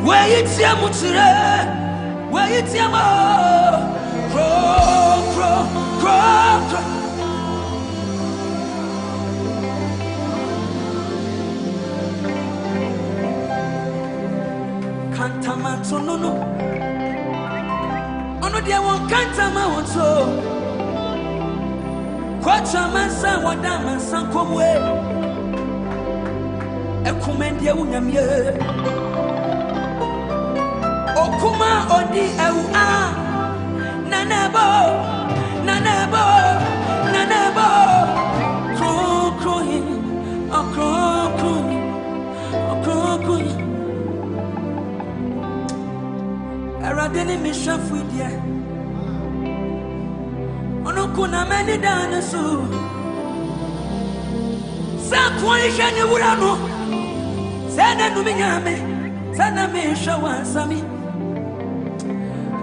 Where it's your muture, where it's your crow, crow, crow, crow. Cantamato no no. Ono dia won cantama won so. Kwacha mansa wadama sankomwe. Ekumendia unyamye. Okuma odi ewu a. Nanebo, nanebo, nanebo. Crow, crowing, a crow, crowing, a crow, crowing. Eradeni mishafu dia. Ono kuna meni danasu. Sakwa ishani urano. Sana numinyame. Sana misha wasami.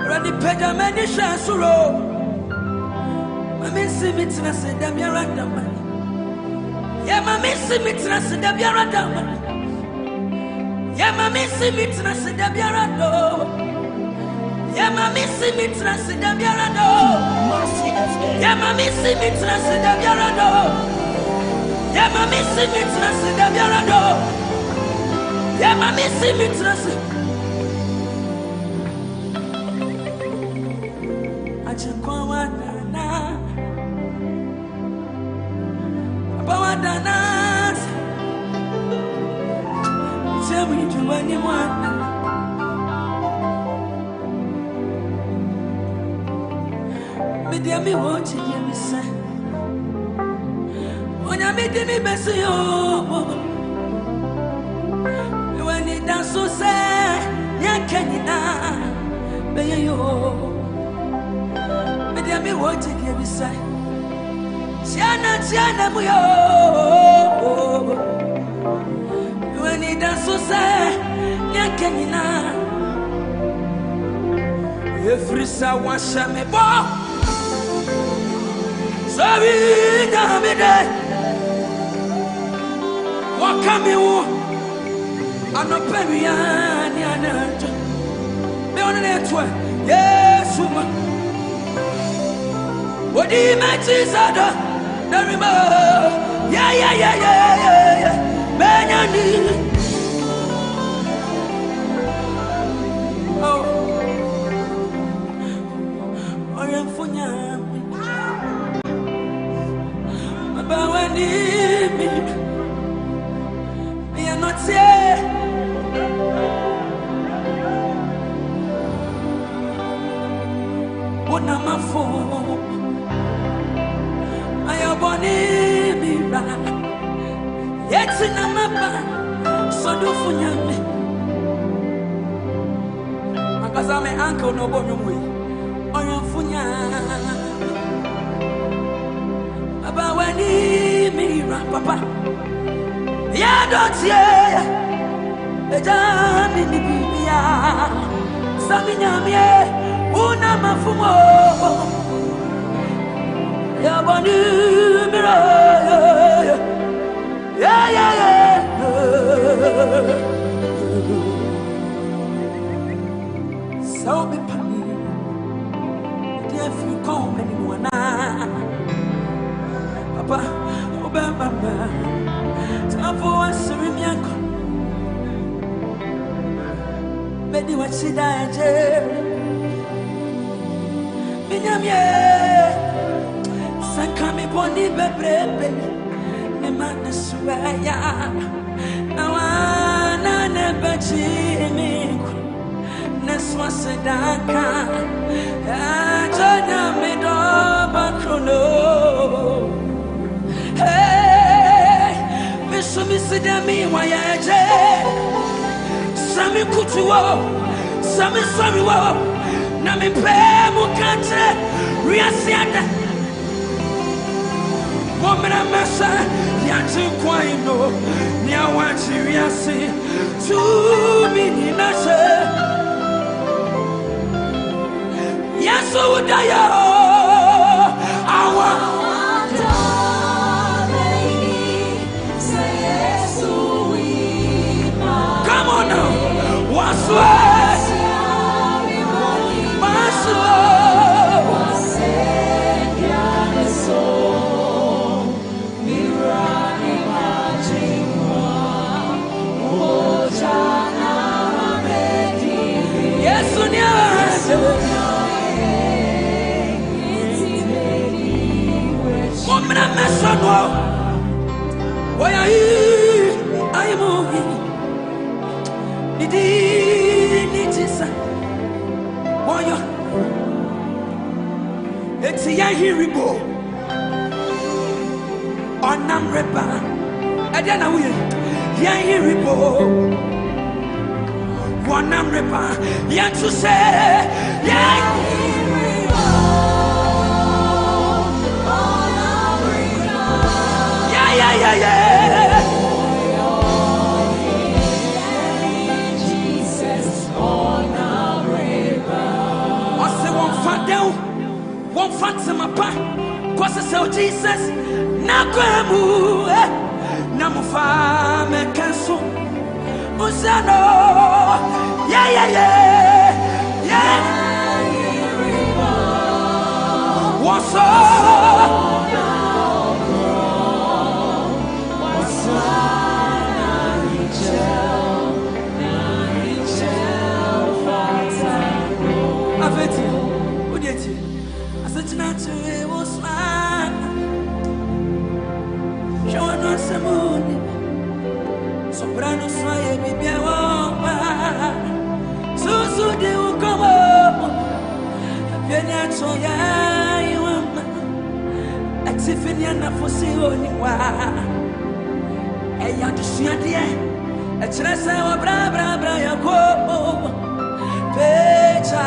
Rani peda meni shasuro. Mami simitna sedamya radama. Ya mami simitna sedamya radama. Ya mami simitna sedamya radama. Ya mami simitna sedamya radama. Ya mami simitna sedamya radama. Ya mami simitna sedamya radama. Ya mami simitna sedamya. Tell me to anyone. Me dear me watch it, me say. When I meet me best yo. When it dance so say, ya kenina, be yo. Me dear me watch it, me say. Tiana muyo. When it does so say, Yakanina, every sawasha me bo. Sorry, Damide. What come you? I'm not Perian, be on the network. Yes, woman. What do you make this other? Yeah. Benyani. Oh, I am for Yami. About when me are not here. What am I for? I am born in me. Yet in a mapa, so do for Yami. Because I'm an uncle, no bonum. Or your funya about when me, Papa. Yeah, don't yeah. A jam in the Bibia. Saminamie, una mafumo. Yeah, bonum. Yeah. So be funny. If you come anyone, Papa, Obama, time for us to remember. Maybe what she died, Minyamie, Sakami Boni Bebrebe. Manaswaya Nawana Nebachimi Neswa Sedaka Ajana Medoba Krono. Hey, Missumi Sidami Wayaje Sami Kutuo Sami Samiwo Nami Pemu Kante Riasiada Woman, I'm a son, Yanti Quino, Niawanti Riasi, 2 minutes. Yes, so would I. Come on now, what's nitisa boyo eti ya hiribo onam reba ade na wuye ya hiribo onam reba ya to say ya hiribo onam reba ya one phantom pa kwase say Jesus na kwamu na mufa me kanso usano yeah what's soprano soye bibia womba susu de ukomo bienya choya iwama atifenia na fosi oni wa eya dusua de e kire se wa bra yakobo pecha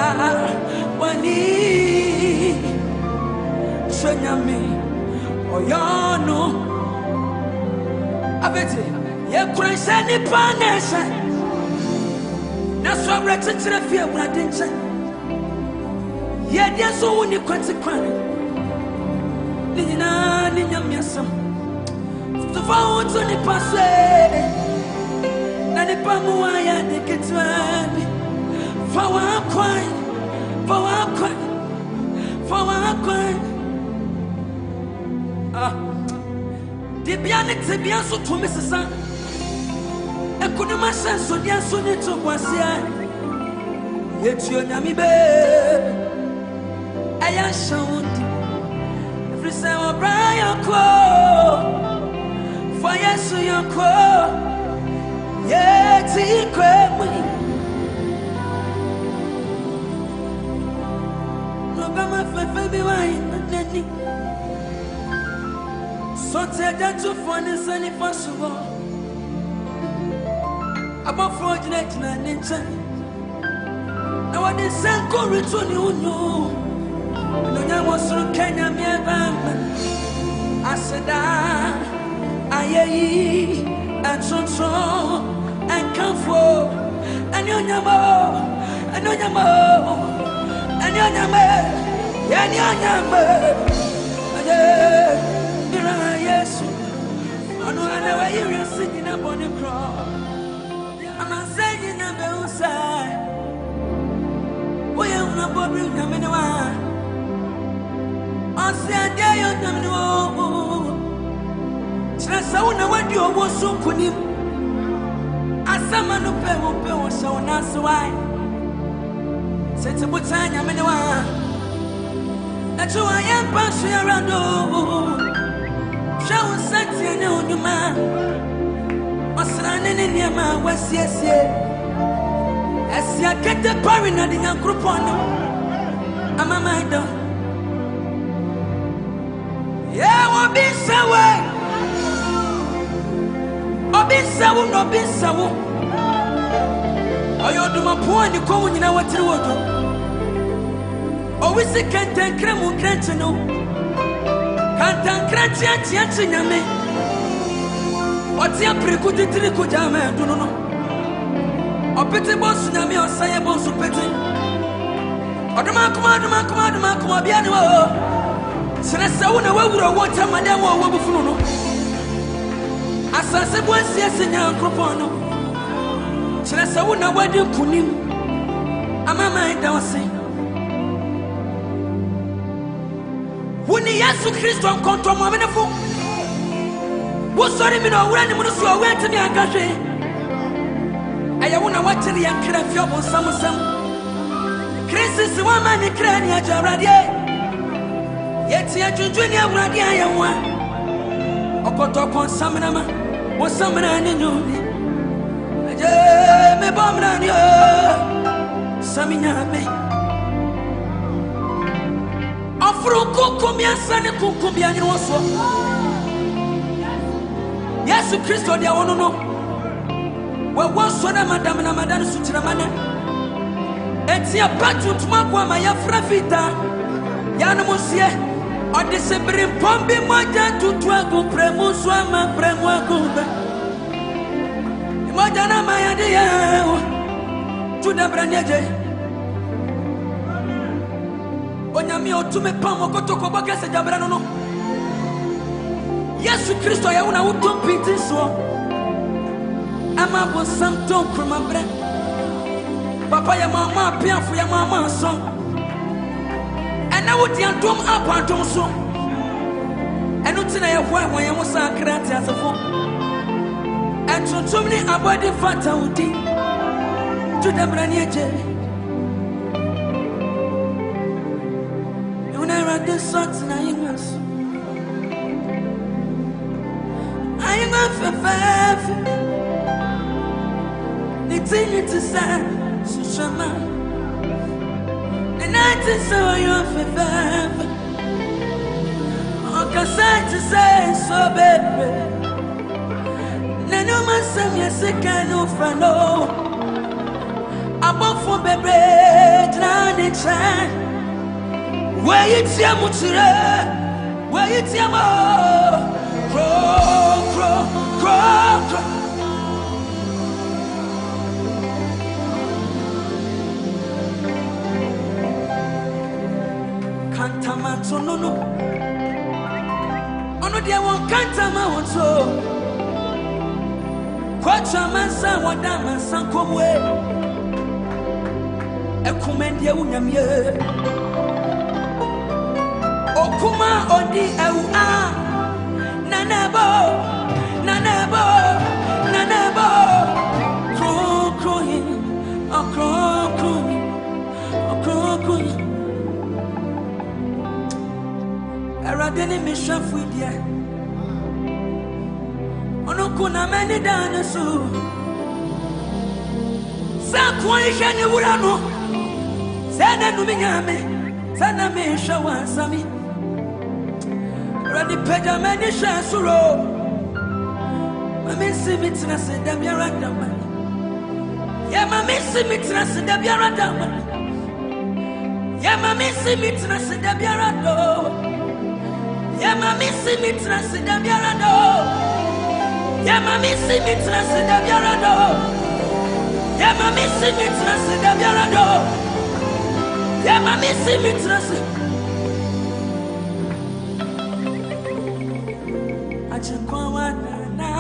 wani shonyame oyono abete ye krense ni panese na so bretetre fie brade nche ye dia so woni kwati kwan ni na ni nyamiasam to fa wonto ni paswe na ni pamu ya de ketwabi fa wa kwan Dibiane tibia so to mesesa ekunuma senso dia so ni to kwasia yetuo nyami be aya shawundi every say wa Brian ko for yesu yanko yeti kwemu no bama fefe bi wa nani so te da to fone sani fasugo about fraudulent na ninja na wadi senko retoni unyo no nya wasuru Kenya mi bamba aseda ayeyi atotro enkanfo anyonyamo Yesu anu ana wa yiri sigi na boni kro ama segi na be usa oye una bobi na mene wa ase ade yo na mene wo trasa una wadi owo sunkunim asama no pe wo so na swai sete butanya mene wa na chuwa yempa so yarando Shall set you know you man was running in your man was yes as you get the parent in your group on I'm a mind yeah will be so way or be so no be so or you do my point you come you know what you want or we see can't take creme or can't you know Kantan kratia tia nyame Otia preku titiri ku jame dununo Opete bosu nyame osaye bosu pete Oduma kuma bia ni wo Serese wo na wawuro wo tamade wo bufunu no Asase bo asiese nyankropon no Serese wo na wadi kunim Amama ida wose Wuni Yesu Kristo nkonto mo menefo wo sori mi no wura ni mu so wo antimi agahwe aya wo na watiri ya kra fi obo samsam Krisis wa mani kra ni ajawrade yeti ajunju ni awrade ayewa okoto kon samnama wo samna ni nyuni aje me bo Wamranyo Saminyame Afruko kumia sane kukumbia ni waswa Yesu Kristo dia wonono we waswa na madam na madani sutira mane Etia patu tumakwa mayafra vita Yana musie Odisebiri pombi moja tutwagu premusu ama premwagu Moja na mayadi yao Tudabranyeje Onyami otume pamo kotoko bakese jabrano no Yesu Kristo ya una utumpiti so Ama bo samto krumambre Papa ya mama piafu ya mama so Ena wuti antom apa antom so Enu tina ya hwa ya musa krati asafo Etuntum ni abadi fata udi Tudabranyeje This song's na ingas. I am a fef. Nitini to say, Sushama. The night is so you fef. Okasai to say so baby. Nenu masam yesika no fano. Above for baby, drown it shine. Where it's your muture, where it's your crow. Cantama no. Ono dia won cantama wonso. Kwacha mansa wadama sankomwe. Ekumendia unyamye. Okuma odi ewu nanebo Okro Eradeni mishafu dia Onokuna meni danasu Sakwa ishani wurano Sene numinyame Sana misha wansami Radi peja meni shansuro Mamisi mitna sedam yaradama Ya mamisi mitna sedam yaradama Ya mamisi mitna sedam yarado Ya mamisi mitna sedam yarado Ya mamisi mitna sedam yarado Ya mamisi mitna sedam yarado Ya mamisi mitna sedam Achekwa wadana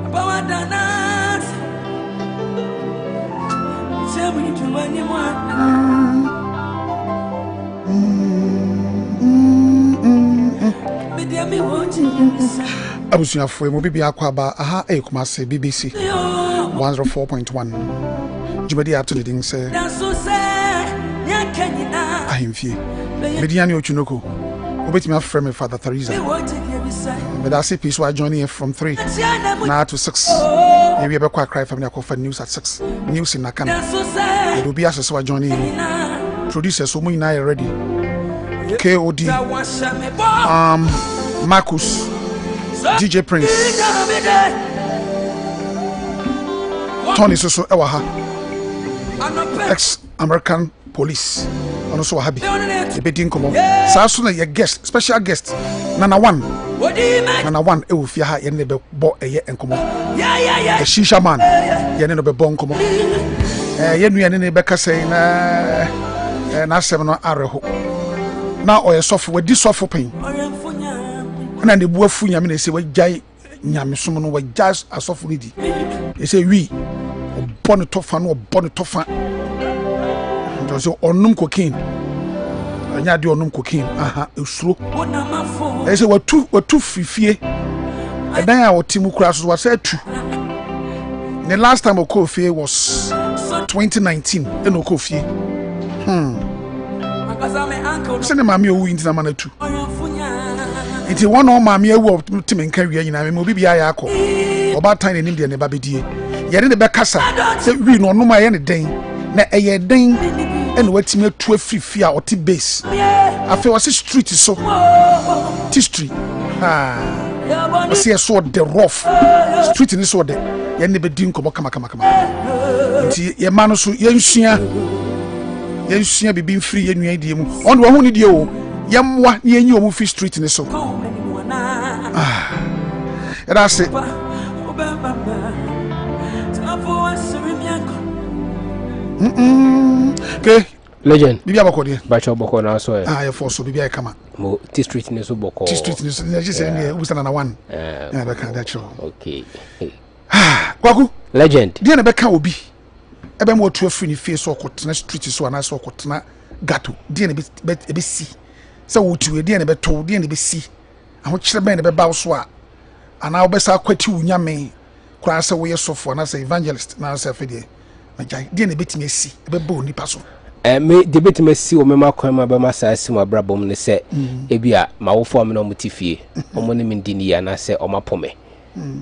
Abawadana Sebu tuwani mwana Mediami woji yemisa Abusuafo mo bibia akwaba aha Kumasi BBC 104.1 Jumadi up to the ding say Ahenfie Mediani OTWINOKO Obetimi aframe me Father Teresa but I see peace while joining from 3 now to 6 we be quite cry family call for news at 6 news in Nakana it will be as so joining producers so many now ready KOD Marcus DJ Prince Tony so ewa ex-American police ono so habi e be din komo sa so na ye guest special guest nana one e wo fia ha ye ne be bo eye enkomo the shisha man ye ne no be bo enkomo ye nua ne be kase na asem no areho na oye sofo wadi sofo pen na ne bu afu nyame na se wajai nyame som no wajai asofo ni di e se wi obone tofa so onum cocaine anya de onum cocaine aha esuro e se watu fifie edan a wotimu kura so wasa atu the last time okofie was 2019 and okofie se ne mami owu intina manatu iti one o mami ewu timenka wi nyina me obi bia ya akọ oba tan nim de ne ba bedie ye ne be kasa se wi no no ma ye ne den na eye den ene watimi atu afifia oti base afi wo se street so ti street o se so the rough street ni so de ye ne be din komo kama nti ye ma no so ye nsua bibi mfiri ye nua die mu on wo hu ni die o ye mwa ni enyi o mu fi street ni so that's it. Okay. Legend. Bibia bako de. Bacho bako na so. You for so bibia kama. Mo T street ni so bako. T street ni so. You say me we stand na one. Yeah, that show. Okay. Kwaku. Legend. Dia na beka obi. Ebe mo otu afri ni face so kotena street so ana so kotena gato. Dia na be si. Se wo tu dia na be to dia na be si. Aho kire ben na be ba so a. Ana obesa kwati unyame. Kwa se wo yesofo na se evangelist na se afedie. Majai dia na betimi asi. Ebe bo nipa so. Me de betime si o mema kwan ma be ma sa si ma brabom ne se ebia ma wo fo me no mutifie omo ne mindini ya na se o mapome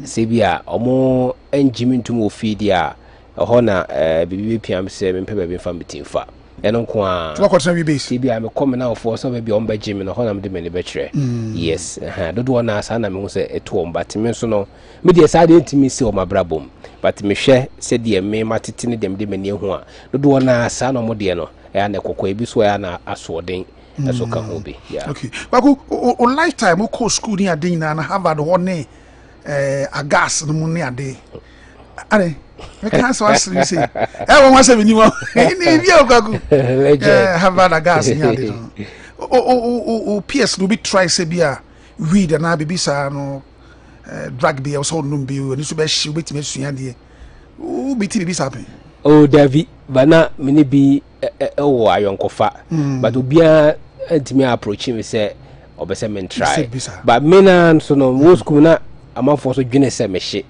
se bia omo enjimi ntum ofi dia ho na bibi piam se me peba bi fa metimfa eno nko a to kwatena wi base se bia me come na ofo so be o mba jimi no ho na me de me ne be kire yes dodo na sa na me hu se eto omba timi so no me de sa de ntimi si o ma brabom but me hwe se de me matete ne dem de mani hu a dodo na sa no mo de no ya na kokko ebi so ya na asoden eso ka ho bi yeah okay baku o lifetime ko school ni ade na Harvard ho ne agas no mu ne ade are me kan so asiri say e won say ni mo ni bi o kwaku Harvard agas ni ade o PS no bi try say bia weed na bibi sa no drug bi o so no bi ni so be hye betime sua de o biti bi sa pen o David bana mini bi o ayonkofa but obia antimi approach me say obese men try but me na so no wo school na amafo so dwene se me hye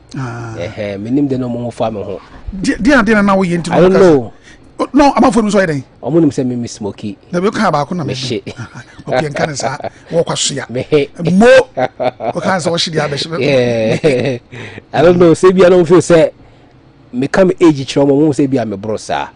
menim de no mo fa me ho dia na wo ye ntimo I don't know no amafo mi so yeden omunim se me smoky na be ka ba ko na me hye okay nkan sa wo kwasoya mo o kan sa wo hye dia be hye I don't know say bia no feel say me come age chiro mo say bia me brosa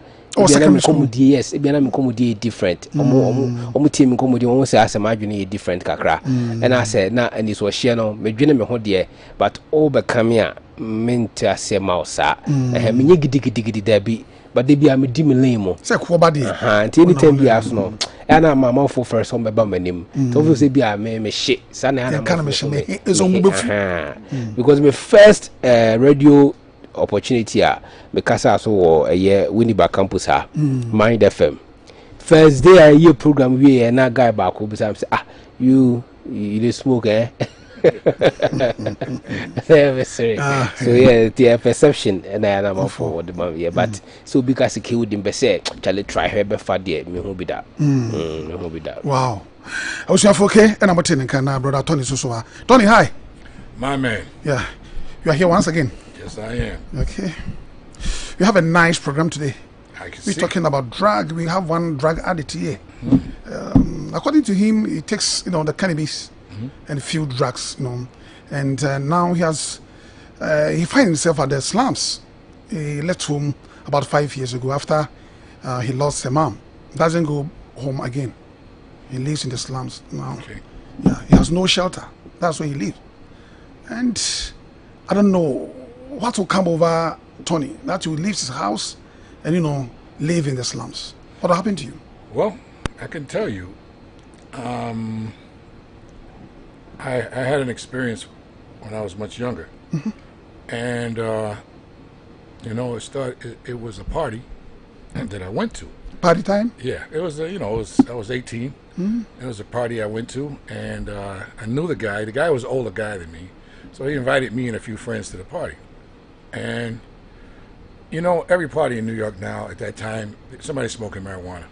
second comedy yes e bia na me comedy different omo team comedy omo say asem adwene different kakra and I said na ani so hye no me dwene me ho de but all be come a mente asem ousa me nye gidigidi da bi but they bia me di me lame say ko ba de anti anytime bia so no ana mama for first on be ba manim to feel say bia me hye sana na me hye ezo mu befu because my first radio opportunity me kasa so wo Winneba campus Mind FM first day I hear program we na guy back go say you dey smoke sorry. So yeah the perception and I am for the man yeah but so because he would be say Charlie try her be fa there me hu be that me hu be that wow I was okay and I'm telling can brother Tony so Tony hi my man yeah you are here once again. Yes, I am. Okay. We have a nice program today. We're talking about drug. We have one drug addict here. According to him, he takes, the cannabis and a few drugs, and now he finds himself at the slums. He left home about 5 years ago after he lost a mom. Doesn't go home again. He lives in the slums now. Okay. Yeah, he has no shelter. That's where he lives. And I don't know what will come over Tony, that you leave his house and live in the slums. What happened to you? Well, I can tell you, I had an experience when I was much younger, and it was a party that I went to. Party time? Yeah, it was. I was 18. It was a party I went to, and I knew the guy. The guy was an older guy than me, so he invited me and a few friends to the party. And every party in New York now at that time, somebody's smoking marijuana.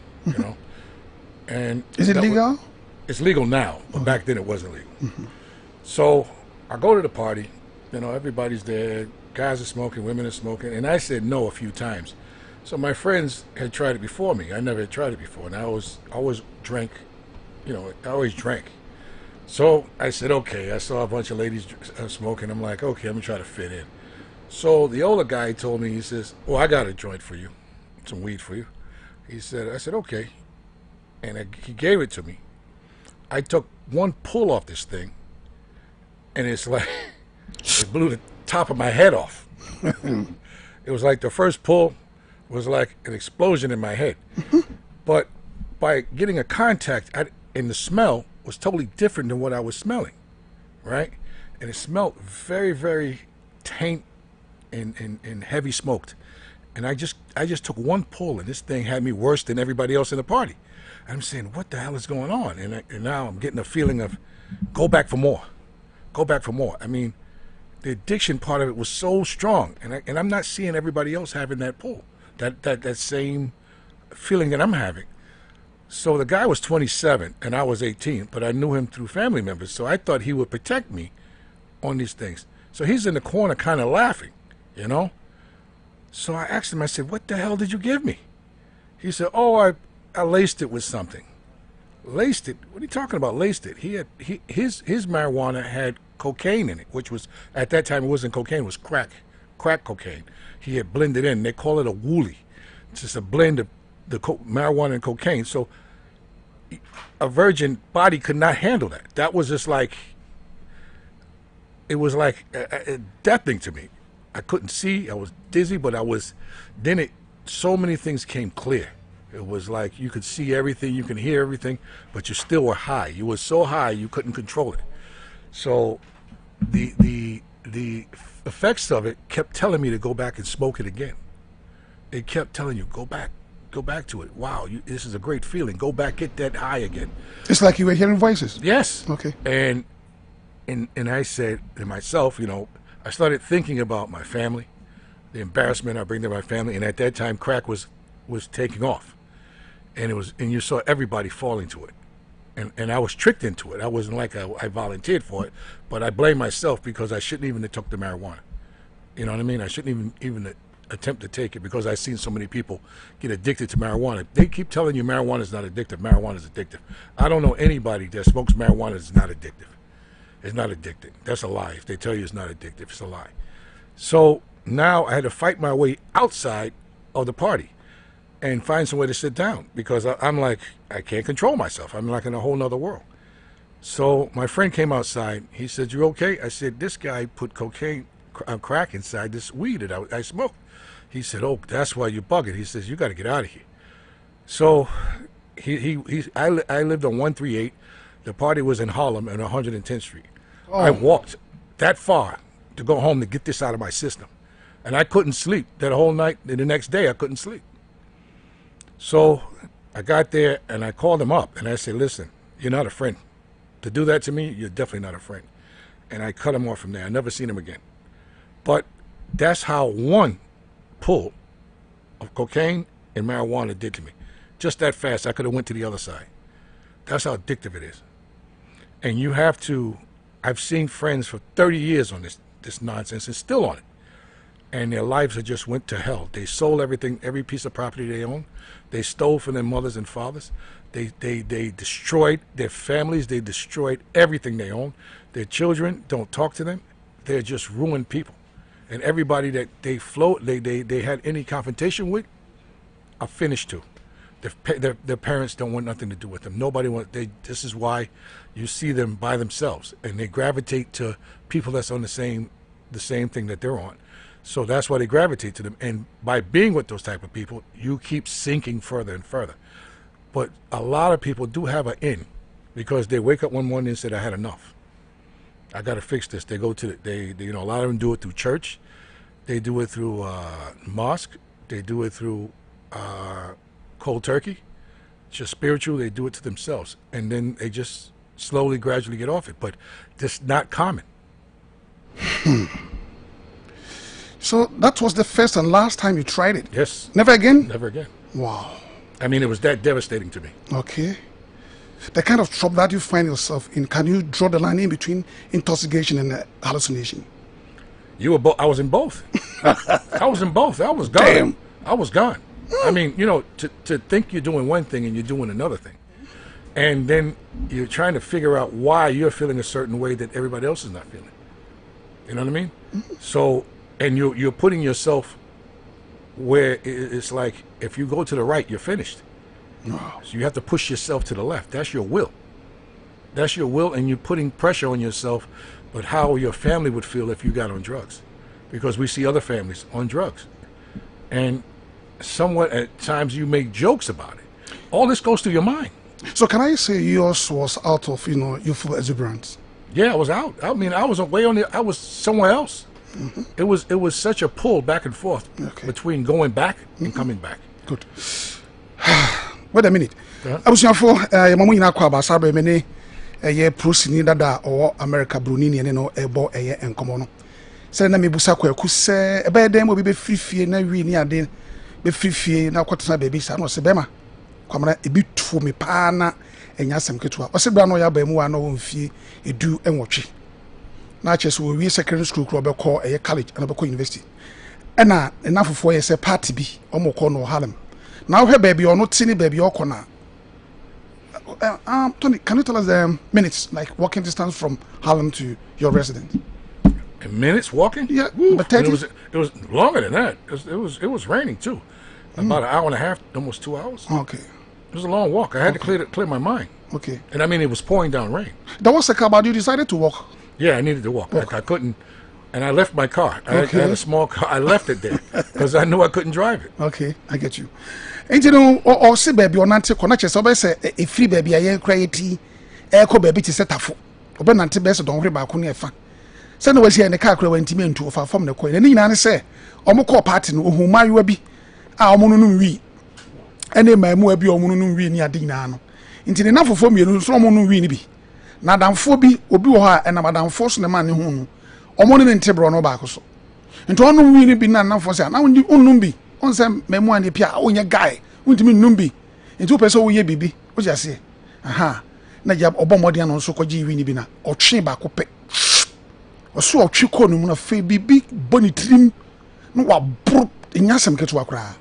And is it legal? It's legal now, but back then it wasn't legal. So I go to the party. Everybody's there. Guys are smoking, women are smoking, and I said no a few times. So my friends had tried it before me. I never had tried it before, and I always drank. I always drank. So I said, okay. I saw a bunch of ladies smoking. I'm like, okay, I'm gonna try to fit in. So the older guy told me, he says, "Oh, I got a joint for you, some weed for you." He said, I said, "Okay," and he gave it to me. I took one pull off this thing, and it's like it blew the top of my head off. It was like the first pull was like an explosion in my head. But by getting a contact, and the smell was totally different than what I was smelling, right? And it smelled very, very taint and heavy smoked. And I just took one pull, and this thing had me worse than everybody else in the party. I'm saying, what the hell is going on? And now I'm getting a feeling of, go back for more. Go back for more. I mean, the addiction part of it was so strong, and I'm not seeing everybody else having that pull, that same feeling that I'm having. So the guy was 27, and I was 18, but I knew him through family members, so I thought he would protect me on these things. So he's in the corner kind of laughing, you know? So I asked him, I said, "What the hell did you give me?" He said, "Oh, I laced it with something." Laced it? What are you talking about, laced it? His marijuana had cocaine in it, which was, at that time, it wasn't cocaine, it was crack cocaine. He had blended in. They call it a wooly. It's just a blend of the marijuana and cocaine. So a virgin body could not handle that. That was just like, it was like a death thing to me. I couldn't see, I was dizzy, but so many things came clear. It was like you could see everything, you can hear everything, but you still were high. You were so high you couldn't control it. So the effects of it kept telling me to go back and smoke it again. It kept telling you, go back to it. Wow, this is a great feeling. Go back, get that high again. It's like you were hearing voices. Yes. Okay. And I said to myself, I started thinking about my family, the embarrassment I bring to my family, and at that time crack was taking off. And you saw everybody falling to it. And I was tricked into it. I wasn't like I volunteered for it, but I blame myself because I shouldn't even have took the marijuana. You know what I mean? I shouldn't even attempt to take it because I've seen so many people get addicted to marijuana. They keep telling you marijuana is not addictive. Marijuana is addictive. I don't know anybody that smokes marijuana that's not addictive. It's not addicting. That's a lie. If they tell you it's not addictive, it's a lie. So now I had to fight my way outside of the party and find somewhere to sit down because I'm like, I can't control myself. I'm like in a whole nother world. So my friend came outside. He said, "You okay?" I said, "This guy put crack inside this weed that I smoked." He said, "Oh, that's why you're bugging." He says, "You got to get out of here." So I lived on 138. The party was in Harlem on 110th Street. Oh. I walked that far to go home to get this out of my system. And I couldn't sleep that whole night. And the next day, I couldn't sleep. So I got there, and I called him up, and I said, "Listen, you're not a friend. To do that to me, you're definitely not a friend." And I cut him off from there. I never seen him again. But that's how one pull of cocaine and marijuana did to me. Just that fast, I could have went to the other side. That's how addictive it is. And you have to, I've seen friends for 30 years on this nonsense and still on it. And their lives have just went to hell. They sold everything, every piece of property they own. They stole from their mothers and fathers. They destroyed their families. They destroyed everything they own. Their children don't talk to them. They're just ruined people. And everybody that they had any confrontation with are finished too. Their parents don't want nothing to do with them. Nobody wants. This is why you see them by themselves, and they gravitate to people that's on the same thing that they're on. So that's why they gravitate to them. And by being with those type of people, you keep sinking further and further. But a lot of people do have an in, because they wake up one morning and say, "I had enough. I got to fix this." They go to a lot of them do it through church. They do it through mosque. They do it through cold turkey. It's just spiritual. They do it to themselves, and then they just slowly, gradually get off it. But that's not common. So that was the first and last time you tried it? Yes. Never again? Never again. Wow. I mean, it was that devastating to me. Okay. The kind of trouble that you find yourself in, can you draw the line in between intoxication and hallucination? I was in both. I was in both. I was gone. Damn. I was gone. I mean, to think you're doing one thing and you're doing another thing. And then you're trying to figure out why you're feeling a certain way that everybody else is not feeling. You know what I mean? So, and you're putting yourself where it's like if you go to the right, you're finished. Oh. So you have to push yourself to the left. That's your will. That's your will, and you're putting pressure on yourself. But how your family would feel if you got on drugs, because we see other families on drugs, and somewhat at times you make jokes about it. All this goes through your mind. So can I say yours was out of youthful exuberance? Yeah, I was out. I mean, I was away on it. I was somewhere else. It was such a pull back and forth between going back and coming back. Good. Wait a minute. I was here for mamu ina kwa ba sabe me ne prosini dada o America Bruni ne no ebo enkomo no. Se na mebusa kwa ku se ebe dem obi be frifie na wi ni ade be frifie na kwotena baby sa no se bema kwamra ebi tuo me pa na enya asem ketua. O se bra no ya ba mu wa no wonfie edu enwotwe. Na cheso we secondary school kro be call college and be call university. Ena enafofo ye se party bi omoko no Harlem. Now here baby or not tiny baby or corner. Tony, can you tell us the minutes, like walking distance from Harlem to your residence? Minutes walking? Yeah, but 30. It was longer than that. It was raining too. About an hour and a half, almost 2 hours. Okay. It was a long walk. I had to clear my mind. Okay. And I mean, it was pouring down rain. That was the car, but you decided to walk. Yeah, I needed to walk. I couldn't, and I left my car. I had a small car. I left it there because I knew I couldn't drive it. Okay, I get you. And you know, or see baby or not connect yourself. Say a free baby, I cry tea, echo baby to set up for. Open anti best don't worry about Kunefa. Send was here in the car when Timmy into a from the coin. And you say, Omoko party who my will be our monunu we. And then my more be or monunu we near Dinano. Into enough for me, so monunu we be. Now, damn phobi, Obuha, and Madame Force the man who Omon in Tebro no Bacoso. And to one really be none for say, now you numbi, on some memoir and the pia, on your guy, went to me numbi, and 2 pesos ye bibi, what you say? Aha, Najab Obamodian on Sokoji Winibina, or Chamber Cope, or so of Chiconum of Fabi big bonny trim, no what broke in Yasam Ketuakra.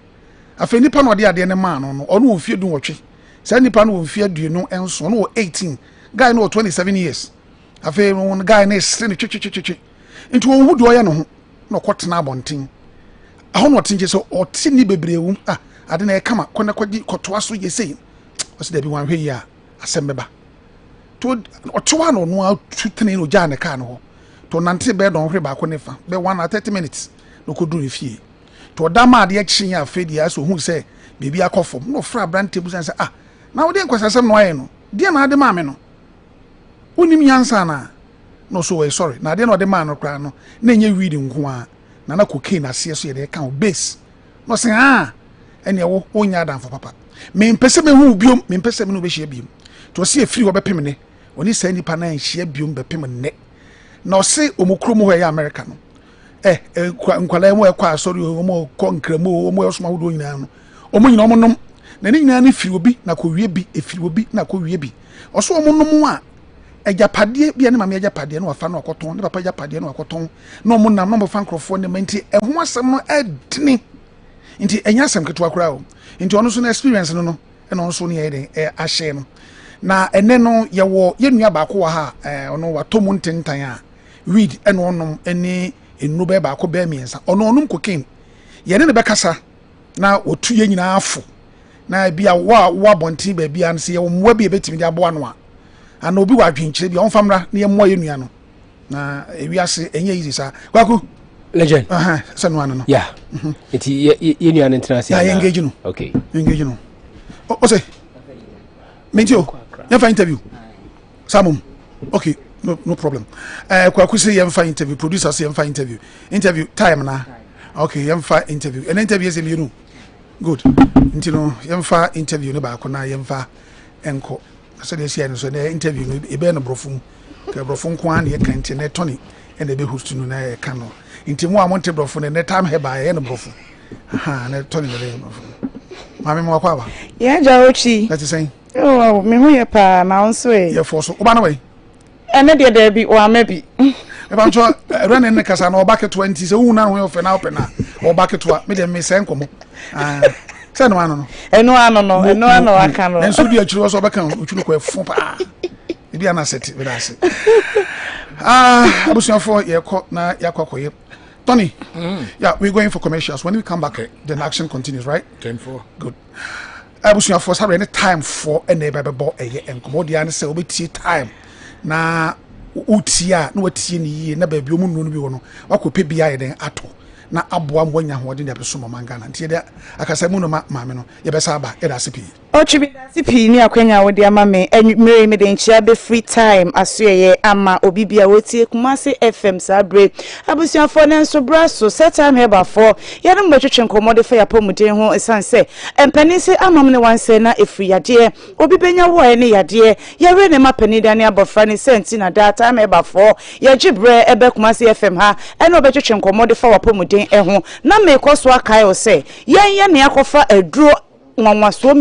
A fenny pan or the other man or no fear do watch. Sandy pan will fear do you know, and so no 18. Guy no 27 years. I feel one guy next send chi into who do I know no kwatena bontin. I don't think so or tinny bebreu. I didn't come up kona kotwaso ye say. Was there be one way ya asembeba. To or 2 no 2 3 no ja na car no. To nante bed on hweba konefa. Be 1 or 30 minutes no ko do refie. To dama de action ya fedi ya so hu say baby akofom no fra brand table say na wo de nkwasasem no aye no. De na ade ma me no. Unim yansa no so sorry na de no de man no kra no na enye weed nko a na cocaine ase so ye de kan base no say ene wo onya dan for papa me mpese me hu biom me mpese me no be hia biom to se afiri wo be pem ne oni sa nipa na hia biom be pem ne na o se omukro mu ho ya America no nkwala mu ekwa sorry omo konkramu omo osoma ho do nyina no omo nyina omo nom na ni nyina ne firi obi na ko wie bi efiri obi na ko wie bi oso omo nom a ejapade bia ne mama ejapade no afa no akoton ne papa ejapade no akoton no mo nam no mo fa nkrofo ne menti eho asem no edini nti enya asem keto akura o nti ono so na experience no eno so ne yede ahye no na ene no ye wo ye nua ba ko wa ha ono watomu ntentan a weed eno onom ene enu be ba ko be miensa ono onum cocaine ye ne be kasa na otu ye nyina afo na bia wa bonti ba bia nse ye wo mwa bia betimi de abo ano a ana obi wa adwenkyere bia onfamra na ye mwa ye nua no na ewiase enye yizi sa kwaku legend sanu ano no yeah eti ye nua international yeah engage no okay engage no o say mentio ya fa interview samum okay no problem kwaku say ya fa interview producer say ya fa interview time na okay ya fa interview and interview say me no good ntino ya fa interview ne ba ko na ya fa enko so dey see so na interview no e be no brofum ka brofum ko an ye kan ti na Tony and e be host no na e kan no ntimo a monte brofum ne time he ba ye no brofum na Tony na be brofum mami mo kwa ba ya jaochi that is saying oh me hu ye pa na onso e ye for so oba na we ene de da bi o amabi e ba ncho run ne kasa na oba ke 20 se hu na ho fe na open na oba ke to me de me se nkomo say no ano no eno ano aka no enso di akiri so obeka otwunu ko efo pa e bia na set be da se abusuafo ye ko na yakwakoye Tony, yeah, we're going for commercials. When we come back, then action continues, right? 10-4. Good. I was for having any time for a neighbor and commodian say, we time. Na utia, no tea, never be woman, or could pay behind then at all. Na aboa mwanya hoden de beso mangana ntie de akasa mu no maame no ye besa aba e da sipi o chibi da sipi ni akwanya wo de ama me enwumere me de nchia be free time asoye ama obibia wotie kumase FM sabre abusuafo ne nso braso set time heba for ye no mbetwetwe nkomode fa ya pomuden ho esanse empanise amam ne wanse na efri yade obibenya wo ne yade ye we ne mapani da ne abofra ne senti na data time heba for ye gibre ebe kumase FM ha ene obetwetwe nkomode fa wa pomuden eho na me koso akai o se yen ne akofa aduro nwanwaso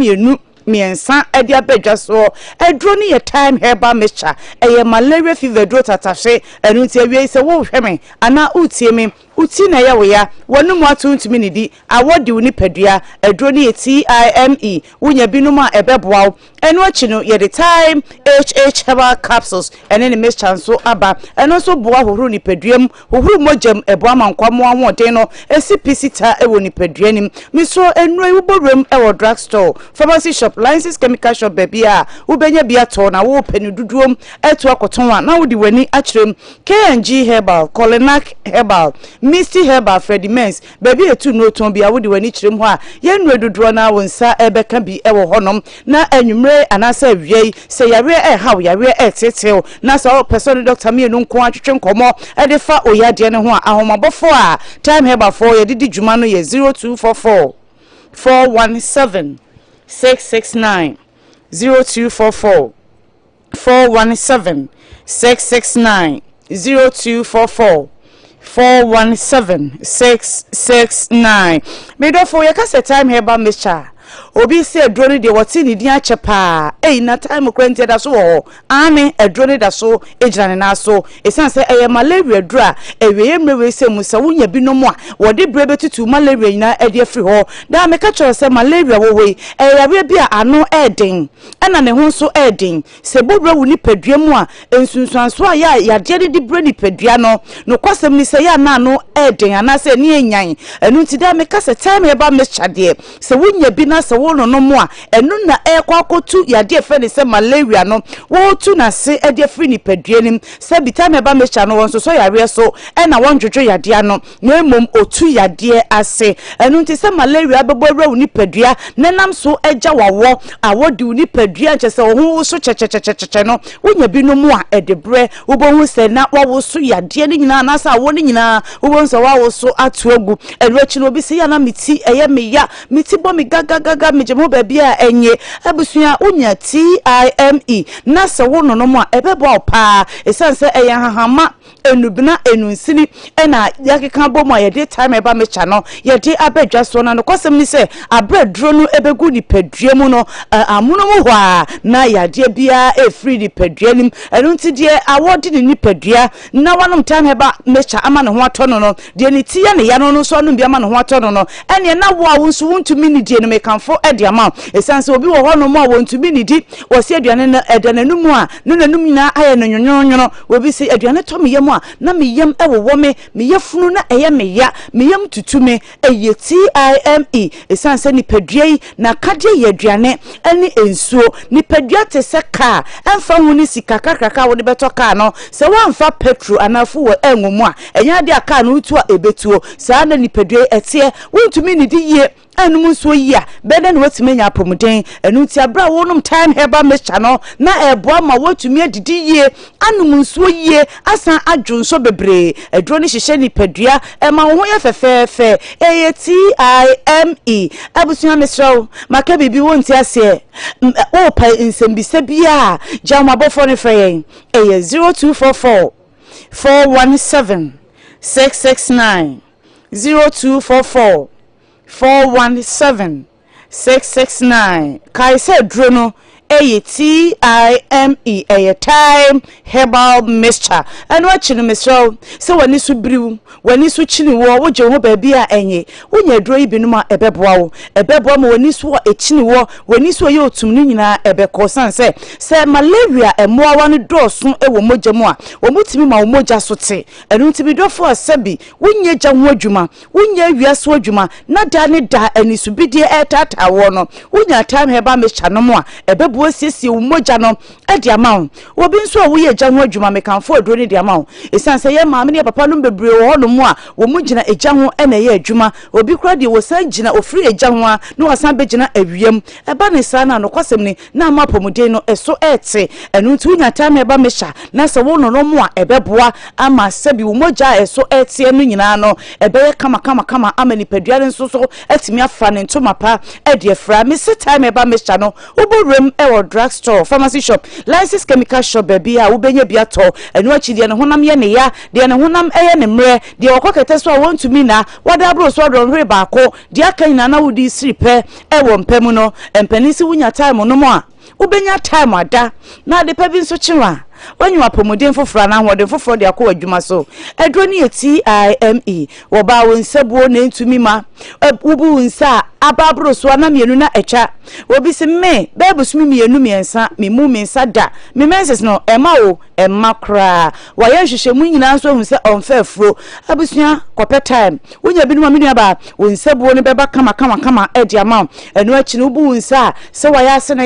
miensa edi abedwa so aduro ni ye time herba mixture eye malaria fever duro tatahwe enu ti awie se wo hweme ana utie me uti na ya wo ya wonu mu atuntumi ni di awodi uni pedua aduro ni TIME wunya binum a ebeboa enu achi no ye the time HH herbal capsules ene ne mixture so aba eno so boa hohuru ni peduam hohuru mojam eboa mankwamo ahoden no esipicita ewo ni peduanim miso enu ewuborem ewo drugstore pharmacy shop license chemical shop baby a ubenya bia to na wo penu duduom eto akoton a na wodi wani achirem KNG herbal Colinac herbal Misty herbal Freddy Mens baby etu no ton bia wodi wani chirem ho a yenu duduo na wonsa ebeka bi ewo honom na anwumre anasa wiei se yare haw yare tetew na so person doctor me no nko atwetwe nkomo edefa oyade ne ho a ahomabofo a time herbal for ye didi dwuma no ye 0244 417 669 0244 417 669 0244 417 669 me do for your time here ba mixture obi se adrone de woti ni dia chepa na time kwente da so ho ane adrone da so ejirane na so esanse eye malaria dura ewe mrewe se musa wunya binom a wode brebe tutu malaria nyina ede afri ho da me ka choro se malaria wo hoi eyabe bia ano eden ana ne ho so eden se bobra wuni padua mu a ensunsuanso a ya de de bre ni padua no kwasem ni se ya na no eden ana se ni enyan enu ti da me ka se time e ba me chade se wunya bi na se wono no mo a enu na ekwakotu yade efe ne se malaria no wo tu na se ede free ni padua nim se bitame eba mecha no wonso so yare so na wonjojo yade ano na emom otu yade ase enu nti se malaria bebo rewu ni padua nenam so eja wawo awodi uni padua nche wo so chechechecheche no wonya bi no mo a edebre wo bo hu se na wo so yade ni nyina na sa wo ni nyina wo bo nso wo so atu agu enrechi no bi se ya na miti eye meya miti bo mi gaga mejemo baby a enye abusua unya TIME na se wono no mo a ebebo opa esanse eya hahama enubina enunsini na yakeka bomo a yede time eba mecha no yede abedwa so na no kwasem ni se abredro no ebegu ni padua mu no amuno mu hwa na yade bia free ni padua nim enu nti de awodi ni padua na wanom time eba mecha ama ne ho atono no de ni tie ne ya no so no bia ama ne ho atono no ene na wo a wonso wontumi ni die no mekanfo ede ama esanse obi wo hono mo a wontumi ni di wo se aduane na edananum a no nanum nyina aye no nyonyo obi se aduane to me yam a na me yam ewo me yafunu na eye me ya me yam tutume eye TIME esanse ni padua na kade ye aduane ene ensuo ni padua te se ka emfa hu ni sika kakaka wo de beto ka no se wamfa petro anafu wo enwumu a enya de aka no utu a ebetuo saa na ni padua etie wontumi ni di ye anum so yia beden watimenya apomuden enu ti abra wonum time heba mecha no na eboa ma watumi adidi yie anum so yie asan adwo so bebre edro ni hihye ni padua ma ho ye fefefe TIME abusunya mesraw maka bibi wonti ase o pa nsembisa bia jama bofo ne frey 0244 417 669 0244 417 669 kai se dro no time time herbal mixture and watching mesro so when you brew when you switch in war would you baby enye when you draw binuma ebeboa when you saw a chin war when you saw you to nina ebecosan say malaria and more one door soon a womojamoa or mutimi ma moja sote and untibi do for a sebi when ye jam wojuma when ye wiaswojuma not dani da and is be dear at awono when your time herbal mixture no more ebebo sisi umoja no at the amount obi nso we ye janho adwuma me kan fo aduro ne de amount esanse ye maame ne papa no bebre wo no mu a wo mu gina ejanho na ye adwuma obi kura de wo san gina ofiri ejanho a no wasan be gina awiem eba ne sa na no kwasem ni na amapomuden no eso ete enu ntu nya time eba mesha na se wo no mu a ebeboa ama sebi wo moja eso ete enu nyina no ebe ye kama amani paduare nso so etimi afa ne ntoma pa e de fra me se time eba mesha no oborem e wo drug store pharmacy shop license chemical shop baby a ubenye biato enu achide ne honam ye ne ya de ne honam eye ne mre de okokete so want to me na wada bro so don hwe baako de akan na na wudi siripe e wo mpemu no empanisi wunya time no mo a ubenya time ada na de pa bi nso chiwa when you are promoting for Frana, what the for the Aqua Jumaso, a drony time, or bow in Sabu name to me, ma, a boo in sa, a babro swana miuna a chat, will be some may, babus me a numian sa, me moomin sada, me menses no, a mao, a macra, why I should win an answer who said on fair fro, a busnia, copper time, when you have been 1 million about, when Sabu and Baba come, at the amount, and watching Ubu in sa, so I asked and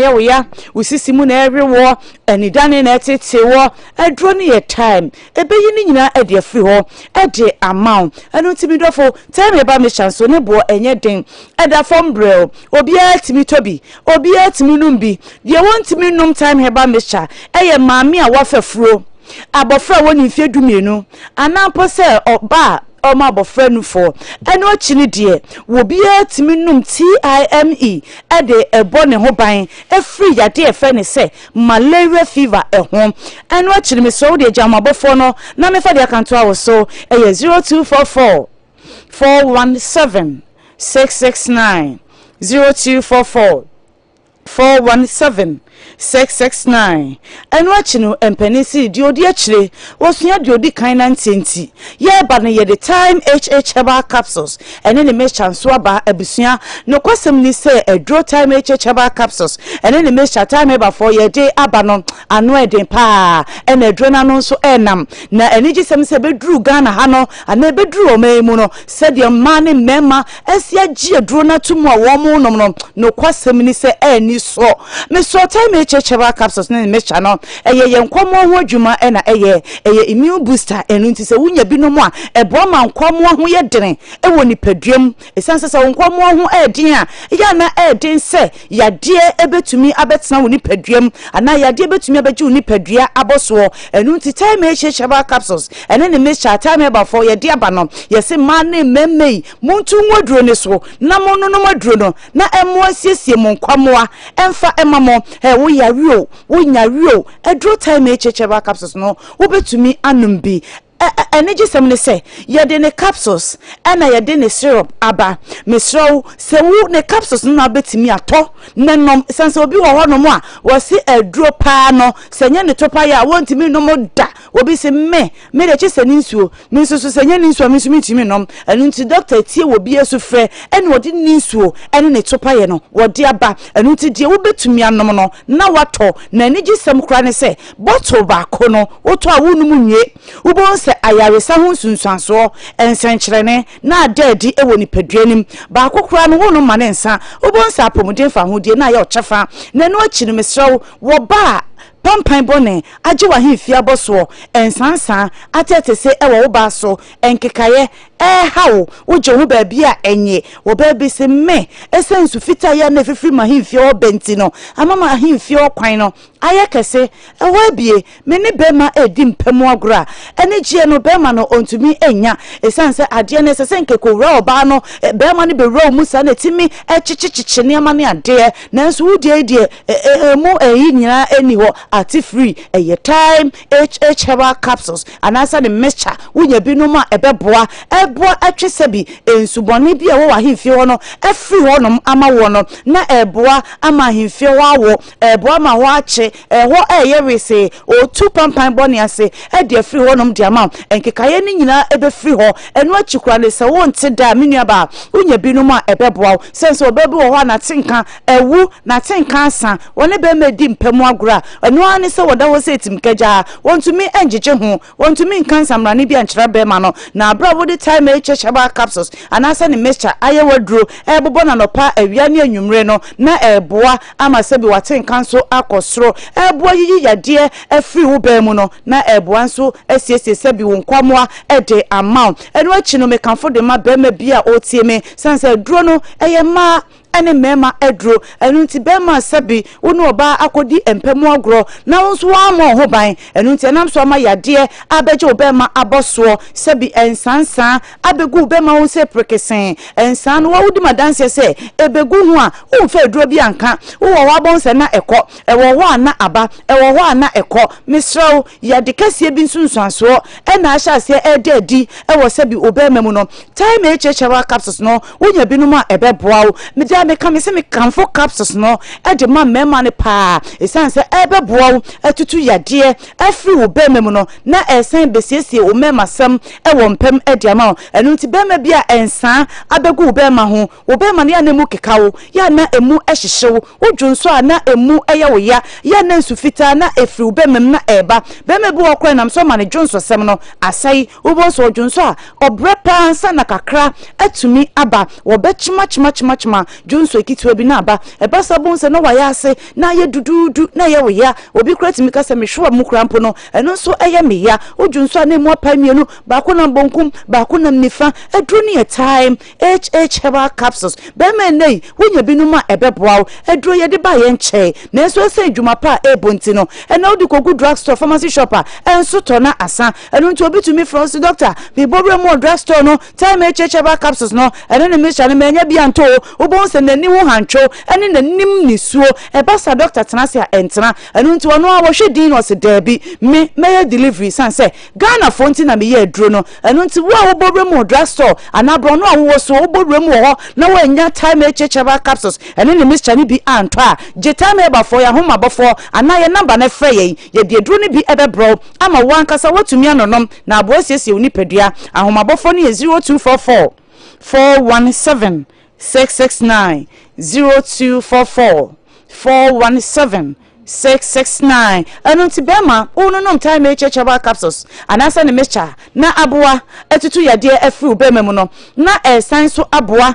we see Simon every war, and he done in at it. A drone a time, a baby na a dear free ho, a dear amount, and not to be for time about me chance on a boy and yet ding, and a form braille, or be at me toby, or be at me numbi. You want to me no time about me cha, a mammy a waffle fro. A buffer when you fear do me no, and now possess or bar. O ma bofrenu for eno achini de wo bia timi num time e de ebo ne ho ban efri yade efe ne se malaria fever ehom eno achini me so de jama bofo no na me fa de akanto awo so 0244 417 669 0244 417 669 and watching empenisi diodi achire wosunya diodi kind ntenti ye ba ne ye the time herbal capsules and then the mesh chance aba abusunya no kwasem ni say a draw time herbal capsules and then the mesh time eba for ye day abanon ano eden pa and a draw na no so enam na eniji sem se bedru Ghana ha no ana bedru o memu no said your man mema esia gi draw na tumu a wo mu no kwasem ni say eni so me so time herbal capsules na me chano eye yenkomo ho adwuma na eye immune booster enu nti se wunya bi no mu a ebo ma nkomo ho ye dene e woni paduam esanse se nkomo ho edin a ya na edin se yade ebetumi abetena woni paduam ana yade ebetumi abeji woni padua aboso enu nti time herbal capsules ene ne me cha time eba for ye de aba no ye se man ne memmei muntu nwaduro ne so na mo no maduro no na emo asiesie mo nkomo emfa emamo wo yario wo nyario edro time herbal capsules no wo betumi anum bi energy semne say ye de ne capsules na ye de ne syrup aba mesro se wo ne capsules na betimi ato nenom sense obi wo ho no mo a wo se aduro pa no se nya ne topa ya wontimi no mo da obi se me de chese ni nsuo me nso so se nya ni nsuo me nso mitimi nom enu nti doctor tie wo bi esu frɛ ene wo de ni nsuo ene ne topa ye no wo de aba enu nti de wo betumi anom no na wato na energy sem kra ne se bottle ba ko no wo to a wo num nwie wo bon se ayaresa ho sunsuanso ensenkyerene na adadi ewo ni paduanim ba kokora no wono ma ne nsa obonsa apomuden fa hodie na ya ochefa na no achi no mesrew wo ba pampan bone age wa hemfia boso ensansan atete se ewo wo ba so enkekaye hawo woje ho ba bia enye wo ba bi se me esensu fita ya na fifiri ma hemfia wo benti no amama hemfia wo kwan no ayekese ewo bie me ne bema edi mpemu agora ene gie no bema no ontumi enya esanse ade ne sese nkeko wura oba no bema ne be wura musa na timi echichichichi ne ama ne ade nanso wudie die mu eyi nyina eni ho ati free time herbal capsules anasa the mixture wunya binuma ebeboa eboa atwe sebi ensuboni bi e wo ahemfie ho no afri ho no ama wo no na eboa ama ahemfie ho awo eboa ma ho ache ho eyewese o tu pampan boni ase e de afri ho no de ama enkekaye ni nyina ebe free ho eno achikura ne se wo nte da menua ba unya binum a ebeboa sense obebi wo ho na tenka ewu na tenka asa woni be medi mpemu agura eno ani se woda wo se timkaja wontumi enjeje ho wontumi nkansa mrane bi ankyera be ma no na abra wo de time echechaba capsules anasa ne mixture aye waduro ebobo na nopa awia ne anwumre no na eboa ama se bi watenka so akosoro eboa yiyi yade afri wo be mu no na eboa nso asiesie se bi wonkwamwa ede amount eno achi no mekanfo de ma be ma bia otieme sanse duro no eye ma ene mema edro enu nti bema sabi wonu oba akodi empemu agro na wonso wa mo ho ban enu nti enam so ma yade abeje obema aboso sabi ensansan abegu bema won se prekesen ensan wo wudi madanse se ebegu hu a wo fe edro bi anka wo wa bonse na eko ewo ho ana aba ewo ho ana eko misro yade kase bi nsunsuanso ena ahya se edi ewo sabi obema mu no time echechewa capsules no wonya binum a ebeboa wo me come say me comfort capsules no e de ma mema ne pa esan say ebeboa atutu yade afri wo bema mu no na esen besiesie wo mema sam e wo mpem e de ama enu nti bema bia ensan abegu wo bema ho wo bema ne ya na mu kekawo ya na emu ehyehew wo dwonso a na emu eye wo ya na nsufita na efri wo bema na eba bema bi wo kra nam so ma ne dwonso sem no asai wo bonso dwonso a obre pansa na kakra atumi aba wo bechima chima so ekitwe bi na aba eba sabon se no waya ase na ye dududu na ye woya obi kura timi kasa me hwa mu krampo no eno so eye me ya odwunso na mu apamienu ba ko na bonkum ba ko na nifa edru ne time herbal capsules be me nei wonya binuma ebeboa edru ye de ba ye nche na so se dwuma pa ebonti no eno odi kogu drug store pharmacy shopper enso to na asa eno nti obi tumi from the doctor bi bobre mo drug store no time herbal capsules no eno ne me sha ne menya bi anto obon se ni wo hancho ene nanim nisuo ebasa doctor tenase a entena enu nti wono a wo hwedin no se dabi me delivery sanse Ghana fonti na me ye aduro no enu nti wo a wo bobre mu drug store anabro no a wo so wo bobre mu ho na wo anya time echecheba capsules ene ne mixture ni bi anto a je time eba for ya homa bofo anaye number na frɛ ye de aduro ni bi ebebro ama wankasa watumi anonom na aboasiesie unipadua ahoma bofo ni 0244 417 669 0244 417 669 anunti bema unonom time echechaba capsules anasa ne mixture na aboa etutu yade afri bema mu no na esan so aboa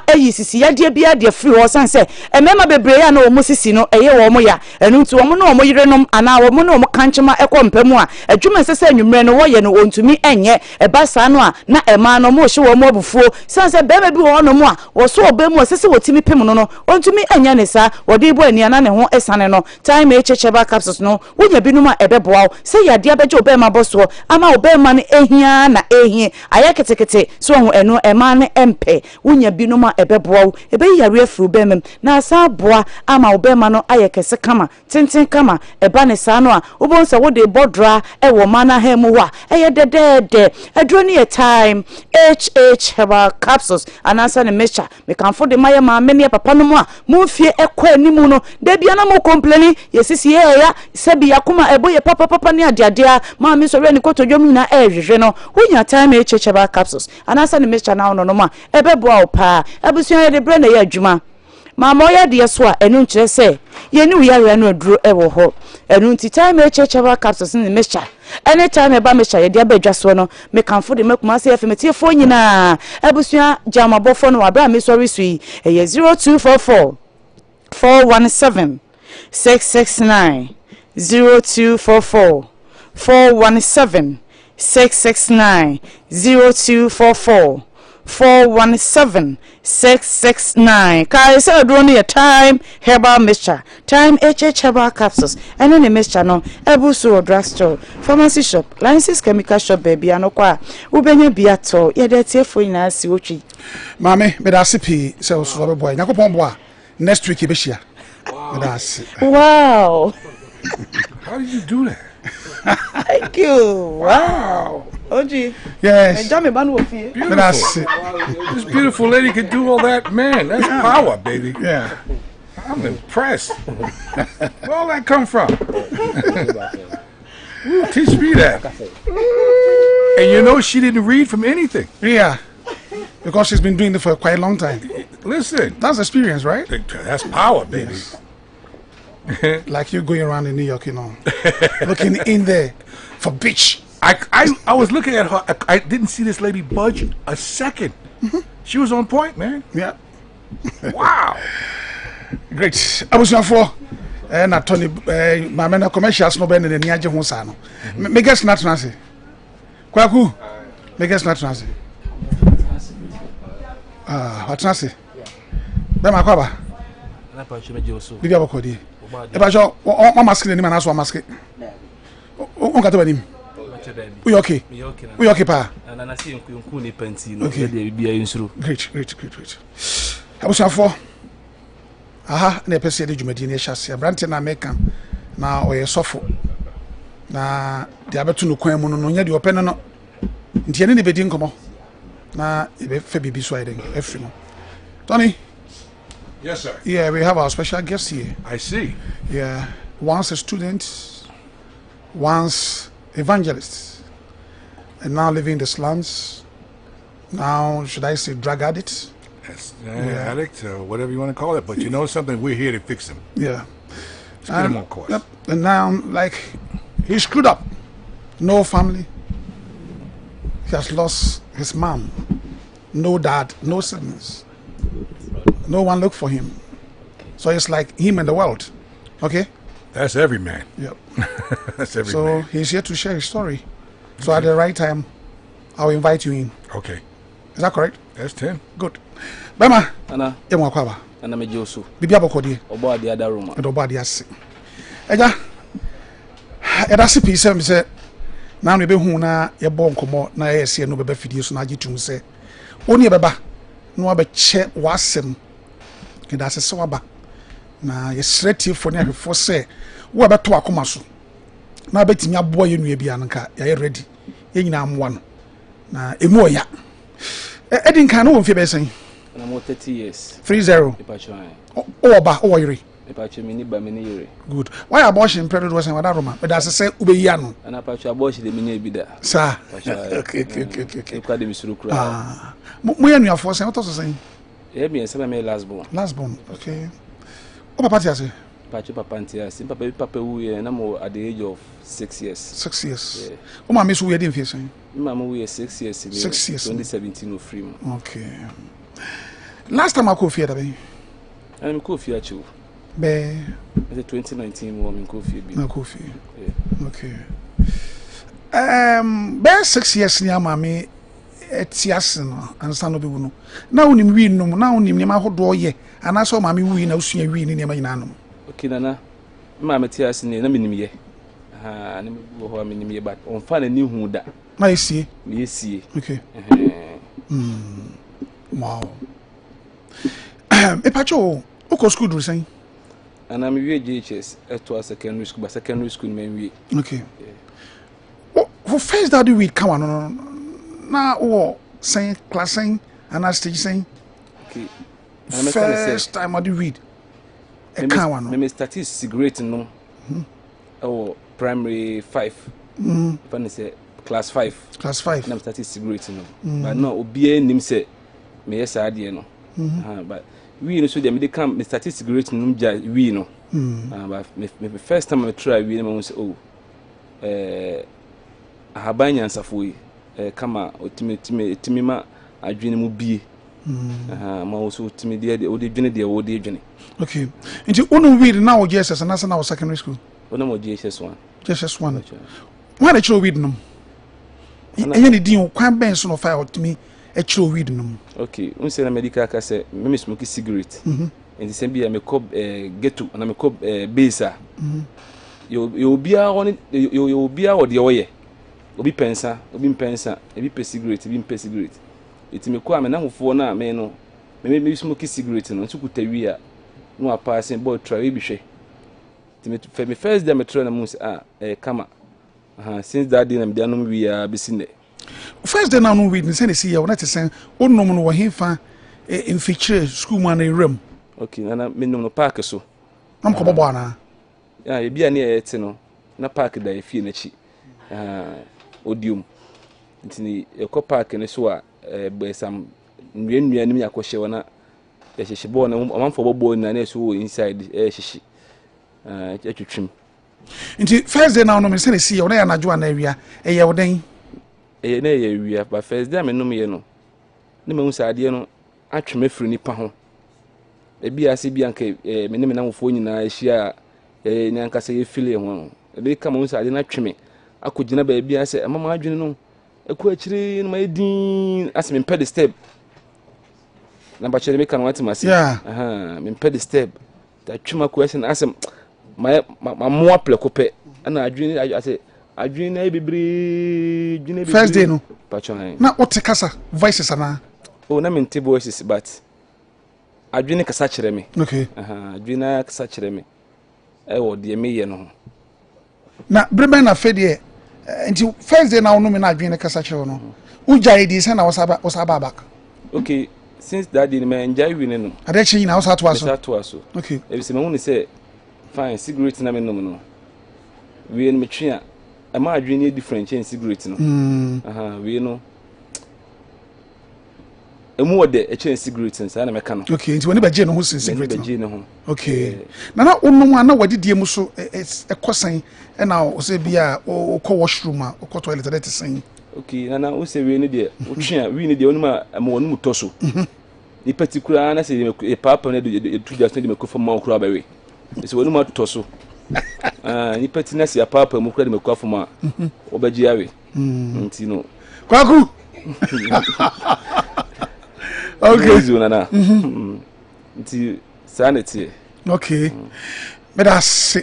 ayisisi yade bia de afri ho sanse emema bebre ya na omo sisi no eye wo mo ya anunti omo na omo yirenom ana omo na omo kanchema ekompamu a adwuma sese anwumre no wo ye no ontumi enye ebasa no a na ema no mo hye wo mo abufuo sanse bema bi wo no mo a wo so obemu sese wotimi pem no no ontumi enye ne sa wode ibo ani ana ne ho esane no time echecheba capsules no wonya binuma ebeboa se yade abeje obema boso ama obema ne ehia na ehie ayaketekete so ho eno ema ne empe wonya binuma ebeboa ebe yare afru obema na asa boa ama obema no ayekese kama tenten kama eba ne sa no a obonsa wode bodra ewo mana ha mu wa eye dedede aduro ne time herbal capsules anasa ne mixture me kanfo de maye ma me ne papa no mu a mumfie ekwa animu no de bia na mo complain yesisi ya sebi yakuma eboye papa ni adiadia ma mi so re ni kotodwom na ehwehwe no wonya time echecheba capsules anasa ne mixture na no ma ebeboa opa abusuan ye de bre na ya adwuma ma moya de so a enu nkire se ye ni uyare no aduro ewo ho enu nti time echecheba capsules ne mixture anytime eba mixture ye de abadwa so no me kanfo de KUMASIFM tie fo nyina abusuan jamabofo no abra mi so risui eye 0244 417 669 0244 417 669 0244 417 669 kai say aduro no time herbal mixture time herbal capsules eno ne mixture no ebusu drugstore pharmacy shop license chemical shop baby anokwa ubenya biato ye de tiefo ina si otwi mame me da sipi say so be boy yakopon boa next week e be shia. Wow. How did you do that? Thank you. Wow. Oji. Yes. Beautiful. This beautiful lady could do all that. Man, that's power, baby. Yeah. I'm impressed. Where all that come from? Teach me that. And you know she didn't read from anything. Yeah. Because she's been doing it for quite a long time. Listen. That's experience, right? That's power, baby. Yes. Like you going around in New York, looking in there for bitch. I was looking at her. I didn't see this lady budge a second. She was on point, man. Yeah. Wow. Great. I was for na Tony my man commercials no be na ni age ho sa no. Me guess na transe. Kwaku. Me guess na transe. What transe? Be ma kwa ba. Na pa chime je oso. Bibi abakodi. E ba jo o mask ni na so mask. O ka to banim. We okay. We okay pa. Na see nku ni panti no de bibia insuru. Great. I was for aha na pese de dwumadi na hyase abrante na American na oye sofo na de abeto no kwan mu no nya de opene no ntiene ne bedi nkomo na ebe fe bibi so ayden afri no Tony. Yes, sir. Yeah, we have our special guest here. I see. Yeah, once a student, once evangelist, and now living in the slums. Now, should I say drug addict? Yes, addict, whatever you want to call it. But you know something? We're here to fix him. Yeah. Let's get him on course. Yep. And now, like, he's screwed up. No family. He has lost his mom. No dad, no siblings. No one look for him. So it's like him and the world. Okay? That's every man. Yep. That's every so man. He's here to share his story. So at the right time, I'll invite you in. Okay. Is that correct? That's 10. Good. Bema. Ana. Emo akwaba. Ana meje oso. Bibi abokodi. Obo ade ada room. Obo ade ase. Eja. Eda se pi se na no be hu na ye bo nkomo na ye se no be ba fidie so na agitum se. Oni e beba no abeche wasem. Kida se se waba. Na ye sreti fo ne ahwefo se wo beto akoma so. Na betimi aboa ye nua bia nka ye ready. Ye nyina amwa no. Na emu oya. Edin kan no wo mfie be sen. Na mo 30 years. 30. Ipachwan. Oba o yiri. Ipache mini ba mini yiri. Good. Why abortion period was in Wadaroma? But that's say ubeyi no. Ana pacho abortion de mini ebida. Sir. Okay. Kwa de misuru kura. Mo ya nuafo sen what to say? E me say me last born. Okay. O papa ti ase? Pacho papa ntia. Sim papa wu ye na mo at the age of 6 years. 6 years. Yeah. O ma me so we dey mfie sen? Mama we 6 years. 6 years. 2017 of free. Okay. Last time I go fear that be. I'm coffee at you. Be 2019 woman coffee be. Na coffee. Yeah. Okay. Be 6 years ni amame etiase no ansa no be wu no. Na wonim wi no na wonim ne ma hodo ye. Ana so mame wi na usua wi ni ne ma nyina no. Okay nana. Mama tiase ni na minim ye. Aha, na me bo ho minim ye but on fa na ni hu da. Na esie. Me esie. Okay. Wow. Epacho, oko school do saying? And I'm a JHS at secondary school, but secondary school men. Okay. Yeah. Who first that we come on now or saying class saying and I stage saying? Okay. First time I do read. A car one. Me started cigarette no. Oh, primary 5. If I say class 5. Class 5. And I started cigarette no. But no, obi nim say me yes idea no. But we no so dem dey come me started cigarette no ja we no. But me first time I try we no say oh ahabanya nsafo yi kama otimi ma adwene mu bie. Ma also otimi dey o dey dwene dey o dey dwene. Okay. Nti unu weed na o JSS na sa na secondary school. Ono mo JSS1. JSS1. Why dey throw weed no? Enye ni din kwan ben so no fire otimi e throw weed no. Okay, un say na medical ka say me smoke cigarette. And the same be me cop get to na me cop base. You be a on you be a the oye. Obi pensa, ebi pe cigarette, ebi pe cigarette. It me kwa me na hofo na me no. Me smoke cigarette no ntu kutawi a no apasing boy try we bi hwe. Me first day me try na mo say kama. Since that day na me dey anom we a be sin there. First day now no we say see you na te say onnom no wo hemfa in feature school man na rem. Okay, na me no park so. Nam ko bobo ana. Ya e bia na e te no na park da e fie na chi. Odium. Ntini e ko park ne so a be sam nnuannuan nim yakɔhye wona e hyehye bo na amanfo bobo na na so inside e hyehye. Atwitwim. Nti first day now no me say see you na ya najo ana awia e ye wodan. E na ye awia ba first day me no me ye no. Ne me hu saade no atweme firi nipa ho. E bia ase bia nka me ne me namfo nyina ehia ne anka se ye file ho. E be ka mo saade na tweme akogina ba bia se mama adwene no eku akire no ma edin ase me ped step na ba chere me kan wati mase me ped step ta twema question ase ma mo aple kope na adwene ase adwene na bibiri dwene bibiri first day no pachon na otekasa voices ana oh na mente voices but adwene kasa kire me okay adwene kasa kire me e wo de me ye no na brebe na fedie nti first day now no me na adwene kasa kire no uja edi se na wasaba back okay since that day me enjoy winning no adechi na wasa to aso okay e bi se me hu ni say fine cigarette na me no we en me twia e ma adwene different in cigarette no we no emu wode e chain cigarette nsa na me ka no okay nti woni ba je no ho sin cigarette no okay na onno na wadidie mu so e kosan e na o se bia o ko washroom a o ko toilet that san okay na o se we ni de o twia we ni de onuma am wonu toso ni particular na se e papa na de tuja so de me ko fo ma okura ba we se onuma toso ni patina se papa mu kura de me ko afoma obaji awe nti no kwaku okay zona nti sanity okay but as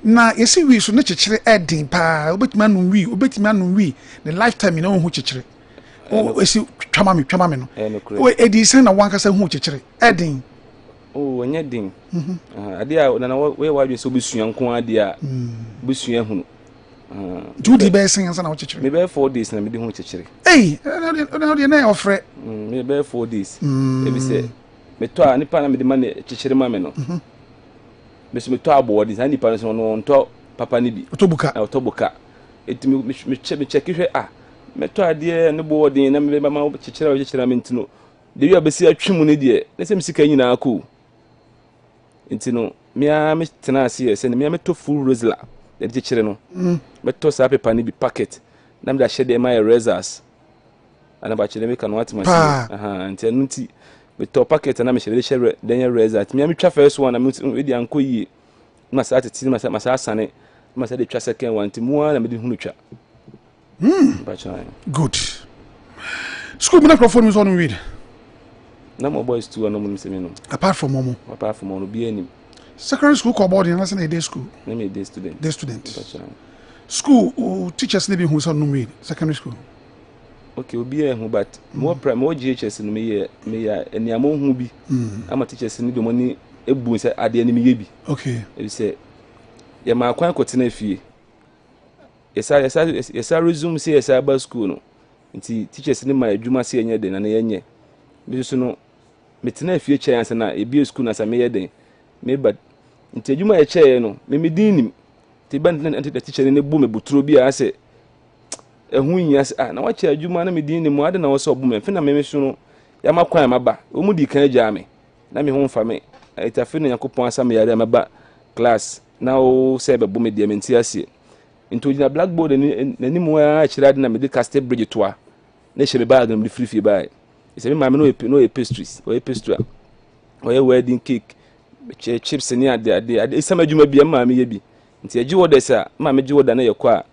na yesi wi so ne chechire edin pa obetima anu wi the lifetime na hu chechire o esi twama me no o edi sen na wankasa hu chechire edin oh onye din ade a na we wadwe so besua nko ade a besua hunu Judy be sen na wo chechire me be 4 days na me de hu chechire na ofre me be 4 days e bi se me to a nipa na me de ma ne chechire ma me no me so me to abo di nipa no so no nto papa ni bi otobuka etimi me check hwe me to ade ne bo wodin na me ma chechire me ntino de wi abesi atwemu ne de ne se me sika nyina akọ ntino me tena ase se ne me to full rosla de chechire no me to sa paper ni bi packet na me da hye de my razors ana ba chire me kan wat machine ntino nti me to packet na me hye de hye de razors me twa first one na me di anko yi ma sa tete ma sa asane ma sa de twa second one ntimu na me di hunu twa ba chan good school me na microphone is on read na my boys too no mun se me no apart from momo be any secondary school ko boarding na say na day school na me day student school teachers ne be hu so no read secondary school okay obi e hu but more GHS no me ya eniamo hu bi ama teachers ni do moni ebu se ade ni me ye bi okay e say ya ma kwan ko tena fie yesa resume say yesa ba school no nti teachers ni ma adwuma se enye de na yenye bi so no metena fie chance na ebi school na sa me ye den me but nti adwuma ye che no me dinim ti ban na teacher ne bu me buturo bi a se ehun nya se na wa che adwuma na me dinim ade na wo se obu me fe na me so no ya makwan maba o mu di kan agya me na me ho mfa me itafe no yakopon asa me yare maba class na o se be bu me di amenti ase nti ogina blackboard ni mu a chira de na me de caste bridge toa na hye me bag na me free bag ise me mama no e pastries o e pastry o e wedding cake chips ni ade isa madwuma bia mama ye bi nti agi wo desa mama gi wo da na yakwa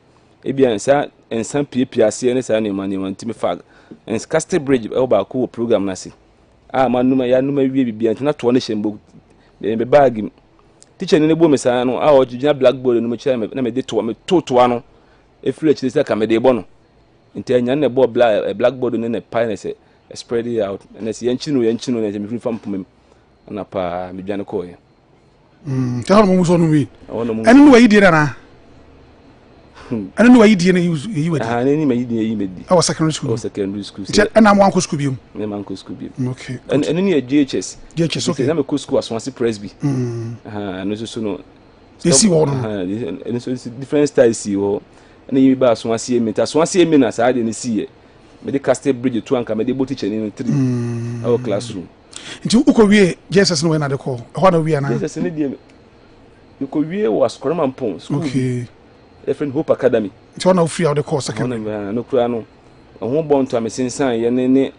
e bia ensan piepia ase ne sa ne mane wanti me fag en caste bridge e ba ko program na se manuma ya numa wie bibia nti na to ne hyembo me bag teacher ne bo me sa no o gina blackboard no me kira na me de to me to ano e free chire se ka me de bo no nti anya na bo blackboard no na pine se spread it out and se yanchi no na me free fam pumem na pa me dwane ko ye te ha mo so no wi enu no yi di na I don't know why you didn't use you with any made our secondary school. Secondary school. And I'm one school bium. Uncle school bium. Okay. And any GHS. GHS, okay. I'm a school as Swansea Presby. And also no. You see one. And so it's different styles. And then you buy Swansea Mint. Swansea Mint as I didn't see it. Medical State Bridge to Anka, medical teacher in 3 our classroom. Into Ukowe, Jesus, no one at the call. What are we now? Jesus, you could was Corman Pons. Okay. A friend Hope Academy. It's one of 3 out of the course. I can't no crano. I won't born to a missing sign, and near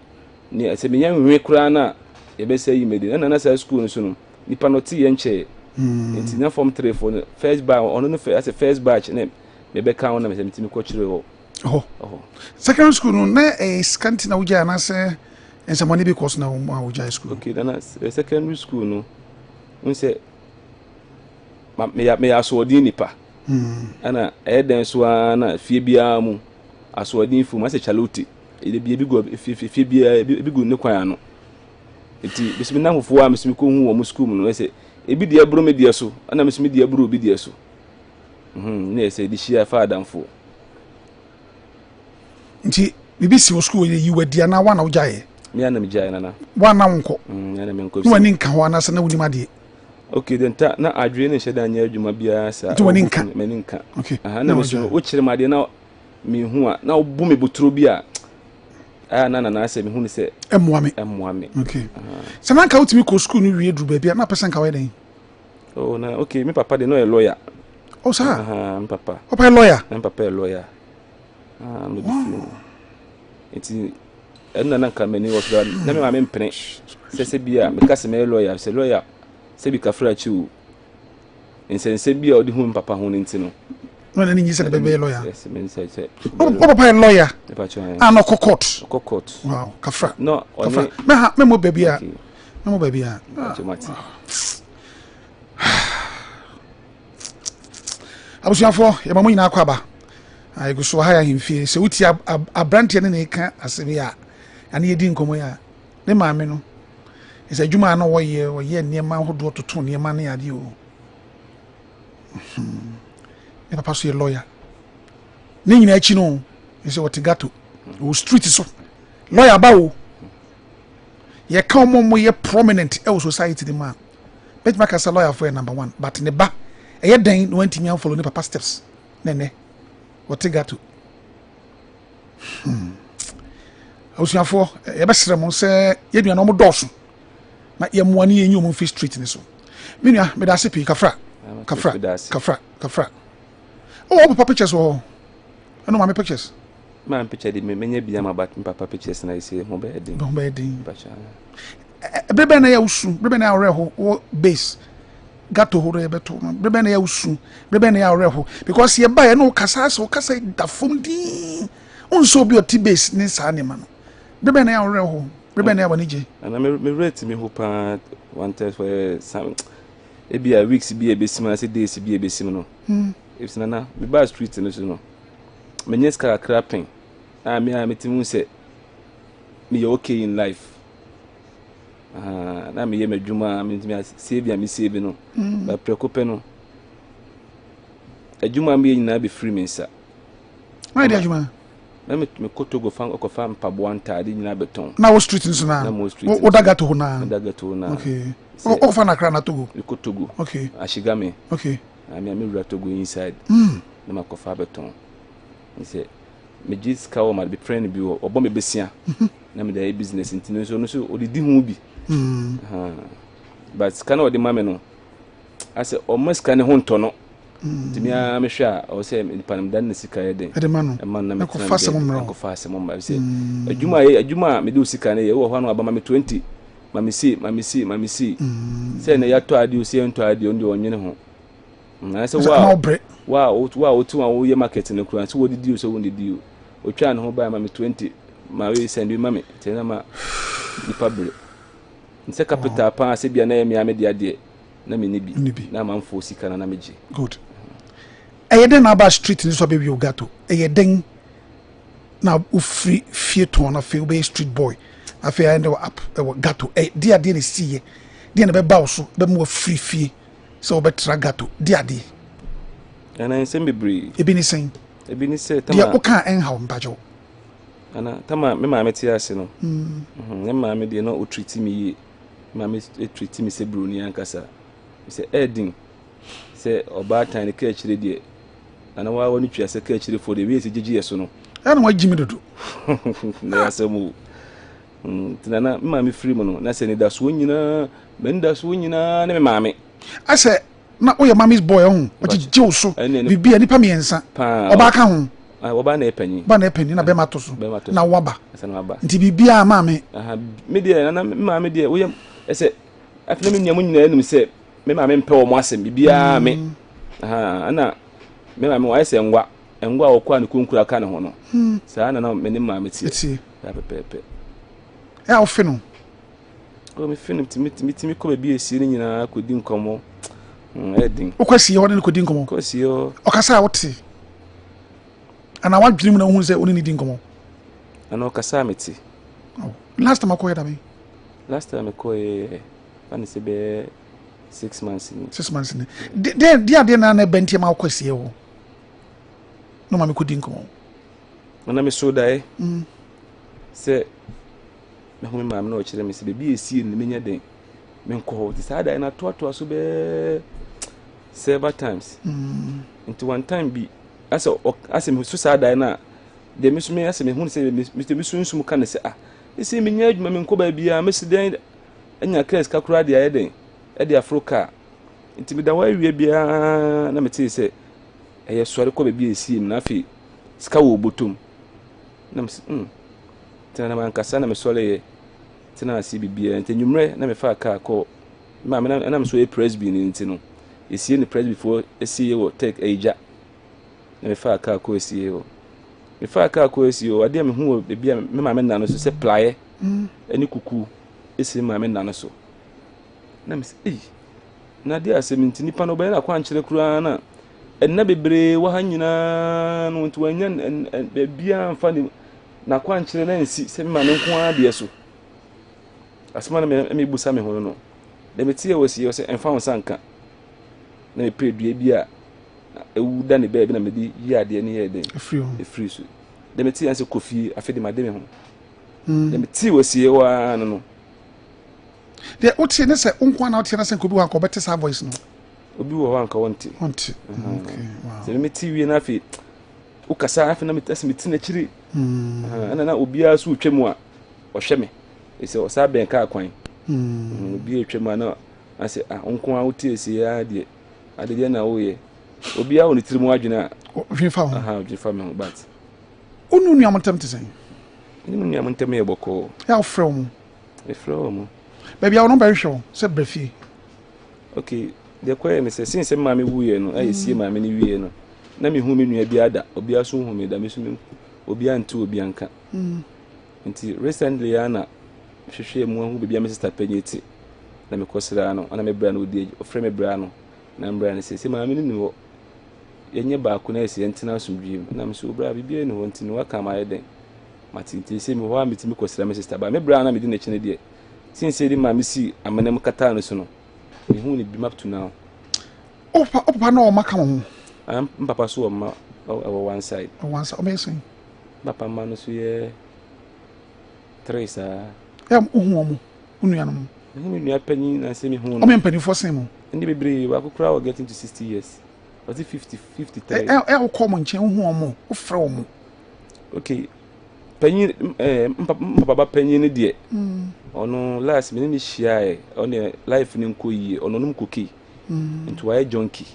a young Recrana, a best say you made it, and another school soon. Nipanoti and chair. It's enough from 3 for the first bar on the as a first batch name. Maybe count them as a coach. Oh, secondary school no na scanty na uja na say and some money because na uja school. Okay, then secondary school no. We say me asodi nipa. Ana eden so na fie bia mu asodi fu ma se chalote. E bia bi go fie bia bi go ne kwan ano. Enti bisimi na hofo a misimi ko hu wo mu school no say e bi dia bro me dia so ana misimi dia bro bi dia so. Ne say di share fa adamfo. Nti BBC wo school you were dia na wa na ujaye me na me jaye na wa na nko na me nko no wani nka ho na se na wunima de okay then ta na adwe ne sheda anya adwuma bia sa nti wani nka me nka okay na me so wo kire ma de na me hu a na obu me boturo bia na se me hu ne se emmoa me okay se na nka utimi ko school no wie dru ba bia na person ka we den oh na okay me papa de no a lawyer oh sir me papa papa lawyer me papa lawyer no different. It's na nka many was that na me ma me mpene se bia me ka se me lawyer se lawyer se bi ka fra chi o se bia odi hu papa hu nti no na ni se be lawyer yes me say oh papa lawyer no court wow ka fra no me mo baby a me mo baby a abusuafo ye ma mo nyina akwa ba I go so higher him fee. So uti a brand yen ne ka asebia. Ane yedi nkomo ya. Ne maame no. Is adwuma na wo ye niema hodo toto niema na yade o. Ne papa so ye lawyer. Ne nyina achi no. Is what gato. O street so. Lawyer ba o. Ye ka omo ye prominent e society the man. Bet make as a lawyer for number 1, but ne ba e ye den no antimi an follow ne papa steps. Ne what gato Ausiafo e be sere mo se ye dua no mo doso na ye mo ani enyu mo fi street ni so menua me da sepi kafra oh papa pictures oh no mama pictures man picture di me menye bia ma bat papa pictures na ise mo be edin bacha brebe na ya usu brebe na ya reho base gato horo ebeto brebe na ya usu brebe na ya reho because ye ba ye no kasa da fom di unso bi otibase ni sa ne ma no brebe na ya reho brebe na ya wanije ana me rate me hope one test for some e bi a weeks bi e besima say days bi e besim no if na me ba street no so no menye ska crapping me timu say me okay in life na me ye madwuma me save no ba preocupe no adwuma me nyina be free me nsa why dey adwuma na me kotogo fan okofa mpabo antade nyina beton na wo street nso na wo dagato ho na okay o fa na kra na togo kotogo okay ashigame okay me wura togo inside na makofa beton nse me jiska o ma be friend bi o obo me besia na me dey business intino so odidi hu bi but kana odi mame no ase o maska ne ho ntono timia me hwa o se me panam dan na sika yede man na me ko fase mo mra se adwuma me de sika ne ye wo ho no aba me 20 mami si se na yato ade o se ento ade onde onye ne ho na se wa o tu wo ye market ne kura se wo didi o se wo didi o twa ne ho ba mami 20 ma we send mami tena ma ipabre nse capital pa se bia na ye me amede ade na me nibi na manfo sika na meje good eyeden na ba street ni so be wi gato eyeden na ufri fieton na fe be street boy afi ande up gato dia ne siye dia na be ba so be mo free fie so be tra gato dia de ana nsem bebre ebi ni sen ebi ni se tama dia oka enha mpajo ana tama me ma meti ase no me ma me de no o treat me yi ma me treat me se broni ankasa se edin se oba tan ne ka chire de ana wa woni twa se ka chire fo de we se gigi yeso no ana wa jimi dodo na asemu tinana ma me free mo no na se ne da so nyina me nda so nyina na me ma me ase na oya mami's boy ho o gigi so bibia nipa miensa oba ka ho oba na epanyi na be mato so na waba nti bibia ma me me de na ma me de wo ese afina me nyamu nyina enum se me ma me mpe wo mo asem bibia me ana me ma me wa ese ngwa okwa ne konkura ka ne ho no saa na me ne ma me tie ya pepepe ya ofino o me finu timi ko be esi ni nyina kodi nkomo edin okwasi ho ne kodi nkomo kwasi o okasa wote ana wadwiri mu na hu se oni ni di nkomo ana okasa meti last time akoya da me last time akoya ani se be 6 months ni 6 months ni de na benti ma akwasi ho no ma me kodi nkomo ana me so dai se na hu me ma na o kire me se be esi ni menya den me nko ti sa dai na to so be several times into one time be ase me so sa dai na de me so me ase me hu se me sunsun ka ne se ese me nya adwuma me nko ba bia me se den anya class ka kura de ayeden e de afroka nti me da wa wie bia na me ti se eye sori ko be bia esi na afi ska wo botum na me tena man kasa na me sori tena asi bibia nti nwumre na me fa ka ko ma me na me so e presby ni nti no esi ni presby before esi ye wo take eja na me fa ka ko esi ye wo me fa ka ko esi yo ade me hu bibia me ma me na no so se playe ani kuku esi ma me na no so na me na dia asem nti nipa no ba na kwa nkyere kura na enna bebre wa ha nyina no nti wanya bibia mfa ni na kwa nkyere na nsi se me ma no nko ade so asema na me busa me ho no de me tie wasi yo se emfa ho sanka na me pedua bia ewu da ne ba bi na me di yi ade ne ye den free so de me tie anse kofi afede ma de me ho de me tie wasi wa no de otie ne se onko na otie na se kobi wa ko bete sa voice no obi wo wa nka wonti okay wow de me tie wi na afi ukasa afi na me tase me tie na chiri na obi asu twemu a ohwe me ese osa ben ka kwan obi etwemu na ase onko a otie ese ya de ade na wo ye obi a woni tirimu adwena hwefa ho hwefa me but onu nu amontem te sen ni nu amontem ye boko ya ofre mu baby I won't be sure se brefi okay de kwa me se since ma me wuye no ayi sie ma me ni wiye no na me hu me nua bi ada obi aso hu me da me so me obi antu obi anka nti recently ana hwehwe mu hu bibia me sister panyeti na me kosira no ana me bra no odi ofre me bra no na mbra ne se ma me ni wo yenye ba ku na ese ntina asumdwiem na me so bra bibia ni ho ntini waka ma yeden matinti se me ho a metimi kosira me sister ba me bra na me di na chine de since di ma me si amanem kata no so no me hu ni bi map to now opa no maka mo papa so ma one side amazing papa ma no so ye Teresa ya uhu unu no me nua panyi na se me hu no me panyi for sem mo ndi bebre wa kokra we getting to 60 years was it 53 o ko mo nche uhu mo o frɛ mo okay panyi papa panyi ne de ono last me ni hia ono life ni nkoyi ono num koki into why junkie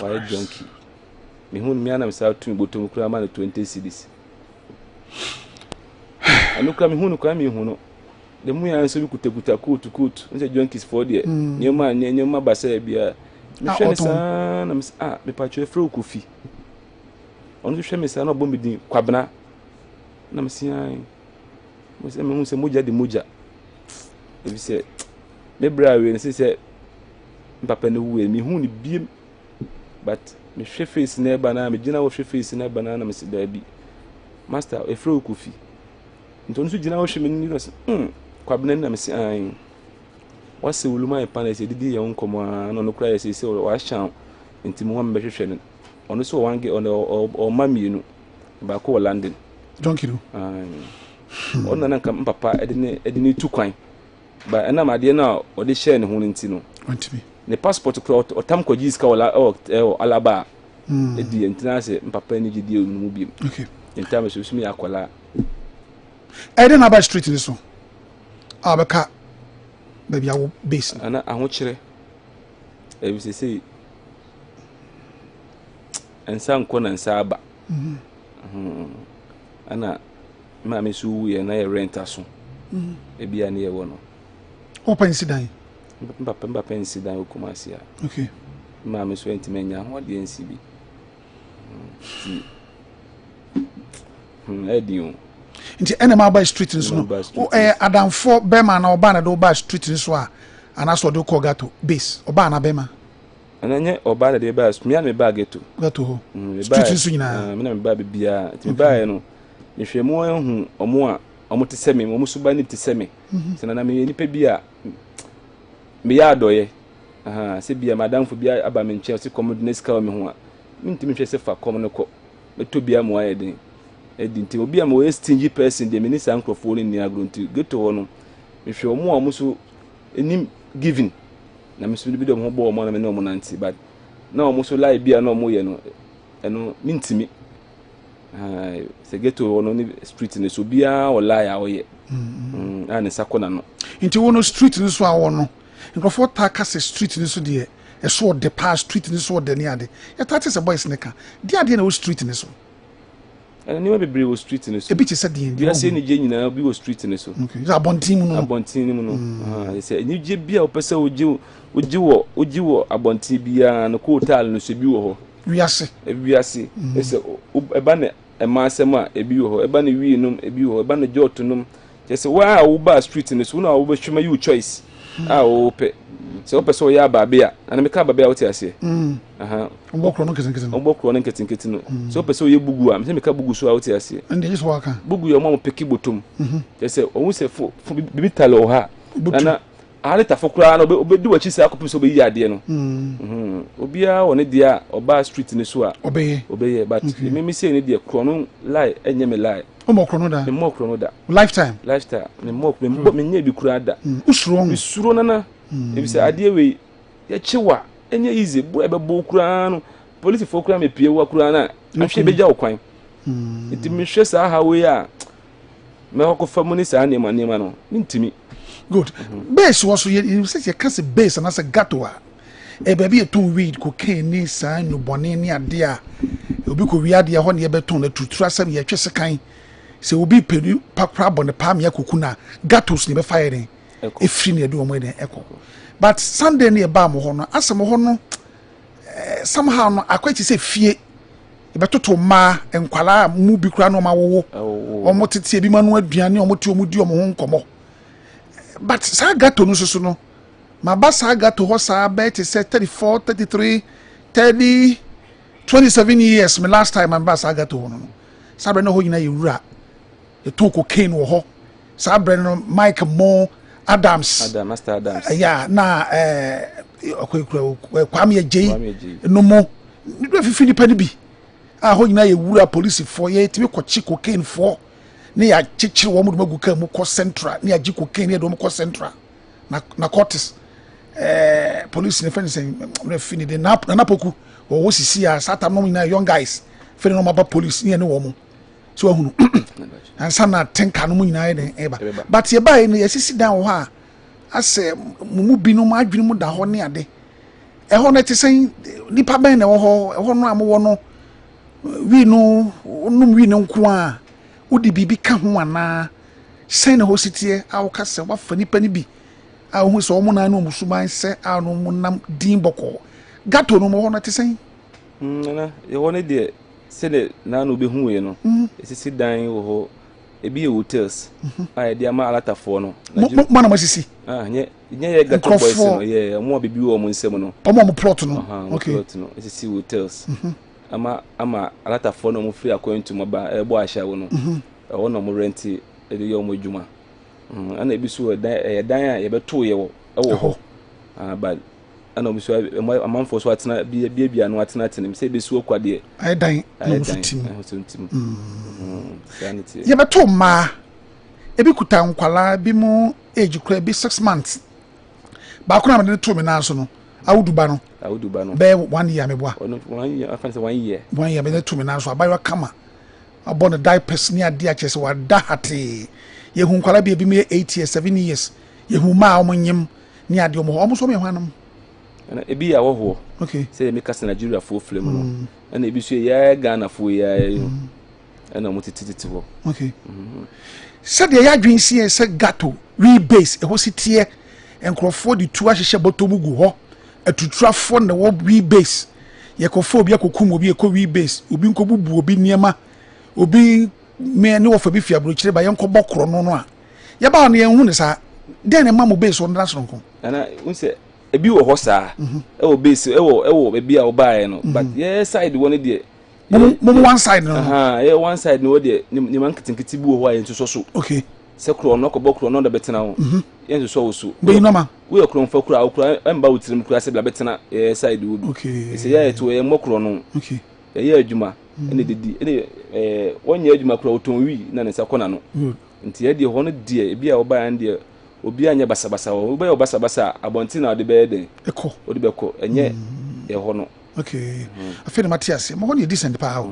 why junkie me hu me ana me sa tu botom kura ma na 20 cedis anu kura me hu no kura me hu no de mu ya nso bi kutakuta coat nse junkies for there nyema basa bia me hwe ne sa na me pa chwe fro kofi onu hwe me sa na bombi din kwabena na me sian mo se me hu se moja de moja e bi se me bra we ne se papa ne wu me hu ni biem but me hwe face na ba na me gina wo hwe face na ba na me se da bi master e fro kofi nto so gina wo hwe me ni no se kwabena na me se an wase wuluma e pa na se didi ye nkomo no no kura ye se wa shan nti mo me hwehwe no ono so wange o mamienu ba ko London donkey no ono na nka papa edine tu kwan ba ena made na o de share ne ho nti no wantimi ne passport ko otam ko jiska wala alaba edi entina se papa ni gidi onu bi okay entama so sumi akola na ba street ni so abeka baby awo base ana aho kire ebi se ensa nko na nsa aba ana ma me su ye na ye rent aso ebi ani ye wono open sidan papa insidan o Kumasi a okay ma me so entimenya ho de nsi bi edion nti ene ma ba street ni so no adamfo bema na oba na do ba street ni so a ana so do ko gato base oba na bema ananye oba na de ba mi an me ba gato ho street ni so nyina me na me ba bibia ti me ba ye no nhwemu ehu omo te semi omo suba ni te semi sena na me nipa bia me ya adoye se bia madam fo bia aba me nche se commodity ka me ho a ntimi hwe se fa kom no ko meto bia mo aye den edinti obi am we stingy person de minisa nkrofo ni agronti geto ho no me hwe omo so enim giving na me so bi do mo bo omo na me no mo nanti but na omo so lie bia na omo ye no eno mintimi se geto ho no ni street ni so bia o lie a oye ani sakona no nti wo no street ni so a wo no nkrofo ta ka se street ni so de so de pass street ni so de ni ade ya ta se boys ne ka de ade na wo street ni so ani we bebre wo street ni so e bi ti se de dia se ni je nyina bi wo street ni so okay za abontin mu no se ni je bia opese oji wo abontin bia no ko hotel no so bi wo ho wiase ese eba ne emasem a ebi wo ho eba ne wi num ebi wo ho eba ne jot num se wa wo ba street ni so na wo be hwema you choice wo pe se wo pese wo ya ba bia ana me ka ba bia wo ti ase ombokro no ketenkete no se wo pese wo ye bugu a me se me ka bugu so a wo ti ase ande yeso waka bugu yo mo peki botom se wo se fo bibi talo ha ana ale ta fokura na obedi wachi se akopim so be yi ade no obia woni dia oba street ni so a obeye but me say ni dia krono lie enye me lie ombokro no da me mokro no da lifetime me mok me nya bi kura da usuro nana e bi se ade we ya chiwa enye easy bu ebe bo kura no police fokura me pie wa kura na ahwe be ja okwan enti me hwe sa ha we a me hokofa mu ni sa ne ma no ntimi good base was you say you can say base and as a gato e baby to weed cocaine ni sa no bone ni ade a obi ko wi ade ho ne be ton na tutura asem ye twese kan se obi pedu pakra bone pa me akokuna gatos ni be fire e free ne do mo den eko but Sunday ni e ba mo ho no asem ho no somehow no akwachi se fie e be toto ma enkwala mu bi kura no ma wowo omo tete e bi ma no aduane omo ti omo di omo ho nkomo but Sagato no so no ma ba Sagato ho sa bet say 34 33 30 27 years me last time I'm ba Sagato no sabre no ho nyina yewura e to cocaine wo ho sabre no Mike Mo Master Adams yeah na Kwame J no mo ni do fifi ni pani bi a ho nyina yewura police for ye timi ko chi cocaine for ne ya chichiri wo mu magu ka mu ko central ne ya ji cocaine do mu ko central na cortis police ne fence na fini de na poku wo sisi ya satam no na young guys fini no maba police ne wo mu so ahunu ansa na tenka no mu nyina ye den eba but ye ba ne yesisi dan wo ha ase mu bi no ma adwene mu da ho ne ade e ho na tesen nipa ben ne wo ho e ho no amwo no wi no num wi no nko a udi bibi ka ho ana sen na hositie a wo ka se wa fa nipa ni bi a wo so mo na no musuman se a no mo nam din boko gato no mo ho na tesen na ye woni de se ne na no be hu ye no esisi dan wo ho ebi hotels a de ama alatafo no mo na masisi nye ye gato boys no ye mo bibi wo mo nsem no mo plot no okay plot no esisi hotels ama alatafo no mo free according to maba ebo ahia wo no wo no mo rent e de yo mo djuma ana ebi so dan a ye beto ye wo ho but ana obi so amanfo so atena bia no atena tenem say be so kwade ai dan no so tim sanity ye beto ma ebi kuta nkwala bi mu age kura bi 6 months ba kuna me to me na so no awuduba no be 1 year me boa 1 year afanse 1 year me to me na so abayo kama abon the diapers ni ade a chese wada hate ye hu nkwala bi me 8 years 7 years ye hu ma omnyem ni ade omo so me hwanam na ebi ya wo ho okay say me kasa Nigeria fo flem no na ebi so ya Ghana fo ya na mo tititi ho okay said ya adwen sie se gato rebase e ho sitie enkrofo di tu ahye botomu gu ho atutrafo na wo rebase ye kofo obi akokum obi ekọ rebase obi nkobubu obi niema obi me ne wo fa bi fia brochire ba ye nkobọ kro no no a ye ba no ye hu ne sa den ne mamu base on dra sonko ana unse ebi wo ho saa e wo base e wo ebi a wo baaye no but ye side one dey mum one side no ye one side no dey ni man kitinkiti bi wo ho aye nso so okay se kro no ko bokro no da betena ho ye nso so wo so be no ma we kro mfa kro akro emba wutirim kro ase bla betena ye side wo okay se ye to ye mokro no okay ye adwuma ene dedi ene wonye adwuma kro oton wi na ne sakona no nti ye de ho no die ebi a wo baaye de obi anya basabasa wo be basabasa abonti na de be den eko odi be ko enye e ho no okay afeni Matias mo ho ne decent pa ha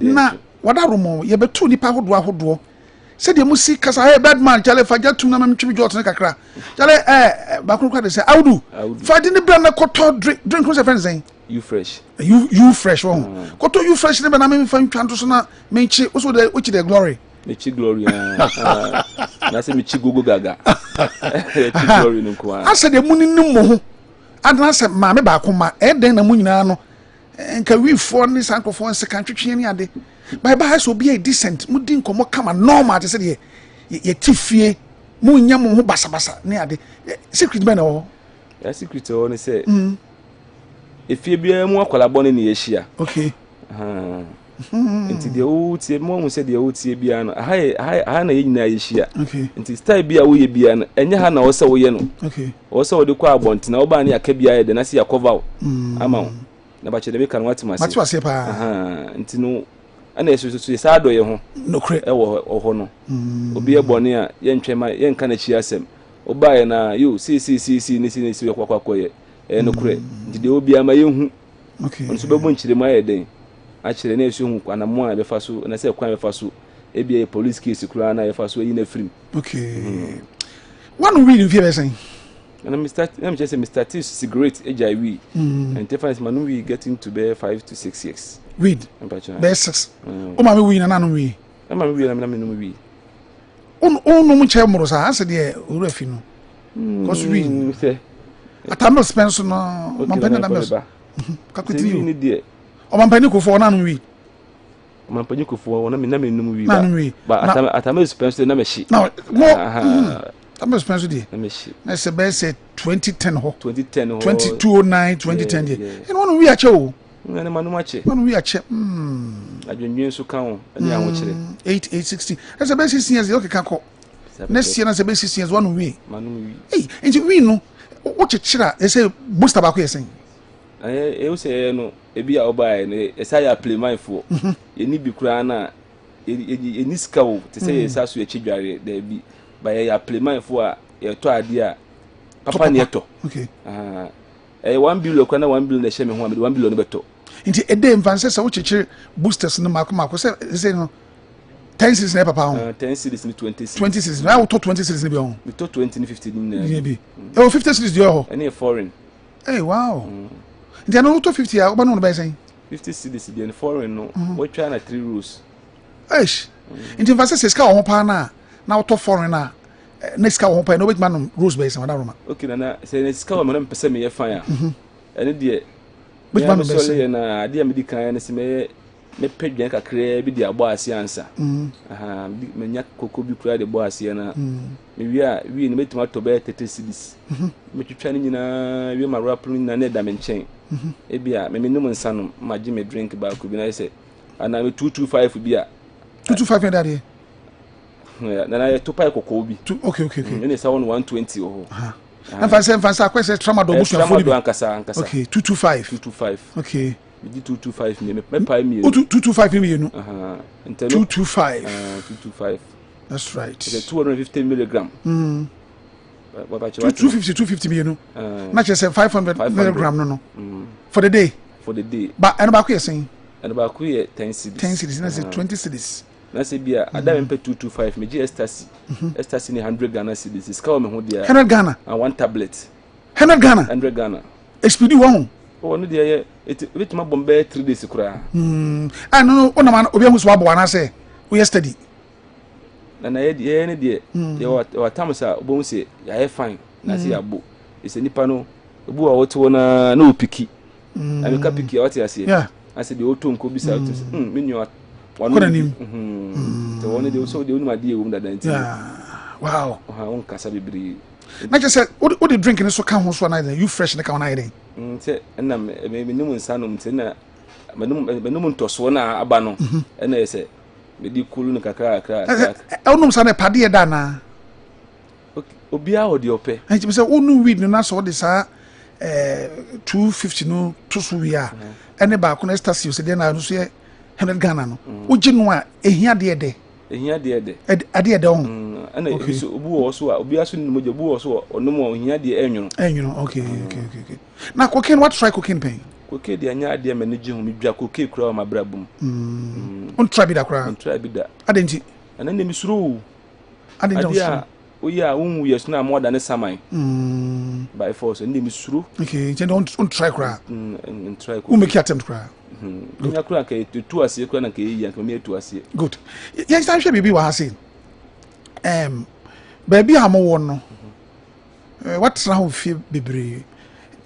na wadaromo ye betu nipa hodo se de musi kasa hey bad man chale faja tum na mentwi jot ne kakra chale ba kun kwa de se awdu faji ni bra na koto drink what's your friend saying you fresh koto you fresh ne be na me fa ntwanto so na menchi so de uchi de glory mechi glory na se mechi gogo gaga mechi glory nko asa de muni nim ho adana se ma me ba kuma den na mu nyina no nka wi fo ni sankofo nse kan twetwe ni ade bye so be a decent mu din komo kama normal te se de ye tifie mu nya mu ho basabasa ni ade secret be na ho ya secret o ni se efie bia mu akwala bone ni ye hia okay nti de o tie mo hu se de o tie bia no ha na ye nyina ye hia okay nti style bia wo ye bia no enye ha na wo se wo ye no okay wo se wo de kwa abonti na wo ba na aka bia ye de na se ya cover ama na ba che de be kan Matias pa nti no ana yesu sa do ye ho no kre e wo ho no obi e bone a ye ntwema ye nka na chi asem wo ba ye na yo si ni si kwakwa ye no kre nti de obi ama ye hu okay nso be bo nchire ma ye den a chire na yesu hu kwana mo a be fa so na se kwan be fa so e bia police case kura na ye fa so yi na film okay one read in fear saying and I'm just Mr. T cigarette HIV and difference man we getting to be 5 to 6 years weed be 6 o ma me we na no we e ma me we na me no we no mu che moro sa ase de uru afi no cause we say atamo spend no mampani na me kakoti ni de o mampani ko fo na no we mampani ko fo na me no we ba atamo spend na me shi na mo I'm expensive dey. Na me shi. Na say 2010 ho. 2010 ho. 2209 2010 dey. And one we ache o. Na manu ache. One we ache. Adwenwen so kan ho. Ani an ho kire. 8860. Na say be 16 years okay kan ko. Next year na say be 16 years one we. Manu we. Hey, enti we no. Wo chechira e say booster ba ko yesen. E say no ebi a obae no e say ya play mind for. Ye ni bi kura na e ni ska wo. Te say sa so e chidware da bi. Ba ya play mind for e to ade a papa ne to okay 1 billion kwa na 1 billion na she me ho 1 billion beto nti ede mfanse se wo chechire boosters no mako say no 10 cities na papa ho 10 cities ni 20 cities na wo to 20 cities ni bi ho we to 20 ni 15 ni na bi 50 cities dio ho any foreign hey wow nti na wo to 50 a wo ba no ba say 50 cities bi foreign no we try na 3 rules eish nti mfanse se ska wo pa na auto foreigner next ka wo pa no betman no rose base na roma okay na say next ka wo na mpese me ye fan ya ene de betman no bese na ade a medikan na se me pedwan kakra bi de abo ase ansa me nya koko bi kura de bo ase na me wi ni metima to be 30 cities me twitwa ni nyina wi ma rap ni na da me nchen e bia me num nsa no ma gi me drink ba ko bi na say ana me 225 bia 225 na yeah na to pay kokko bi okay any say 120 oh And fancy question tramadol bush na phone. Okay, 225. Okay. Me 225 me pay me. 225 me you. 225. 225. That's right. It's 250 milligram. 250 me you know. Not just 500 milligram no. For the day. For the day. But and about you saying. And about 10 cedis. 10 cedis, na say 20 cedis. Na say bia adam pay 225 me ecstasy. Ecstasy ni 100 Ghana cedis. Is call me ho dia. 100 Ghana. And one tablet. 100 Ghana. 100 Ghana. Expedi one. Oh no dia it ma bombe 3 days kura. Ah no ona man obi ahu so abo ana say we yesterday. Na ye ne dia. Ye wa tamsa obo say ya fine. Na say abo. Ise nipa no obu a woto na opiki. I ka piki what you say. Yeah. I said the auto nko bisa out. Me nyo one nim. The one dey so the only dey wo that. Yeah. Wow. On kasa bibiri. Na just say what the drinking so kan ho so na you fresh na kan na iden. Say na me num nsano mte na me num ntoso na aba no. Na ye say me di kulu no kakra kakra. Onum sa na pade da na. Obi a odi ope. Anti me say onu weed no na so de sa 250 no to so we are. Ene ba ko na ecstasy so de na no so 100 Ghana no. Ogi no a ehia de de. Ehia de de. Ade de on. Ana so obu wo so a obi aso ni moje obu wo so onum o ehia de enwuno. Enwuno. Okay. Na cocaine what try cocaine pain? Cocaine de anya ade me ne ji hu me dwa cocaine kura ma brabum. On try bi da kura. On try bi da. Adenti. Ana ne mi suru. Adenti. Oya unwu yes na more than samai. By force and name suru. Okay, then don't try cry. And try who make attempt cry. Ya kura ke to ase kura na ke yi yank me to ase. Good. Yes, time baby wa say. Baby am won no. What na how feel bebre.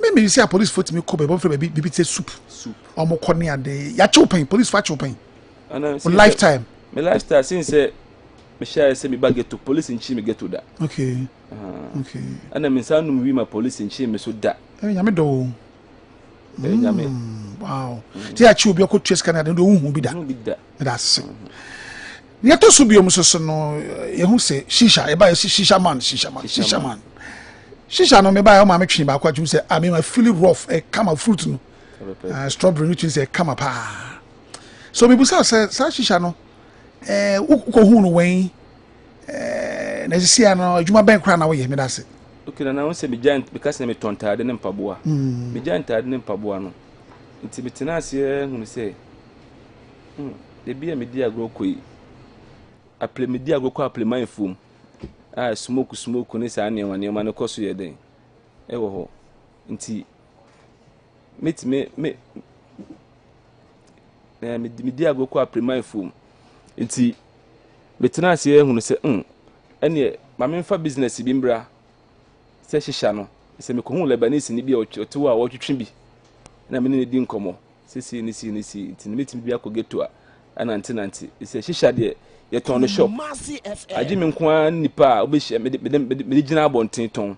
Maybe you see a police foot me ko baby say soup. Omo ko ne ade. Ya chopen police fa chopen. Lifetime. My lifestyle since me share say me bag to police in chi me get to that. Okay. Okay. And I mean sound we my police in chi me so that. Nyame do. Wow. Ti a chi obi ko trace Canada do hu bi da. That's it. Ni to so bi o so no ye hu say shisha e ba shisha man. Shisha no me ba o ma me twi ba kwa twi say I mean I feel rough e come fruit no. Strawberry twi say come pa. So me bu say shisha no uko hu no wen na sisi no adwuma ben kra na wo ye me da se. Okay na won say me giant because na me tontade ne mpaboa. Me giant ade ne mpaboa no. Nti bitena ase hu say de bia me di agro koi. Aple me di agro ko aple man fum. Smoke ne sa ne wane ma ne koso ye den. Ewo ho. Nti me di agro ko aple man fum. Nti betena ase hu say ene ma me fa business bi mbra se hihya no se me ko hu Lebanese ni bi otewo a wotwetwe bi na me ne di nkomo sisi ni nti metim bi akogeto a anante se hihya de ye ton no shop agi me nko an nipa obehia me gina abonten ton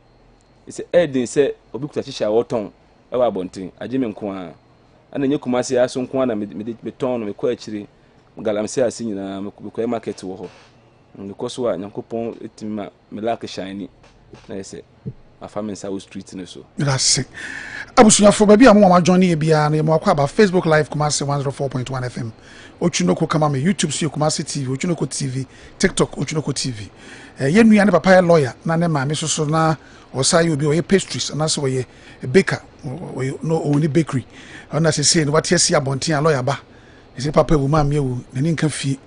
se edin se obi kuta hihya woton e wa abonten agi me nko an ana nye kumasi aso nko na me ton no me ko akiri galamse ase nyina me ko market wo ho because wa nyankopon etima me like shiny na yese afame South Street ne so. That's it. Abusunyafo baby am ma join e bia na mo akwa ba Facebook live KUMASI104.1FM. OTWINOKO kama me YouTube see Kumasi TV, OTWINOKO TV, TikTok OTWINOKO TV. Ye nua ne papa lawyer na ne ma me so na osayi obi o ye pastries na so ye baker no only bakery. Ona se say no what yesi abonten lawyer ba. Ese papa wu ma me wu na ni nka fie.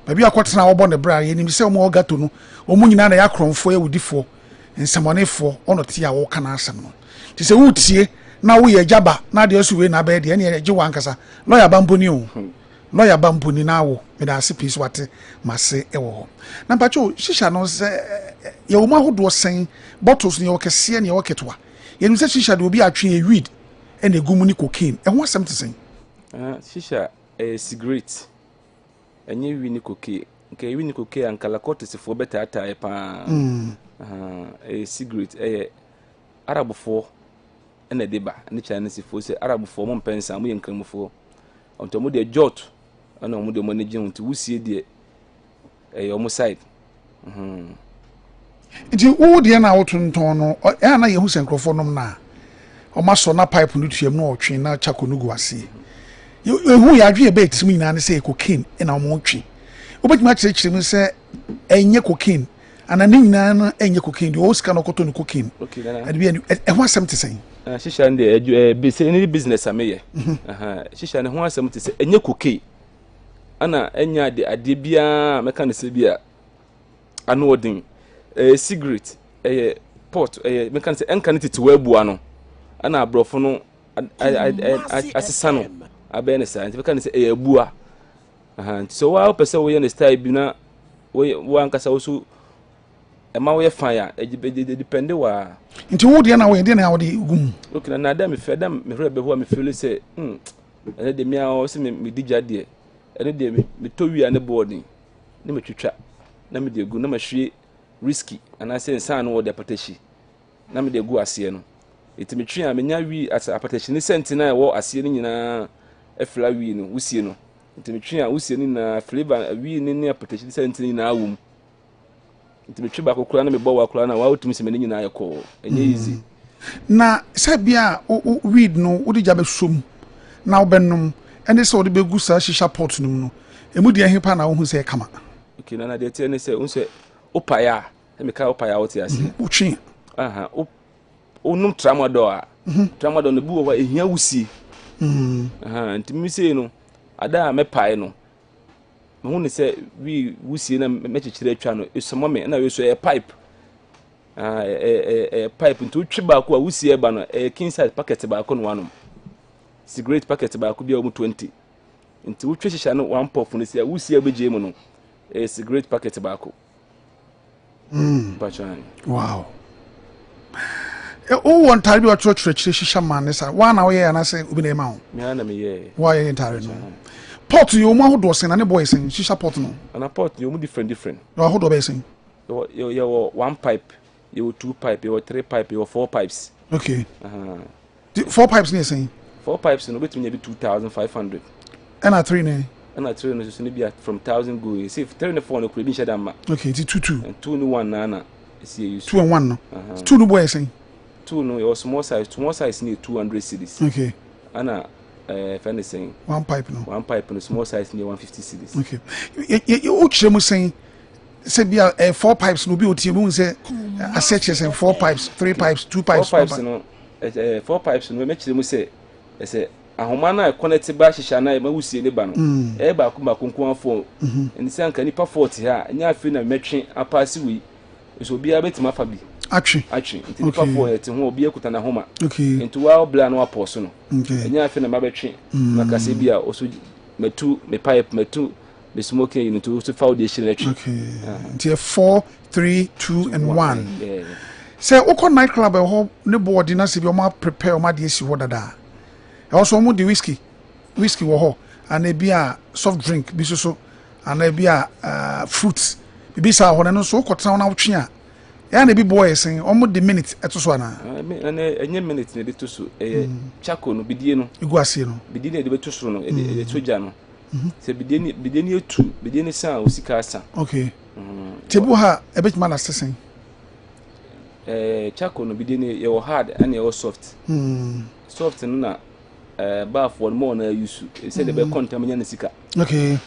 Baby akwotena wo bo ne bra ye nim se mo gato no omu nyina na yakromfo ye wudifo nsamonefo ono tie a wo kana asem no ti se wutie na wo ye jaba na de asu we na ba de ne ye gye wankasa lawyer bamponi o lawyer bamponi na wo me da se peace wate mase e wo ho na mpacho shisha no se ye wo ma hodo sen bottles ne wo kese ne wo ketwa ye nim se shisha de obi atwe ye weed e na gumu ni cocaine e ho asem te sen shisha cigarette enye wi ni cocaine nke wi ni cocaine ankala kortesifo beta ata e pa cigarette arabufo ena deba ne Chinese fo se arabufo mo mpensa mo yenkramufo onto mo de jot ana mo de mo ne gye nti wusie de omo side nti wo de na wotonton no e na ye hu senkrofo nom na o ma so na pipe no tuam na otwe na chako no gu ase hu ya adwe be tisim nyina ne say cocaine e na mo twe obetuma kire mu say enye cocaine ana ne nyina no enye cocaine de o sika no koto no cocaine okay na ade bi e ho asem te sen shisha nde business ameye shisha ne ho asem te sen enye cocaine ana enya ade bia meka ne se bia ano odin cigarette pot meka ne se enka ne tete waabua no ana abrofo no asesa no abe ne sa meka ne se abua so wa pese wo ye ne style bi na wo ankasa wo so ema wo ye fan ya depende wa nti wo de na wo de na wo de gum okay na da me fe da me hre be ho me feel say ene de me a se me digya de ene de me to wi ane boarding ne me twitwa na me de gu na me hwe risky ana se nsan no wo de patashi na me de gu ase no eti me twi a me nya wi asa patashi ne sentina wo ase ne nyina efla wi no wusie no eti me twi a wusie ni na flavor wi ne patashi sentina na awum eti me twi ba kokura na me bo wa kura na wa utumi se me nyina ayeko enye easy na se bia weed no wo de jabe som na wo benum ene se wo de begu sa shisha pot num no emu de ahepa na wo hu se kama okay na de tie ne se unse opaya me ka opaya wo ti ase utwi onum tramadol no bu wo ehia wusie ntimi se no ada me pai no me hu ne se wi wusie na me chechire atwa no esomo me na we so pipe pipe ntu twi ba ko a wusie ba no king size packet ba ko no wanom cigarette packet ba ko bia o 20 nti wo twehihya no one puff no se wusie beje mu no cigarette packet ba ko bachan wow o won tare bi o church shisha man sa wa na wo ye na se obi na ma ho me na me ye wa ye tare no pot yo mo ho do sen na ne boy sen shisha pot no ana pot yo mu different no ho do be sen yo one pipe yo two pipe yo three pipe yo four pipes okay four pipes ne sen four pipes no between be 2500 and a three ne and a three no so be from 1000 go you see 3 and 4 no could be shada ma okay it's 2 and 2 and 1 na see you 2 and 1 no 2 no boy sen 2 no your small size need 200 cedis okay ana fan is saying one pipe no small size need 150 cedis okay you chemu sen say bia 4 pipes no be otie mu say assets and 4 pipes 3 pipes 2 pipes 4 pipes no 4 pipes no me chemu say say ahoma na connect ba hihya na ma wusie ne ba no ba kuma konkon afo nsi anka nipa 40 ha nya afi na metwe apasi wi so bia betima fa bi atwe nti nipa 4 ete ho obi akuta na homa okay nti wa obla na waposo no okay nya afi na ma betwe na kase bia oso metu me pipe metu me smoking you to foundation letwe okay nti 4 3 2 and 1 say okọ night club ho ne board na se bi o ma prepare o ma de esi ho dada also mo di whiskey wo ho and e bia soft drink bi so and e bia fruits bi sa ho no so kwota na wotwe a ya na bi boys o mo di minute eto so ana enye minute ne de to so chako no bidie no igu ase no bidie ne de beto so no e soja no se bidie ne etu bidie ne sa o sika asa okay tebu ha e betima na sesen chako no bidie ne ye hard and ye soft soft no na ba for more na use say the be contaminate na sika okay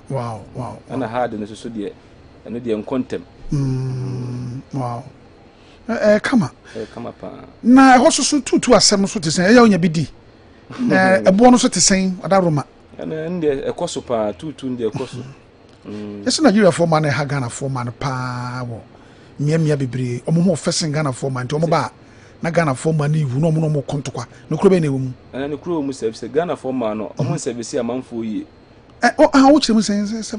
wow ana hard na so de eno de contem wow kama pa na ho so tutu asem so te sen ya onya bidi na ebo no so te sen adaroma ana nde ekoso pa tutu nde ekoso yes Nigeria for man ha Ghana for man pa wo miamia bebre omo ho fesen Ghana for man nti omo ba na Ghana for man iwu no mo kontokwa no kuro be na ewu ana ne kuro mu service Ghana for man no omo service amanfo yi wo chire mu service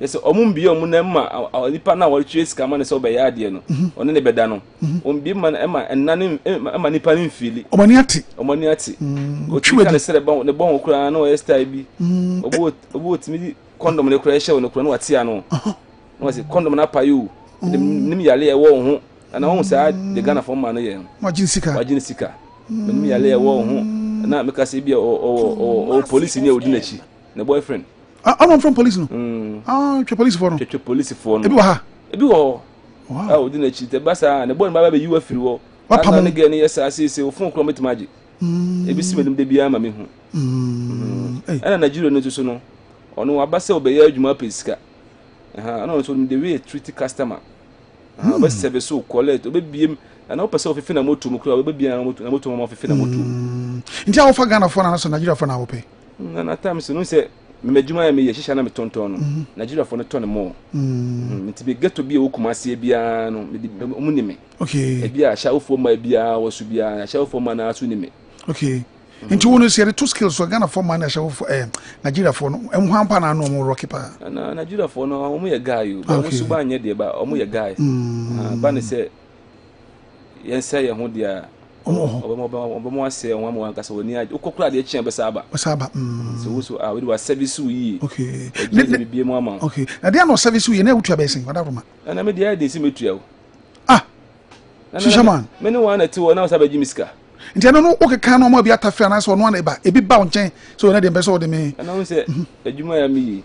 yes omumbi omu na ma nipa na wo twe sika ma ne so be ya ade no one ne beda no ombi ma ema enane ema nipa ne mfili omani ati o twe ka ne sere bon ne bon okura na o style bi obo timi condom ne kura ehye wo ne kura na wate ya no no se condom na payo nim yale e wo ho ana ho sa de Ghana for man no ye wajin sika nim yale e wo ho na me ka se bi o police ni e odinachi ne boyfriend I'm from police no. Police for no. Police for no. Ebi wa ha. ebi wo wow odi na chi te basa na bon baba be yiwa firi wo Papa ne ge ne yesa asese ofun kro metima age ebi si medum de bia ma me hu ana Nigeria no so no ono abase obeya adwuma pesika ana so the way treat customer ba service so collect obebiem ana opese ofefe na moto mu kra obebia na moto ma ofefe na moto ntia wo fa Ghana fo na so Nigeria fo na wo pe na time so no se medjuma ya me ye hihia na me tonton no Nigeria fo no ton mo nti be get to be okumase bia no omu ni me okay e bia sha ofo ma bia wo so bia sha ofo ma na so ni me okay nti wo no se the two skills so Ghana fo man na sha ofo Nigeria fo no em hampa na no mo rock pa na Nigeria fo no omu ye guy o ba wo so ba anye de ba omu ye guy ba ne se yen say ye ho dia obo ase won mo ankasa woni age ukokura de chien be saba so we do service yi okay ne bie mo ama okay na dia no service yi na wutua be sin wada roma na me dia de si metua o Shishaman me ne wan ati wo na saba jimiska nti no o keka no mo bia tafe na so no na eba ebi ba nchen so na de be so de me na wo se adwuma ya mi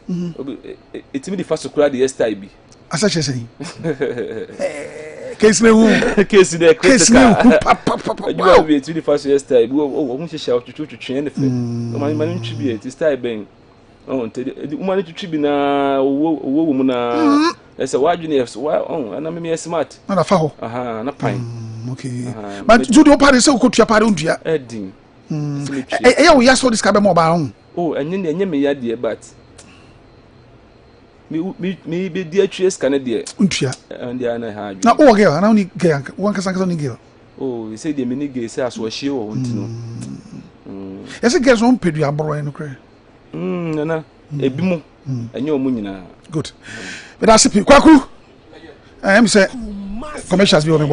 etimi di faso kura de style bi asa chese case newu case de case newu adwuma bi etimi di faso style bi o hu hihia twetwe ne fe man ntwi bi eti style ben o nte uma ne twetwe bi na wo mu na ese wadwene yes wa na me smart na fa ho na pine okay but do the party say ukotua party undua edin ya wo yaso discover mo ba ho enye me ya de but me be dia twie scan de untua ndia na ha na o girl na oni girl wan kasa ni girl you say de me ni girl say aso hie wo ntino yes girls on pedu aboro no kre na ebi mu enye omu nyina good but that's it kwaku am say commercials be on me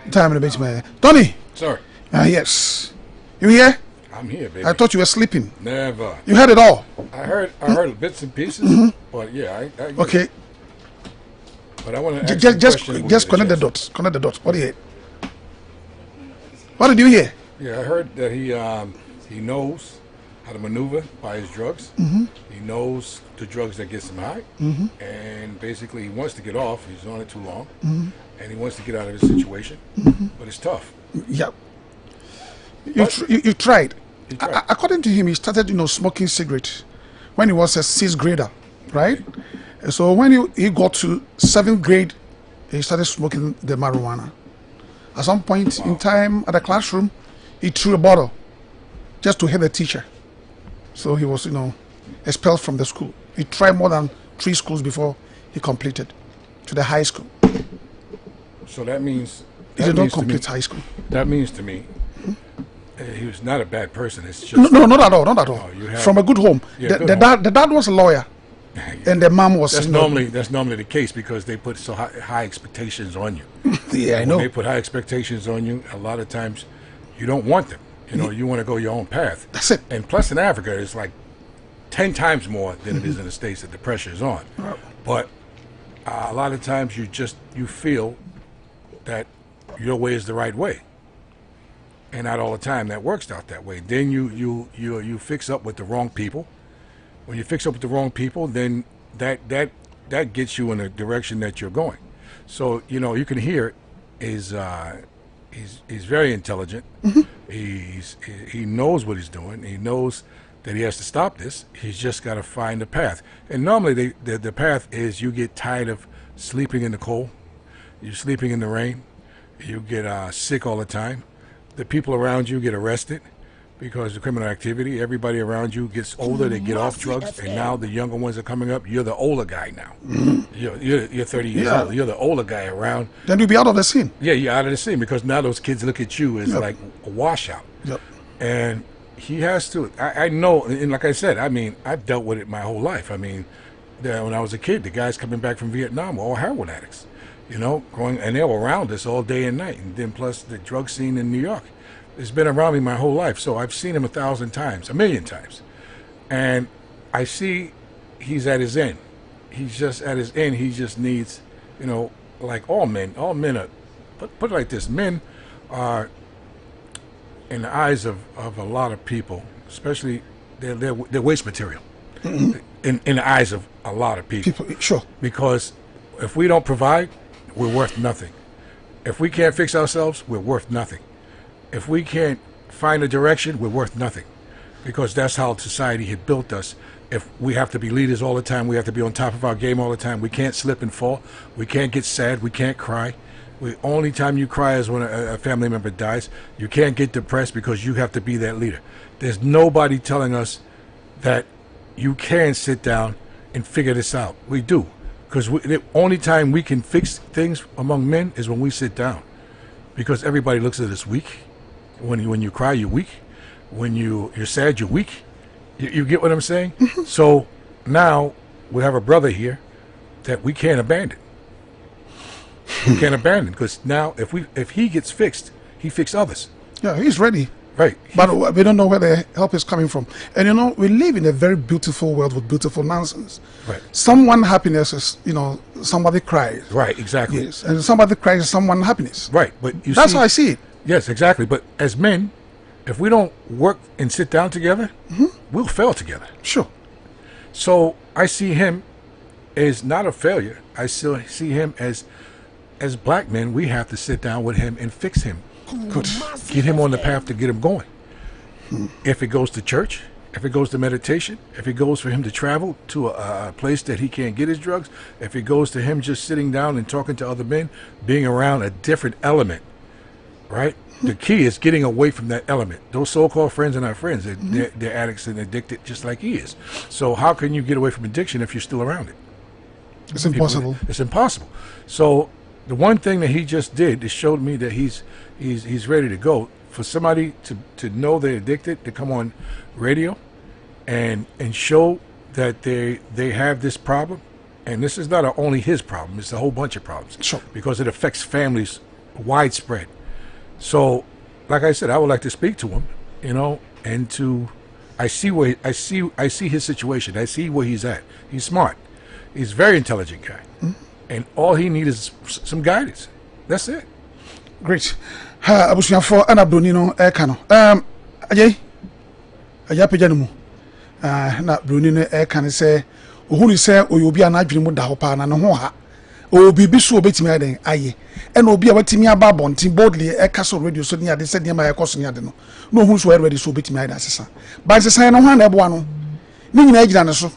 time in a bit my Tony Sir. Yes, you here? I'm here, baby. I thought you were sleeping. Never. You heard it all. I heard bits and pieces, but yeah, I okay. But I want to just connect the dots. Connect the dots. What do you hear? What did you hear? Yeah, I heard that he knows how to maneuver by his drugs. He knows the drugs that gets him high, and basically he wants to get off. He's on it too long, and he wants to get out of the situation, but it's tough. Yeah. You tried. According to him, he started, smoking cigarettes when he was a 6th grader, right? So when he got to 7th grade, he started smoking the marijuana. At some point in time at the classroom, he threw a bottle just to hit the teacher. So he was, expelled from the school. He tried more than 3 schools before he completed to the high school. So that means he did not complete high school. That means to me, he was not a bad person. It's just no, not at all, not at all. From a good home. Yeah, the dad was a lawyer, and the mom was. That's normally the case because they put so high expectations on you. Yeah, I know. When they put high expectations on you, a lot of times you don't want them. You want to go your own path. That's it. And plus, in Africa, it's like 10 times more than it is in the States that the pressure is on. But a lot of times you feel that your way is the right way. And not all the time that works out that way. Then you fix up with the wrong people. When you fix up with the wrong people, then that gets you in the direction that you're going. So you can hear he's very intelligent. He knows what he's doing. He knows that he has to stop this. He's just got to find a path. And normally the path is you get tired of sleeping in the cold. You're sleeping in the rain. You get sick all the time. The people around you get arrested because of criminal activity. Everybody around you gets older. They get off drugs, and now the younger ones are coming up. You're the older guy now. You're 30 years old. You're the older guy around. Then you'll be out of the scene. Yeah, you're out of the scene because now those kids look at you as like a washout. Yep. And he has to. I know, and like I said, I've dealt with it my whole life. When I was a kid, the guys coming back from Vietnam were all heroin addicts. Going, and they were around us all day and night. And then plus the drug scene in New York. It's been around me my whole life. So I've seen him 1,000 times, 1,000,000 times. And I see he's at his end. He's just at his end. He just needs, like all men are, put it like this, men are, in the eyes of a lot of people, especially, they're waste material. In the eyes of a lot of people. Sure. Because if we don't provide, we're worth nothing. If we can't fix ourselves, we're worth nothing. If we can't find a direction, we're worth nothing. Because that's how society had built us. If we have to be leaders all the time, we have to be on top of our game all the time. We can't slip and fall. We can't get sad. We can't cry. The only time you cry is when a family member dies. You can't get depressed because you have to be that leader. There's nobody telling us that you can sit down and figure this out. We do. Because the only time we can fix things among men is when we sit down. Because everybody looks at us weak. When you cry, you're weak. When you're sad, you're weak. You get what I'm saying? So now we have a brother here that we can't abandon. We can't abandon because now if he gets fixed, he fixes others. Yeah, he's ready. Right. But we don't know where the help is coming from. And you know, we live in a very beautiful world with beautiful nonsense. Right. Someone happiness is, you know, somebody cries. Right, exactly. Yes. And somebody cries is someone happiness. Right. But that's how I see it. Yes, exactly. But as men, if we don't work and sit down together, we'll fail together. Sure. So I see him as not a failure. I still see him as black men, we have to sit down with him and fix him. Good. Get him on the path to get him going. If it goes to church, if it goes to meditation, if it goes for him to travel to a place that he can't get his drugs, if it goes to him just sitting down and talking to other men, being around a different element, right? The key is getting away from that element. Those so-called friends are not friends. They're addicts and addicted just like he is. So how can you get away from addiction if you're still around it? It's impossible. It's impossible. So the one thing that he just did is showed me that he's ready to go. For somebody to know they're addicted, to come on radio and show that they have this problem, and this is not only his problem, it's a whole bunch of problems. Sure. Because it affects families widespread. So, like I said, I would like to speak to him, you know, and I see his situation. I see where he's at. He's smart. He's a very intelligent guy. And all he needs is some guidance. That's it. Great. Abusuafo ana broni no eka no. Aja pejanu mu. Na broni no eka ne se ohunu se oyobi ana adwene mu da ho pa na ne ho ha. Obi bi so obetimi aden aye. E na obi a watimi aba bontin boldly eka so radio so ni ade se de ma yakoso ni ade no. No ohunu so ready so obetimi aden asesa. Ba asesa no ho na ebo ano. Ni nyina agira ne so.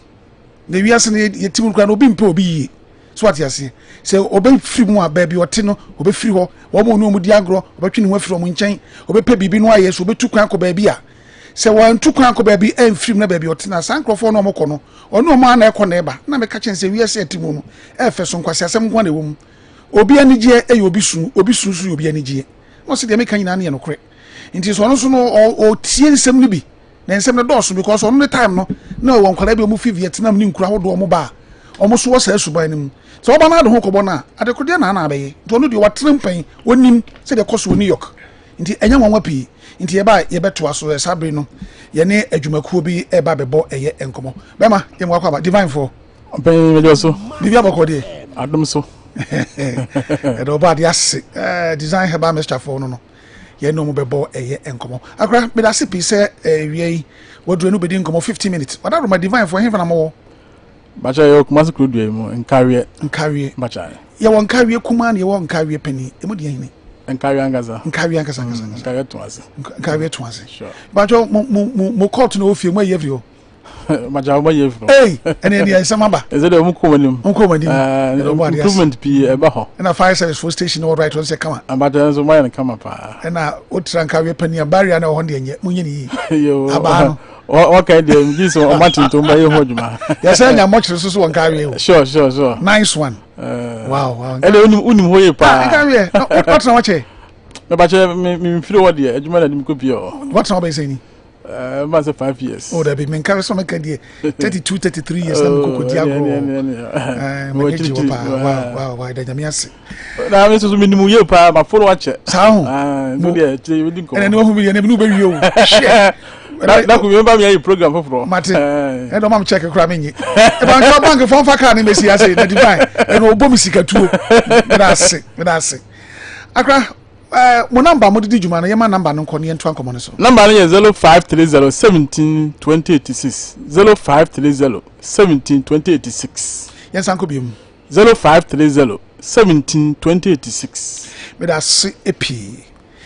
Na wiase ne yetimu kwa na obi mpe obi yi. So what you see? Say obe free mu ababi ote no obe free ho wo mo no mu di agro obe twi ne ho free mo nchen obe pe bibi no aye so obe tu kwan ko baabi a say wan tu kwan ko baabi en free na baabi ote na sankrofo no mo ko no ono mo ana ekọ na eba na me ka chen say wi ase atimu no e fe so nkwase asem gwa na wom obi anigye e obi su su obi anigye no se de me kan nyina na ye no kore nti so no so no o tie nsem no bi na nsem no doso because on the time no na won kwara bi o mu fi Vietnam ni nkura hodo o mo ba o mo so wo sa suban nim so oba na de ho kobo na adekode na na abaye to no de watrempan onim se de koso New York nti enya nwanwa pi nti ye ba ye beto aso sabre no ye ne adwumakuo bi e ba bebo eye enkomo bema ye mo akwa divine for ben mejo so bibia bokode adom so e do ba de ase design heba Mr. for no ye no mo bebo eye enkomo akra me da se pi se wiei wodru no bedi enkomo 50 minutes wada ro ma divine for him na mo bacha yo kumasi krudu mu nkawie bacha ye won kawie kuma na ye won kawie pani e mo de hini nkawie angaza nkawie nkawie tuase sure bacha mo court na ofie mo ye vio bacha mo ye vio ene ne sama ba eze de mo komanim improvement pi e ba ho na fire service for station all right on say kama bacha so mo ye kama pa na otran kawie pani barrier na ho de nye mo nyini yo aba okay dem this o matin to mba ye ho djuma ya say nya mochre so won kawie o sure nice one wow ele unim ho ye pa kawie what na wache me bacha me firi wo de adjuma na dim ko bi o what na be say ni ma say 5 years oh that be men carry so make die 32 33 years na ko diago mo ji wo pa wow da nyame ase na me so minimum ye pa ma follow wache sa ho mo de tiri we din ko ene no hu bi ne bi no be wi o share na ku remember me program for Martin e do mam check kra menyi e ban ka bank fon fa car ni mesi ase na divine e no obo mi sikatuo me da ase akra mo number mo didi juma na yema number no nko ne ento ankomo ne so number no ye 0530172086 0530172086 yes anko biom 0530 17 2086. Me da se epi.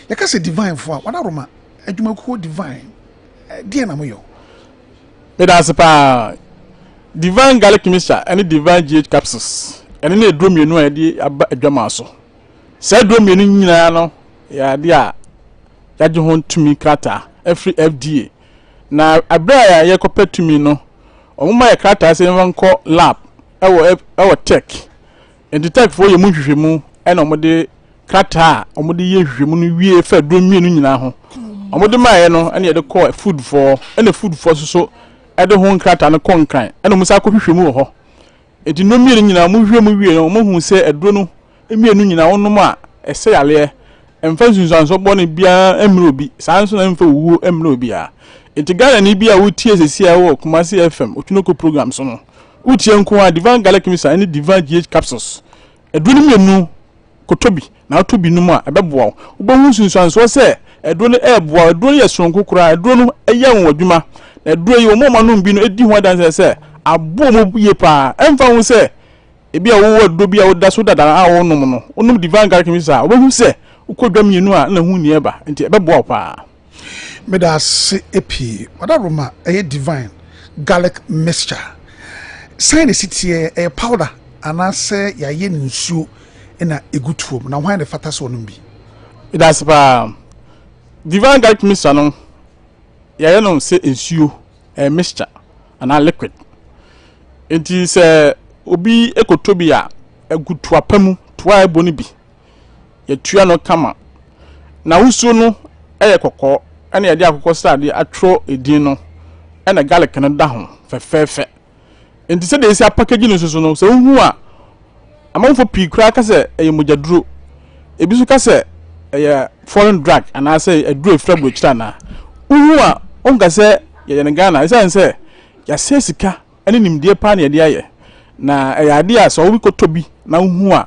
Ya ka se divine for what aroma adwumakuo divine. Die na moyo. Me da se pa divine garlic mixture and divine GH capsules. And in a drum you know idea adwama so. Say drum you nyina no ya dia ya je hon to me krata every FDA. Na abra ya ye kopɛ tumi no omuma ye krata se nko lab ewo tech enti tech for ye mu hwehwemu ena omode krata omode ye hwehwemu no wie fa drum no nyina ho omode maye no ena ye de call food for so ede ho krata no konkran ena musa ko hwehwemu ho enti no mi nyina mu hwehwemu wie no mo hu se edro no emienu nyina wonom a ese yale emfa sunsanso bone bia emro bi sanso na emfa wuwo emro bi a enti Ghana ni bia wutie sesi a wo KUMASIFM OTWINOKO program so no wutie nko a divine garlic mixture and divine GH capsules eduro mienu kotobi na otobi no mu a ebeboa wo hu sunsanso se eduro no eboa eduro ye sonko kura eduro no eye wonwadwuma na eduro yi wo mo no bi no edi ho adan se abo mo ye pa emfa hu se ebi a wo do bi a wo da so dada a wo nom no onum divine garlic mixture wo hu se ukodwa mienu a na hu ni eba enti ebeboa pa. Me da se epi what aroma divine garlic mixture. Sign city a powder and say ya ye nsuo na egutuom na hwan de fata so no bi. It has ba divine garlic mixture no ya ye no say nsuo a mixture and a liquid. It is obi ekotobi a egutu apamu toa eboni bi. Ye tua no kama. Na wusuo no kokko ene ye de akokko stade atro edin no ene garlic no da ho fefefe. Enti se de isi package no so no se hu a amanfo pi kura ka se eye mojaduro ebisu ka se eye foreign drug ana se aduro frabro kira na hu a onga se ye ne Ghana isa se ya se sika ene nimdie pa na ye de aye na eye ade a so wo kotobi na hu a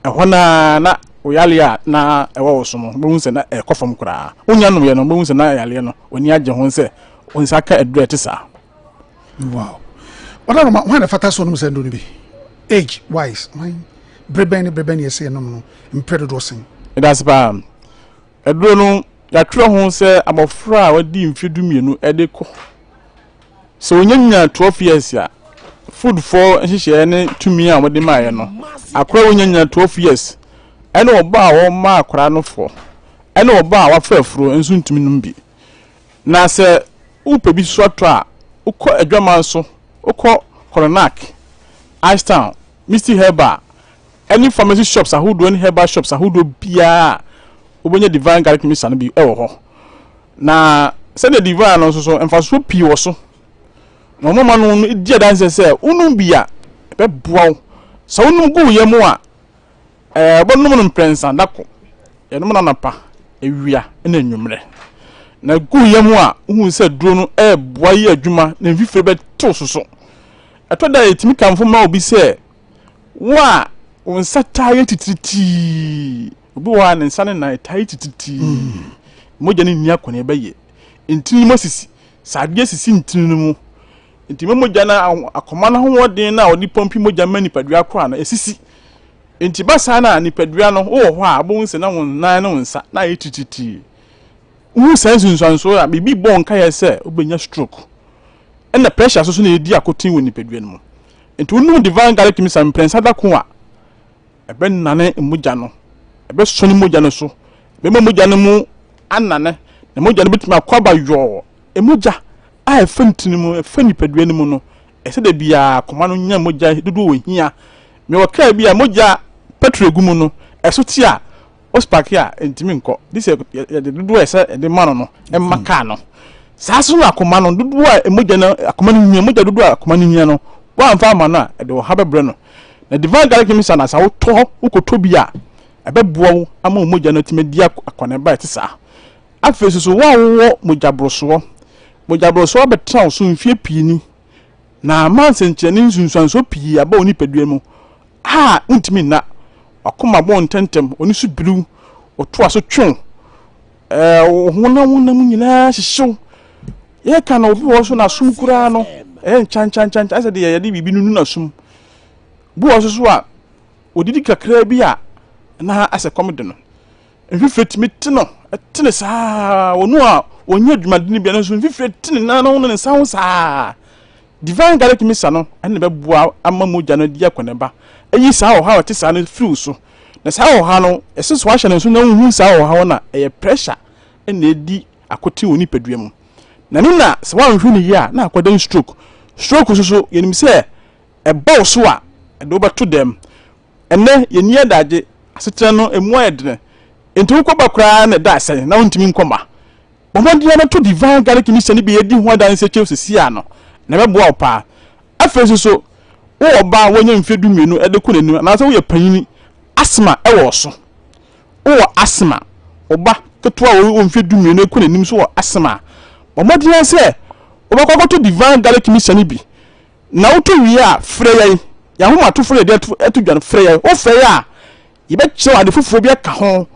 ehona oyale a na ewo so no bo se na ekofam kura onya no ye no bo se na yale no oni age ho se onsa ka aduro etisa. Wow. What aroma hwan de fata so no se ndo ni bi. Age wise, breben yes no impredo sen. It has ba edro no ya tro ho se abofra a wadi mfedu mienu edeko. So onyanya 12 years ya food for hihye ne tumi a wadi maaye no. Akra onyanya 12 years. Ene oba a wo ma akra no fo. Ene oba a wafafuro enso ntumi no bi. Na se upe bi so ato a ukọ adwaman so ukọ Coronac Ice Town Misty Herbal any pharmacy shops ahudo any herbal shops ahudo bia obonye divine garlic mixture no bi ewo ho na se the divine no so emfaso pi wo so no mama no di adanse se unum bia be boaw so unum gu ye mu a bonum no prensa dako ye no na napa ewia na enwumre na gu ye mu a hu se duro no boa ye adwuma na mfifire be to so atoda etimi kamfo ma obi se wa onsa taye tititi obi wa ne nsa ne na taye tititi moja ne nia kone beye ntini mosisi sadie sisi ntini mu ntimi moja na akoma na ho wodin na odi pompi moja mani padua kro na esisi enti basa na ni padua no wo ho a bo nse na won nan na onsa na ye tititi wu sense nsanso a bibi bon ka ye se obenya stroke and the pressure so na edi akotin woni padua no enti wonu divine garlic mixture imprensa da ko a ebe nane moja no ebe soni moja no so be moja no mu anane na moja no bituma kwaba yo emoja a efantini mu efani padua no mu no ese de bia koma no nya moja dudu wo hia me waka bia moja petrol gu mu no eso ti a ospark a entimi nko this de dudu ese de mano no emaka no saso na akoma no dudu a emoja na akoma no hia moja dudu a akoma no hia no wa amfa ma na de wo habebre no na divine garlic mixture na sa wo to ukotobi a ebeboa ama moja no timedi akona ba etisa afesu so wa wo moja broso betra so mfie piini na mansencheni nsunsanso pii aba oni padua mu untimi na akoma bon tentem oni su biru oto aso twon wona mu nyina hihyew ye ka na obi wo so na sum kura no chan asa de ye de bibi nunu na sum bu oso a odidi kakra bi a na ase komede no mfifre timiti no etene saa wonu a onye adwumadeni bia no so mfifre tene na no ne nsa ho saa divine garlic mixture no ene be bua ama moja no dia kwaneba eyi saa ho ha wote saa no feel so na saa ho ha no eseso wa hye no so na hu saa ho ha na eye pressure ene edi akoti woni padua mu na nina se wa nhwe ni ya na akodan stroke so yenim se e bow so a e do beto dem ene yeni adaje asetre no emu ayedene enti wo koba kra na da ase na wontimi nkoma bomondi na to divine garlic mixture ni be yedi ho adan se chew sesia no na be boa opa afeso so wo ba wonya mfedu mienu ede ko nenu na so wo ye panyini asma e wo so wo asma oba ketwa wo mfedu mienu ko nenim so wo asma bomondi na se wo to divine garlic mixture ni bi na wo to wi a frɛ yan ya ho ma to frɛ de eto dwan frɛ yan o frɛ ya ye be kye wa de fufuro bi aka ho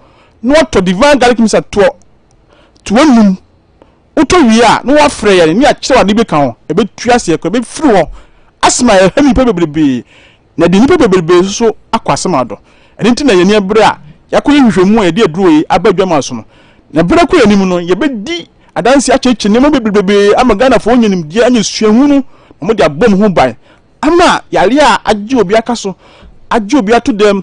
no to divine garlic mixture to wonum uto wi a no wa frɛ yan ni a kye wa de bi ka ho e be tuase e ko be firi ho asma ya hemi pebebrebe na de ni pebebrebe so akwasema do enti na ye ni ebre a yakoye hwehwemu a ye de aduro yi abadwama so no na bre ko yanim no ye be di adansi acheche ne pebebrebe amagana fo onyenim di anya suahunu mo de abom ho ban ama yare a agye obi aka so agye obi ato dem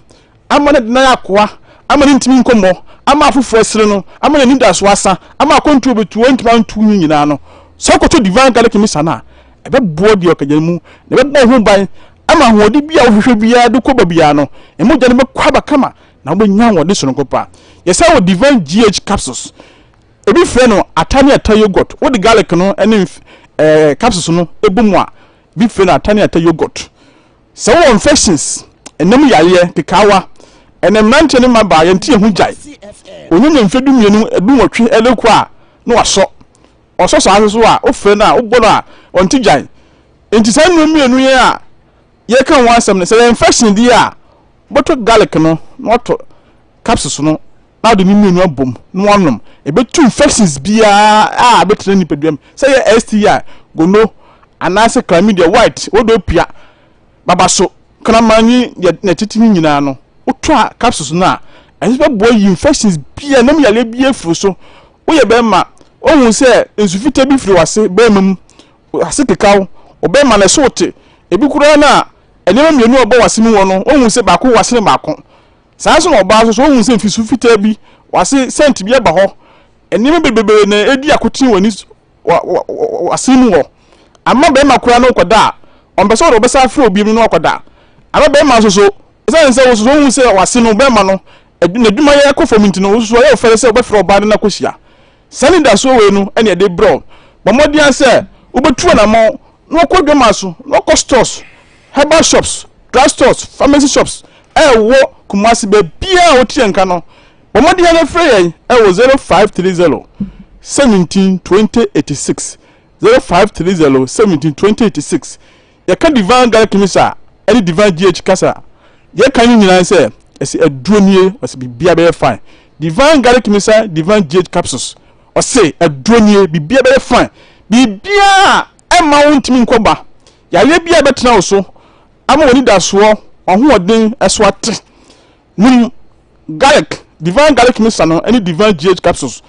ama na de na yakoa ama ne ntimi nkomo ama afofo asire no ama na nida so asa ama akontu obetu ntima ntu nyina no so ko to divine garlic mixture na ebe bo di okajanmu na ebe bo ho ban ama hodi bia ohwehwe bia de ko babia no emoja ne bekwa bakama na wo nya wo de sonko pa yesa wo divine GH capsules ebi frɛ no atani ata yogurt wo de garlic no ene capsules no ebumu a bi frɛ no atani ata yogurt so wo infections enam yale kekawa enem nante ne maba ye ntie hu jai onye mfedu mienu edu wotwe eleku a no waso oso so aso a o frɛ na o bono a onti jai enti san no mienu ye a ye kan wansam ne se infection di a boto garlic no to capsules no na do ni mienu abom no wanom e be two infections bia a betre ni peduam se ye STI gono anase chlamydia white odo pia baba so kramani na titini nyina no utwa capsules na ense boy infections bia nam yale bia furu so wo ye be ma ohun se ensufite bi firi wase be mam wase kekaw obe ma na sote ebi kura na enema mienu obo wase mu wono ohun se ba ko wase ne ba ko sanso no oba so ohun se mfisufite bi wase sent bi eba ho enema bebebe na edi akotin wani wase mu ho amma be ma kura no koda on be so do be sa firi obi mu no koda amma be ma so sense wo so ohun se wase no be ma no eduma ye ko fomiti no wo so ye ofere se obe firi oba na kosia sanida so we no ene de bro bomodian se obetu na mo no kodwama so no stores herbal shops drug stores pharmacy shops wo kumasi be bia otienka no bomodian na free yen wo 0530 172086 0530 172086 ye ka divine garlic mixture any divine GH kasa ye kan nyina se esi aduonie esi bia be fine divine garlic mixture divine GH capsules o say aduonie bibia be fine bibia ema wontimi nkoba yale bia betena wo so ama woni daso ohoodin eso ate num garlic divine garlic mixture no any divine GH capsules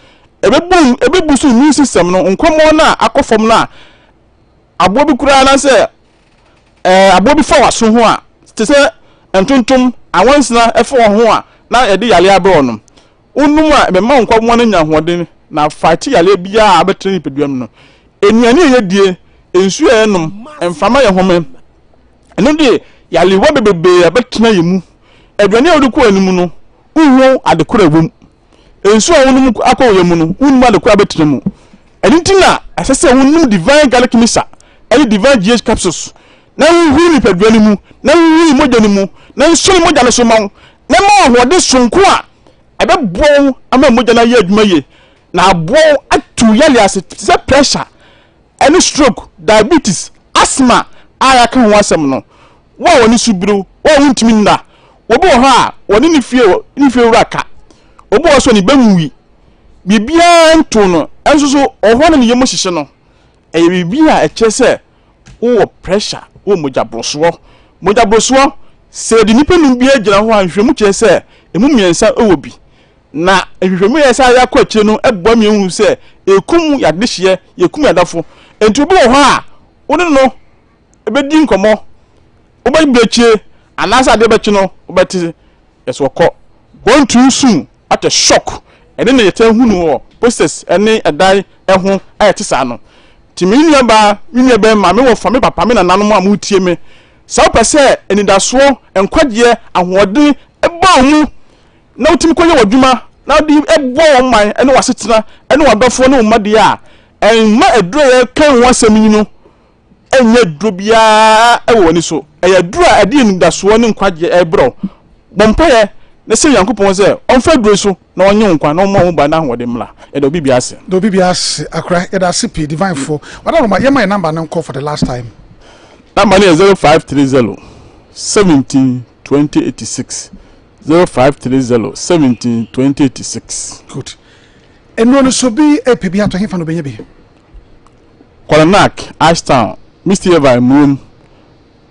ebebu so immune system no nkomo na akofom na abobi kura na se abobi fa waso ho a te se entontom awansina efo ho a na yede yale abe no unum a be ma nkomo na nya hoodin na fight yale bia abetre ni peduam no enuane ye die ensu enum emfama ye home eno de yale wo bebebe abetena yemu aduane a odiko anum no uhu adekora wom ensu a wonum akọ yemu no unum adekora abetena mu entinna asese wonum divine garlic mixture any divine GH capsules na hu ni peduane mu na hu moja ni mu na nso moja no so ma na ma ho de sonko a ebebo ama moja na ye adwuma ye na abo atu yale ase se pressure any stroke diabetes asthma aya kan ho asem no wo woni subiro wo wuntimi nda wo bo ho a woni ni fie uraka obo wo so ni bemwi bibia nto no enso so oho na ni yemo hyehye no bibia eche se wo pressure wo moja broso se de nipa num bi agyina ho anhwemu kye se emu miensa ewo bi na ehwehwemu ye sa ya kwakye no ebo mi hu se ekum ya dehye yekum ya dafo entu bi wo ho a woni no ebedi nkomo oba biekye anasa de bekye no obeti esokọ going too soon at a shock ene na yete hu no process ene edai eho ayete sa no timi nua ba ma me wo fa me papa me na nanom am utie me sa pese enidaso enkwagye ahoɔden eba mu na utimi koye wadwuma na di ebo wo man ene wasetena ene wadɔfo ne umade a enma eduro ye kan wasam yi no enye duro bia ewo ni so eya duro a edi enidaso ne nkwagye ebro bompaye na se yankopon se onfa duro so na onye nkwa na mo ba na ahoɔden mla e do bibia ase akra e da CP divine for what are my number na call for the last time. Number is 0530 17 2086. 0530 17 2086. Good. And no so be a PB to him for no baby. Kolanak, Ashtown, Mr. Eva Moon,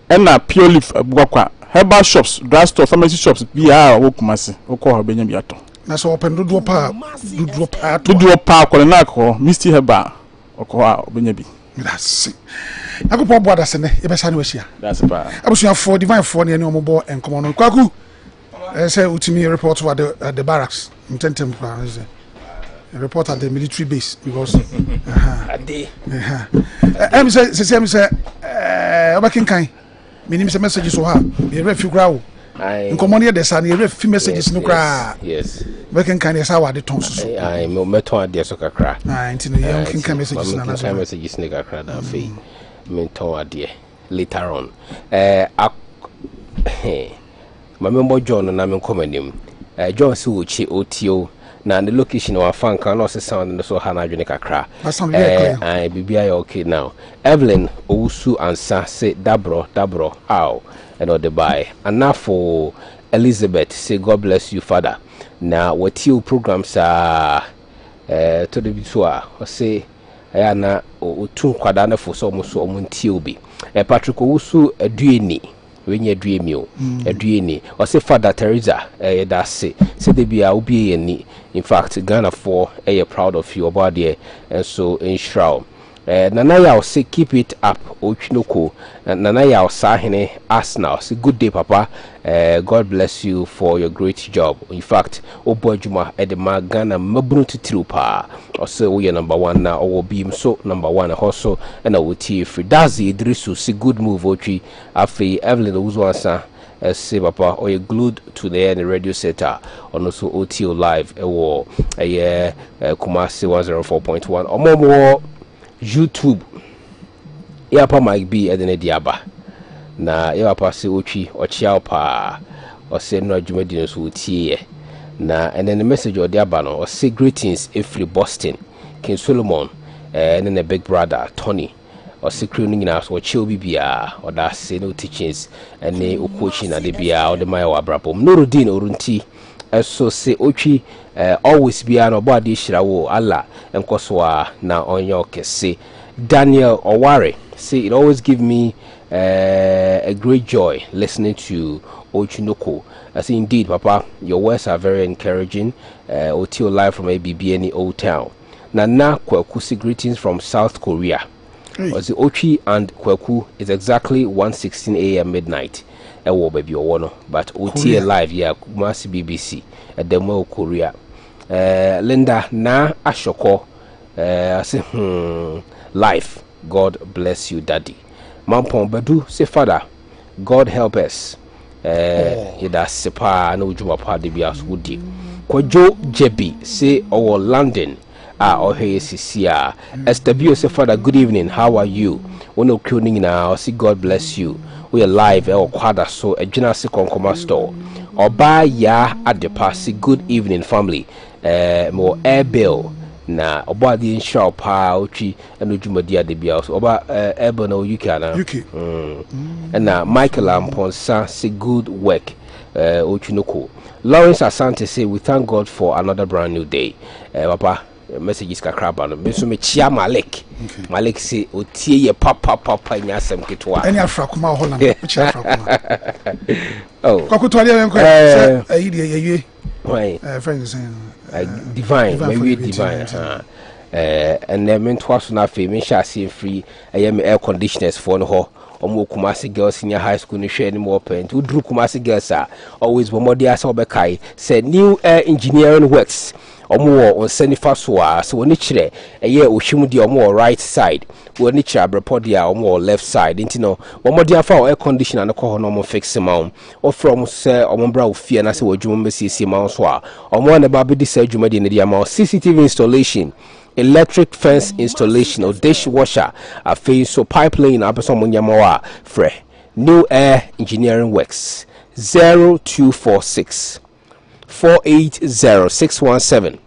and a pure leaf Bwakwa, herbal shops, drugstore, pharmacy shops, BR, Wokumasi, Oko Benyabiato. That's open do drop Kolanak or Mr. Heba, Oko Benyabi. That's it. I go pop water sene e be sane we hia. That's ba. Abusuan for divine for ne omobo enkomo no kwaku. Say utimi report to the barracks. Intentem kwa say. Report at the military base because ade. Em say obakin kan. Minim say messages so ha. E refi kra wo. Enkomo ne de sane e refi messages no kra. Yes. Obakin kan e sa wa de ton so. Ai me meton ade so kakra. Ntino ye kin kan messages na na messages ne kakra da fe. Menton adie later on mamembo John na men komanim John si uchi otio na the location of fan kan no sound no so ha na adwene kakra bibia ya okay now Evelyn owusu ansa say dabro aw and the buy and for Elizabeth say God bless you father na what you programs are to the bitua or say ayana otu kwada na fo so mo so omuntie obi Patrick owusu adueni wenye aduemi o adueni o se Father Teresa da se de bia obi ye ni in fact Ghana for proud of you about there and so in shroud nana ya say keep it up OTWINOKO nana ya sahene Arsenal say good day papa God bless you for your great job in fact obojuma edema Ghana mabunu titiri pa o say we number 1 na o be so number 1 also and o tie free dazi Idrisu say good move otwi afi Evelyn Owusu say papa or you glued to the air the radio setter on also OTO live KUMASI104.1 or more YouTube yapa might be edene diaba na yapa se ochi ochia pa o se no adwumadi no so tie na and then the message or diaba no o say greetings every Boston King Solomon and then the big brother Tony or secret nyina so chill bibia or that say no teachings and ne okochi na de bia or the my abrabom Nurudin orunti so say ochi always be an obadi shirawo Allah enkosoa na onyo kese Daniel Oware say it always give me a great joy listening to OTWINOKO. I say indeed papa your words are very encouraging. OTO live from ABBN Old Town. Nana Kwaku greetings from South Korea. The Ochi and Kwaku is exactly 1:16 a.m. midnight. Baby but OTA live Kumasi BBC at the Mo Korea. Linda na Ashoko say life. God bless you, Daddy. Mampon Badu say father, God help us. Ida sepa no juma pa de bias wudi. Kojo Jebi say our London or hey Sisia. SW say father, good evening. How are you? Ono kuning now. See God bless you. We are live kwada so a general konkoma store. Oba ya adepa say good evening family. More air bill na oba di insha pa ochi eno jumadi ade bia so oba air bill na UK na and na Michael Amponsa say good work OTWINOKO. Lawrence Asante say we thank God for another brand new day. Papa messages kakra ba no me so me chia Malik say otie ye papa nyasem ketwa any afra kuma Holland chia afra kuma oh kwakuto ali enko say ayi de yewie why friends divine we divine and then me twaso na fe me sha see free air conditioners for no ho omo Kumasi girls senior high school ni hwe ni mo parent udru Kumasi girls always bomodi asa obekai say new air engineering works omo on senifa so woni kire eye ohwim di omo right side woni kire abreport dia omo left side intino bomodi afa air conditioner na ko no mo fix ma o from say omo bra ofie na say wadwum mesisi ma so omo na ba be di say adwuma di ne dia ma CCTV installation, electric fence installation or dishwasher a face so pipeline abeso munyamawa fre new air engineering works 0246 480617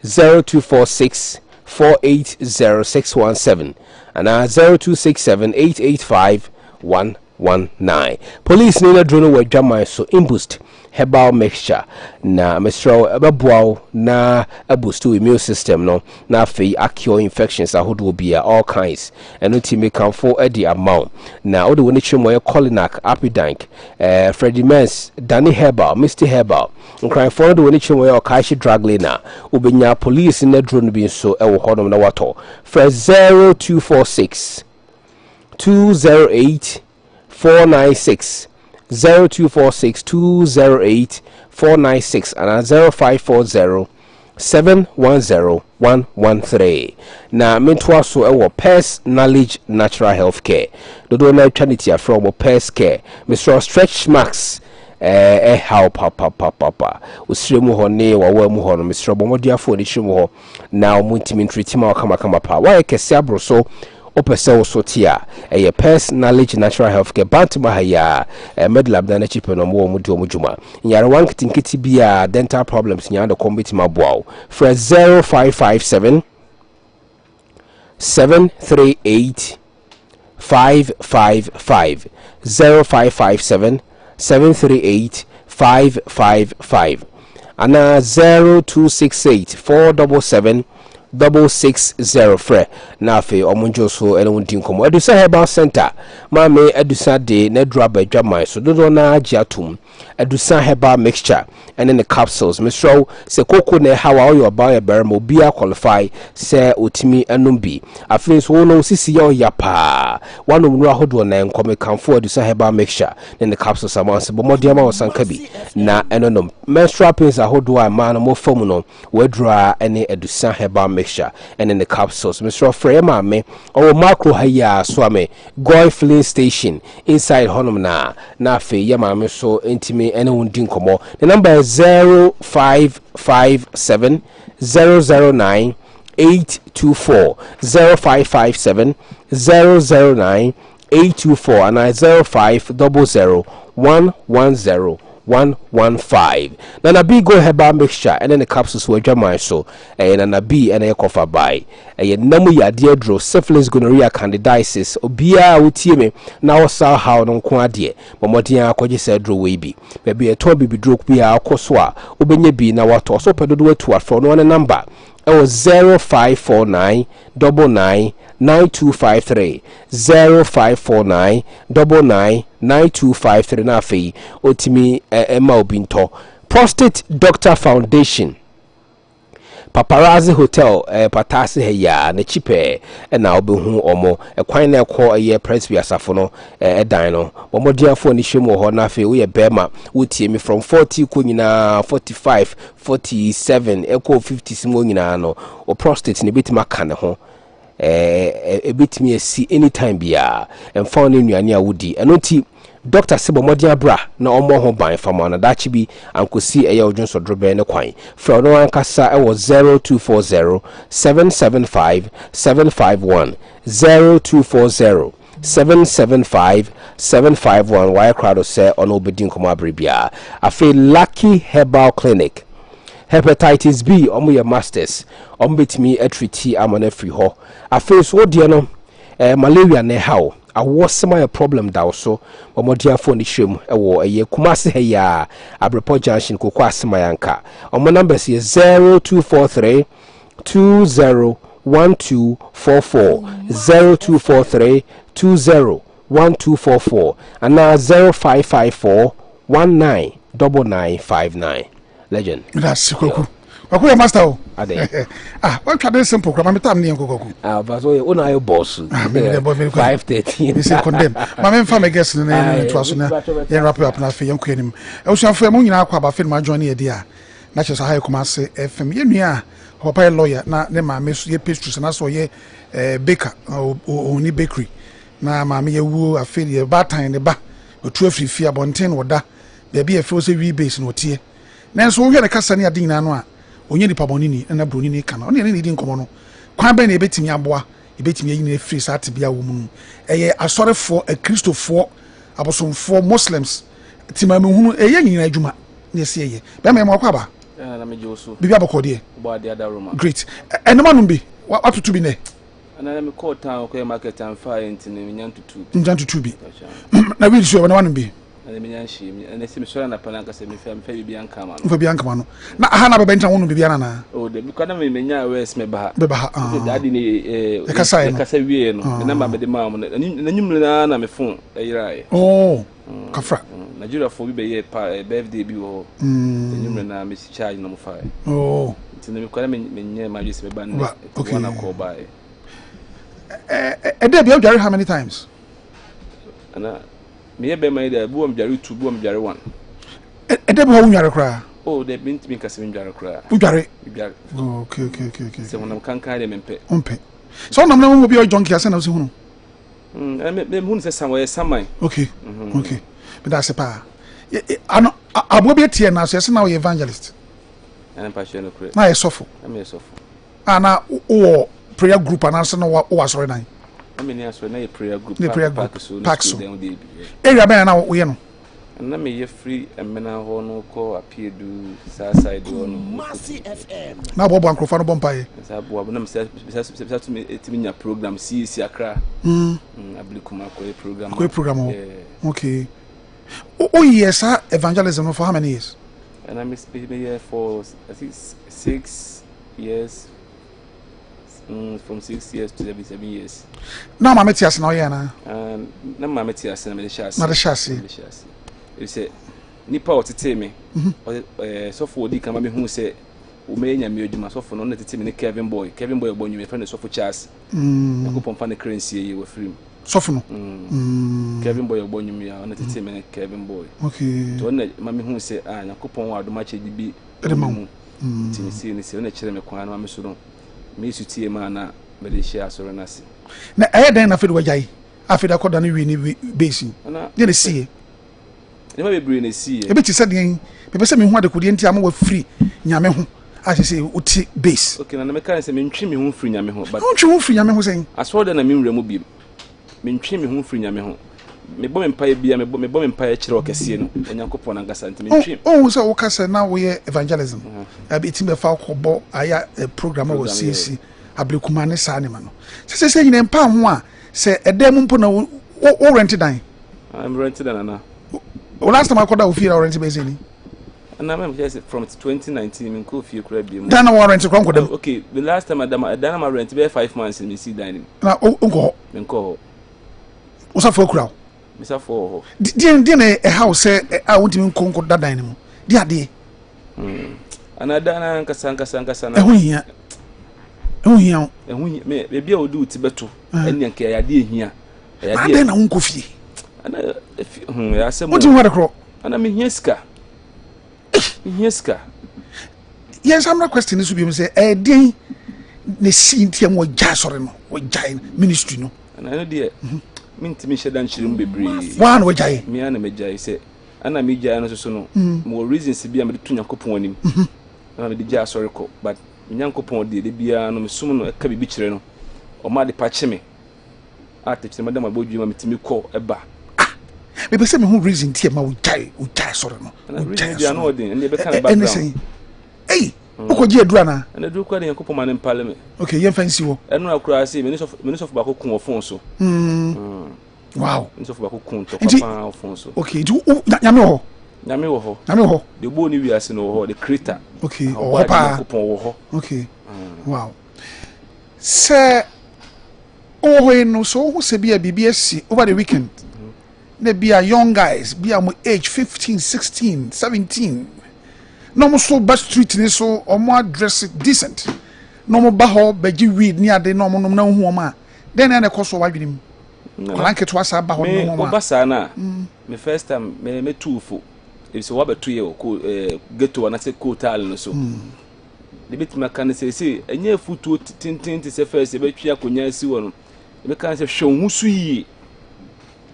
0246 480617 and 0267 885 119. Police need a drone with Jamai so imboost herbal mixture na mesro ebabuaw na boost immune system no na fe cure infections ahodo bia all kinds eno ti make am for the amount na odo woni chimo Colinac Apidank Freddie Mens Danny Herbal Mr Herbal nkran for odo woni chimo Okashi Draglina obenya police na drone bi so ewo hodom na wato for 0246 208 496 0246 208 496 and 0540 710 113. Na mentwa so ewo Pest Knowledge Natural Health Care. Dodo na trinity from Pest Care. Mr. Stretch Max how papa usremu ho ne wa mu ho no Mr. Bomodiafo ni chemu ho na omuntimi treat ma kama pa wa ekese abro so opese sotia a Pest Knowledge Natural Health Care Bantima haya medlab na chipe no mo mu dio mujuma nyare wan kitinkiti bia dental problems nya the committee maboa for 0557 738 555 0557 738 555 ana 0268 477 660 fre na fe omunjo so ene wontin komo Edusa Herbal Center mame Edusa de na draba dwaman so dodo na agiatum Edusa Herbal mixture and in the capsules misro se koko na hawa oyo ba ya bermo bia qualify se otimi enumbi afin so no sisi yo yapa wanu mnu ahodo na enkome kanfo Edusa Herbal mixture in the capsules amanse bomodi ama wasankabi na enonom menstrual pains ahodo a ma no mo famu no wedra ene Edusa Herbal mixture and in the capsules Mr. Frema me or macro haya swame goy filling station inside honum na fe yama me so intime ene wundin komo the number is 0557 009 824 0557 009 824 and 0500 110 115 Nana B go herbal mixture and then the capsules were jamai so and Nana B and a coffee by a namu ya dear draw syphilis gonorrhea candidiasis obia utime now saw how non quadie but modia koji said draw webe maybe a toby be droke be a koswa ubenye be na what also pedo to for no number it was 0549 99 9253 0549 99 9253 na fe otimi Emma Obinto Prostate Doctor Foundation Paparazzi Hotel patase heya na chipe na obehu omo kwan na ekọ ye presby asafo no dan no bomodiafo ni hwemu ho na fe wo ye bema wotie mi from 40 ko nyina 45 47 ekọ 50 simo nyina no o prostate ni betima kan ho ebitimi esi anytime bia emfa no nuane awudi enoti Dr. Sebo Modia Bra na omo ho ban fama na dachi bi ankosi eye odwonso drobe ne kwan fra no ankasa e wo 0240 775 751 0240 775 751 why crowd say on obedin komo abribia afi Lucky Herbal Clinic hepatitis B omo ye masters ombetimi atriti amana free ho afi so de no malaria ne hawo awosema a problem da so bomodiafo ni hwem ewo eye Kumasi heya Abreport Junction kokwa asema yanka omo numbers is 0243 201244 0243 201244 and now 0554 199959 legend. That's cool. Wakuya master o. Ade. What try this simple crap. I'm time near Goku. But so you know your boss. 5:13. This is condemn. My men family guest in the name to us na. Yen wrap up na fe yen kwanim. Also afọ mu nyina akwa ba film ma join e dia. Na che so ha Kumasi FM. Ye nua papa lawyer na ne ma me so ye pastries na so ye baker oni bakery. Na ma me ye wu afeli ye batan ne ba. Otu afirifi abonten woda. Be bia fe so wi base no tie. Na so wo hwe ne kasa ne adin na no a onye nipa bonini na broni ni kana onye ne di nkomo no kwan be na ebetimi aboa ebetimi yi na free sa tebia wo mu eye asorefo kristofo abosomfo muslims timame hunu eye nyina adwuma na ese eye be me mo kwa ba na me joso bibia bokode bo de ada roma great enema no bi watutu bi ne na me call town ko market and fire ntine nyantutu bi na wi so na bi na me nyanshi na se me sora na pana kase me fa bibia nka ma no fa bibia nka ma no na aha na bebe ntan wono bibia na o de because na me nya wes me ba ha dadi ni kasa wie no na ma be de ma mo na nyum na me phone ayirae oh kafra Nigeria for be ye birthday bi wo nyum na me si charge no mo fa oh nti me kwara me nya ma wes me ba na wana ko ba dey be jare how many times ana me ye be my there buom jare 2 buom jare 1 dey be wo nyare kra oh they been to me kase me jare kra u jare okay se wonam kankan de mempe so nam na mo bi o junkie ase na so hunu me hunu se samwe samai okay but that's pa ano abo bi tie na so ase na wo evangelist ana pa share no kra na yesofo am yesofo ana o prayer group ana so na wo asore nan am ni asore na prayer group pack so area ben na wo ye no na me ye free emena ho no ko apiedu side ho no KUMASIFM na bobo ankrofo no bompaye sa bobo na me sa to me etiminya program CC akra ablikuma ko program okay oh yes evangelism for how many years and I miss be here for I think 6 years from 6 years to 7 years na mama tias na oye na mama tias na me shasi na de shasi you say nipa otete me so for odi kama me hu say o me nya me adwuma so for no na tete me ne Kevin boy obonyu me friend so for Charles na ko pomfa ne currency yi we free so for no Kevin boy obonyu me na tete me ne Kevin boy okay to na ma me hu say na ko pon wa do ma che bi edema tini si na chere me kwan na me so no me sutie ma na me de share so na si na den na fe do wajai afida ko da no wi ni base ye na sie nema be bring na see e be ti said yen be se me hu adekodi enti am wa free nyame ho a se uti base okay na me kan se me ntwi me hu free nyame ho but ntwi hu free nyame ho sen aso da na me nwura mu bi me ntwi me hu free nyame ho me bo me mpa bia me bo me mpa kire okese no onyankopon na ngasa ntimi ntwi so wo kasa na wo ye evangelism abi ti me fa ko bo aya program wo CC ablikuma ne sa ne ma no se nyine mpa ho a se edem mpo na wo rent dan I'm rented na well, last time I called out fear or rent basically. And I'm just from 2019 in Kofi Krabby. Dana warrant to come with them. Okay, the last time I done my rent be 5 months in the sea dining. Now, uncle. What's up for crowd? Mr. For Dear, a house, I want to conquer that dining. Dear, dear. And I done Sanka. Oh, yeah, and maybe I will do Tibeto and Yankee idea here. I then uncle fee. And I said, what do you want to crow? And I mean, yes, yes, I'm not questioning this. You say, a day, the scene team with jazz or giant ministry. No, and I know, dear, mean to me, she shouldn't be brave. One with giant, me and a major, say, and I mean, Jay, so no more reasons to be able to Yankopon him. I mean, the jazz or but Yankopon did the beer no summon a cabby bitch, or my departure me. I teach Madame Abodu to me call a bar. Maybe some who reason tear my jai, sorry, no. And they become background. Hey, Oko Drana, and I do quite a couple man in Parliament. Okay, you fancy you. And now cry, say, Minister of Baco Fonso. Wow, Minister of Baco Fonso. Okay, do Yamo, the bony we are seeing, or the critter. Okay, or Papa. Okay. Wow. Sir, oh, no, so who say be a BBSC over the weekend? They be a young guys, be a age 15, 16, 17. No more so bad street in so or more dress decent. No more baho, beji weed near the normal no woman. Then I cost of him. Like it was about Basana. My first time, me two for. It's a wabba 2 year get to an asset cotal so. The bit mechanic say, a near foot to tintin to say first, a bit yakunya see one. The mechanic show Musui.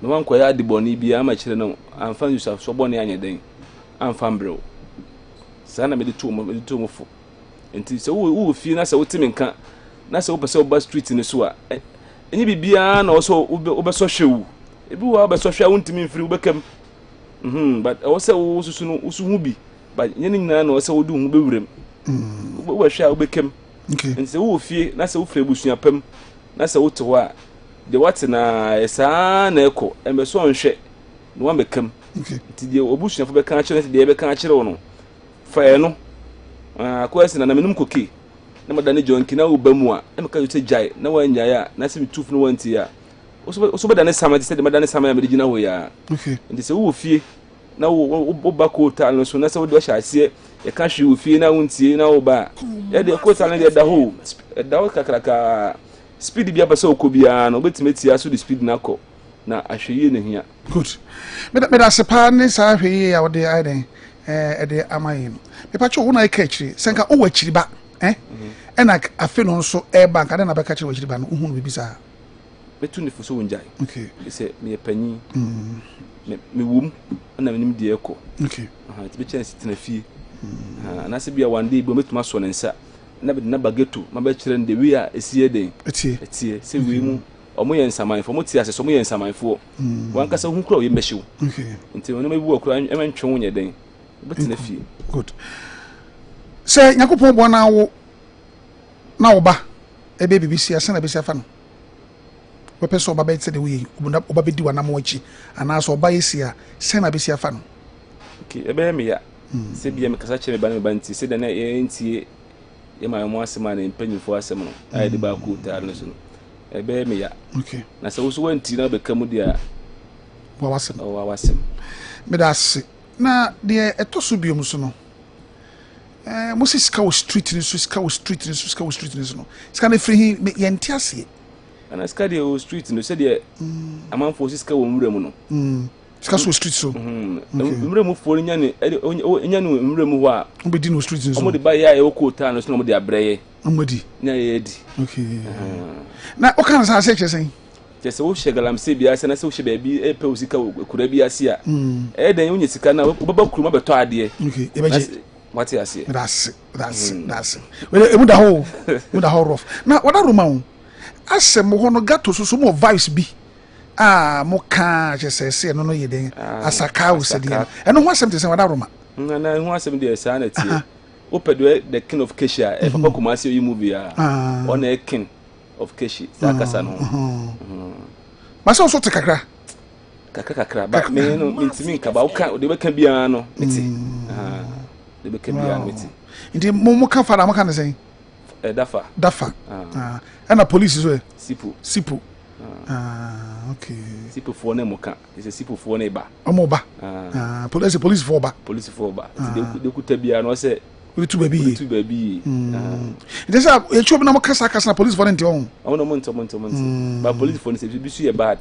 No one quite the bonny be amateur no, and found yourself so bonny any day. I'm fambro. Sana made the two for. Until so who feel as a woman can't. That's open so bad street in the sewer. And you be beyond also over social. If you are social, won't mean free become. But also also be. But any man also do be. What shall become? And so who fear, that's a free bush in a pem. That's a water. The what's in a son echo and be so on shit. No one become. The obush of the country, the ever country on. Fair no. Question and a minimum cookie. No more than John Kina Ubemua, and because you say Jai, no one Jaya, nothing too fluent here. Also, better than summer, said the Madame Summer, original way. Okay. And this who fear now, Bobacco Talon, so that's what I say. A country will fear now, won't see now, bar. Yeah, the court and the whole. A dog like speedy be so could be an obit as to the speed knuckle. Now I show you in here. Good. But as a partner, I hear out the idea at the Amain. The patcho when I catch it, Sanka over Chiba, eh? And I feel also air bank, and then I catch with Chiban, who will be bizarre. Between the Fuso and Jai. Okay. They say me a penny, me womb, and I mean the echo. Okay. It's be chance in a fee. And I say be a one day, but met my son and sir. Never get to my bachelor, the we are a seer day. It's here, say we move. Or more and some for Motia, so me and some for one castle who crow you measure. Okay. Until when we walk, I'm showing your day. But in a fee. Good. Say, Yakupo, 1 hour now, a baby be see a son of his fan. We person Babette said the way, Obabi do an amochi, and also by here, send a bisia fan. Okay, a baby, ya. Say, be a Casache Banti, said an ain't here. My once man in penny for a seminal. I had the Baku Tarnason. A baby, ya. Okay. I suppose when Tina become dear. What was it? Oh, I was him. But that's now, dear, a tosubium sono. Moses Cow Street in Swiss Cow Street in Swiss Cow Street in Snow. It's kind of free Yantiasi. And I scarred your street and you said, a man for Cisco Mremono. Scasso Street so. Remove for Yan Remova. We didn't streets in somebody by Yoko town, or somebody a bray. I'm with you. Okay. Now, what kind of such as saying? Just so Shagalam Sabias and a social baby, a posica could be a seer. Then you can now, Bob Kruma, but idea. Okay. What I say? That's it. Well, with the whole rough. Now, what are Roman? As some more got to so more vibes be. More car, just say, no, you did. As a cow said, and no one something say what I Roma. And I want some dear sanity. Open the king of Kesha, a Kumasi movie on a king of Keshi, Sakasano. Must also take a crack. Kakakra, but me no mean to me about they can be ano. They became the amity. Indeed, Momo Kafara, what can I say? Dafa. And a police is where? Sipu. Okay. Sipu for Nemoka is a Sipu for neighbor. Omoba. Police for ba. Police for ba. They could be an say. Two baby. There's a children of Casacas police for them. Oh, no, month. But police for be see a bad.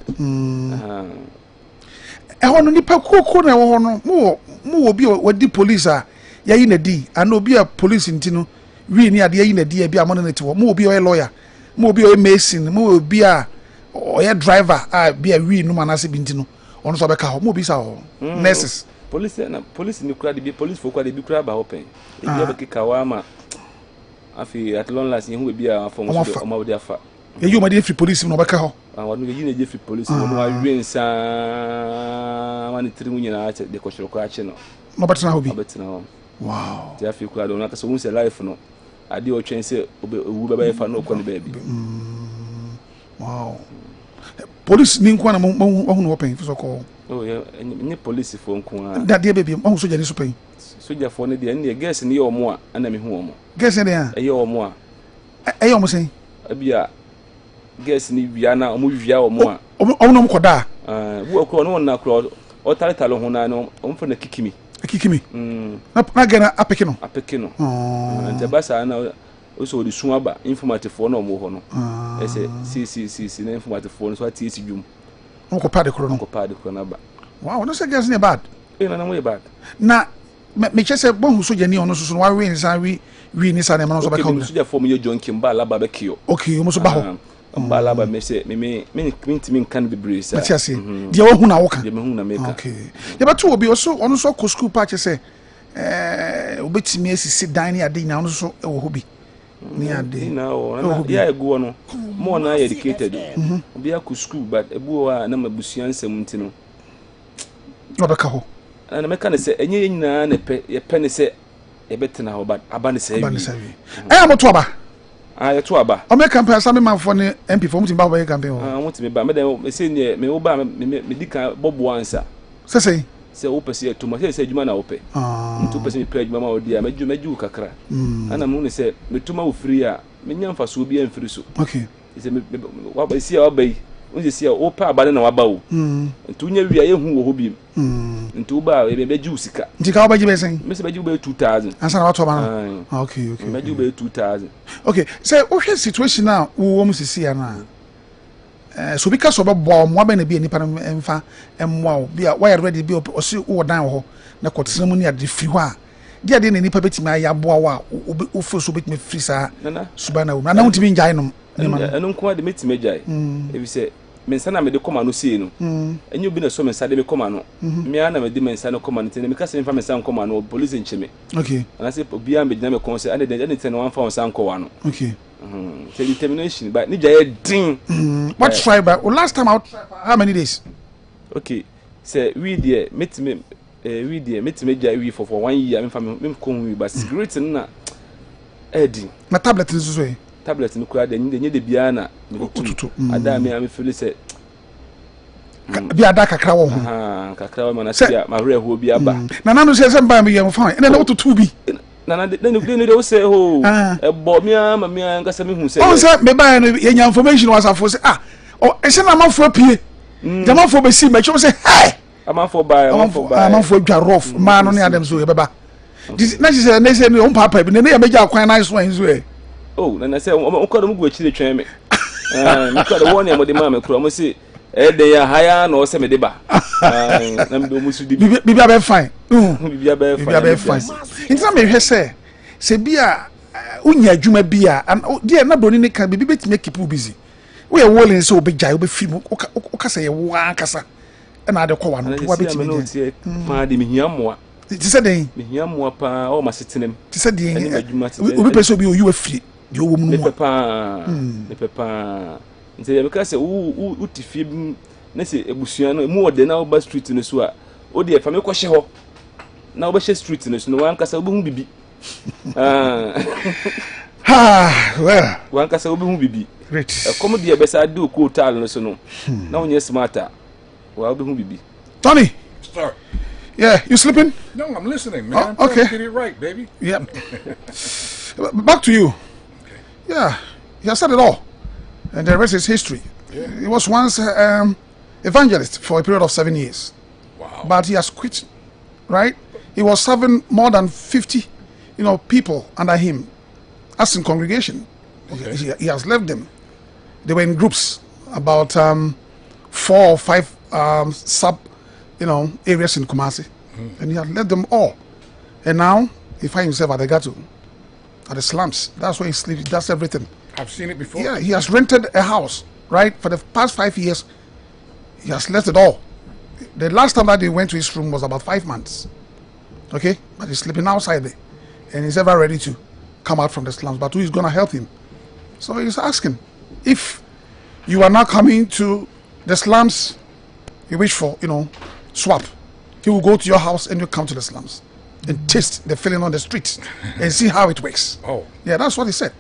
I want to nip a corner more be what the police are. Ya in a D, and no be a police in Tino. We near the in a D, be a monitor, more be a lawyer, more be a mason, more be a or a driver, be a real no man as a bintino. On Sabaka, more be so. Nurses. Police in the crowd, be police for quite a big crab open. If you ever kick Kawama, I feel at long last, you will be a form of their fat. You might if police in Obaka. I want to get Jeffrey police. I win some 3 million the cultural question. No, but now. Wow. Jeffrey crowd on so who's a life no. I do a chance Uber for no con baby. Wow. Police Ninkwana won't open for so called. Oh, yeah, and police phone. That dear baby, also Jenny pay. So, for the end, guess in your more, and I'm home. Guess in there, a year or more. Eyo mo say. Abia guess ni wia na omo wia omo a. Omo no koda. Wo ko no na kro o tale ho na no omo fa na kikimi. Kikimi. Na gena apeke no. Apeke no. Nte basa na oso di sun aba informative no omo ho no. Ese si na informative no so ati esi dwum. Omo ko pa de kro no. Ko pa de kro na ba. Wow, no say guess ni bad. Na no way bad. Na me chese bon hu so je ni ono so wa we nsa we ni sa na no so ba ka. Okay, so je form ye John Kimba la ba be kio. Okay, omo so ba ho. Mbala ba me se me ntimi kan be brace. Mati ase. De wo hu na wo kan. De me hu na me kan. Okay. Ye ba to obi oso ono so ko school pa chese obetimi asisi dan ni ade na ono so e wo hobi. Ni ade. Na o na ya egu no. Mo na educated. Obi akụ school but ebu wa na mabusua nsem ntino. Obeka ho. Na me kan se enye nyina na ye pe ne se e betena ho but aba ne se wi. Moto aba. Ye to aba. O me campaign sa me manfo ne MP for mutim ba ba campaign ho. Mutim ba me dem se ne me wo ba me dika bobo ansa. Se wo pese to ma se adwuma na wo pe. Ntu pese me pe adwuma ma wo dia meju kakra. Ana mu ne se metuma wo free a menya mfa so bi amfiri so. Okay. Se me wa ba si a wa ba yi. Unje si a wo pa aba na wa ba wo. Ntu nya wi a ye hu wo ho bi. Ntu ba e meju sika. Nti ka wo ba ji be sen? Me se meju be 2000. Ansa na wa to ba na. Okay. Meju be 2000. Okay. Say o hwe situation na wo mu sisi ya na. So because of bo mo ba na bi enipa no emfa emwa wo bia why ready bi o si wo dan ho na kotsena mu ne ade fi ho a dia de na enipa betimi aya boa wa o fo so betimi free sa subana wo na wutimi njai no enu nko ade metimi jai ebi se mensa na me de koma no sie no enyu bi na so mensa de me koma no me ana me de mensa no koma no tene me ka se mfa mensa koma no police ncheme okay ana se obi am be na me kon se ane de tene wan fa mensa nko wa no okay so determination but ni jai din what try but last time out how many days okay say we there metime jai we for 1 year me fa me kon we but cigarette na edi na tablet nso so tablet ni kura de nye de bia na tutu ada me am feel say bi ada kakra wo ho kakra wo na sia ma hre ho bi aba na nanu se mba me yem fine na tutu bi na de o say ho e bo mi ama mi anga se me hu say o say me ba no ye nya information wasafo say o e se na mafo apie jamafo be si me cho say hey amafo dwa rough ma no ne adam so ye beba na she say na say no papa bi na ye meja kwan na so an so e oh na say o ko do mu gwe chire twen me me ko do won e mo de ma me kro mo say e de ya haya na o se me de ba na me do mu su di bibia be fine bibia be fine inta me hwe se bia unya adwuma bia de na broni ne kan bibi betime keep you busy we wolling so be jai we film o kasa ye wa kasa na de kwa no wa betime no tie pa de me hia moa ti se den me hia moa pa o ma setenem ti se den obi person bi o you afiri de o wo mu no me pepa nti ye ka se u ti fi na se ebusuan no mu ode na o ba street no so a o de fa me ko hye ho na o ba hye street no so no wan kasa obi hu bibi well wan kasa obi hu bibi great come de be sa do ko tal no so no na onye smarter wa obi hu bibi Tony Sir. Yeah, you sleeping? No, I'm listening, man. Oh, okay. Get it right, baby. Yeah. Back to you. Okay. Yeah, he has said it all, and the rest is history. Yeah. He was once evangelist for a period of 7 years. Wow. But he has quit, right? He was serving more than 50, people under him, as in congregation. Okay. He has left them. They were in groups, about 4 or 5 sub, areas in Kumasi, and he had left them all. And now he finds himself at the ghetto, at the slums. That's where he sleeps. That's everything. I've seen it before. Yeah, he has rented a house, right? For the past 5 years, he has left it all. The last time that he went to his room was about 5 months. Okay? But he's sleeping outside there. And he's ever ready to come out from the slums. But who is going to help him? So he's asking, if you are not coming to the slums, you wish for, swap. He will go to your house and you come to the slums and taste the feeling on the streets and see how it works. Oh. Yeah, that's what he said.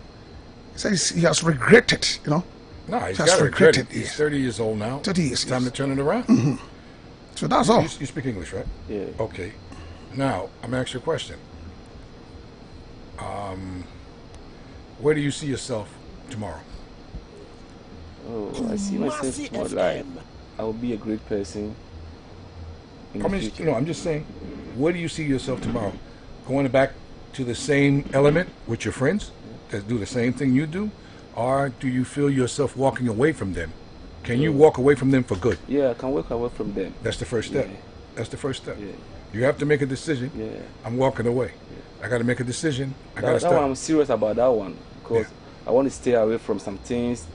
He said he has regretted, No, he's He has got to regret regretted it. He's it. 30 years old now. 30 years, It's time yes. to turn it around. So that's all. You speak English, right? Yeah. Okay. Now, I'm going to ask you a question. where do you see yourself tomorrow? Oh, I see myself tomorrow. Like, I will be a great person. I'm just saying, where do you see yourself tomorrow? Going back to the same element with your friends that do the same thing you do? Or do you feel yourself walking away from them? Can you walk away from them for good? Yeah, I can walk away from them. That's the first step. Yeah. That's the first step. Yeah. You have to make a decision. Yeah. I'm walking away. Yeah. I got to make a decision. I got to That start. one, I'm serious about that one because I want to stay away from some things.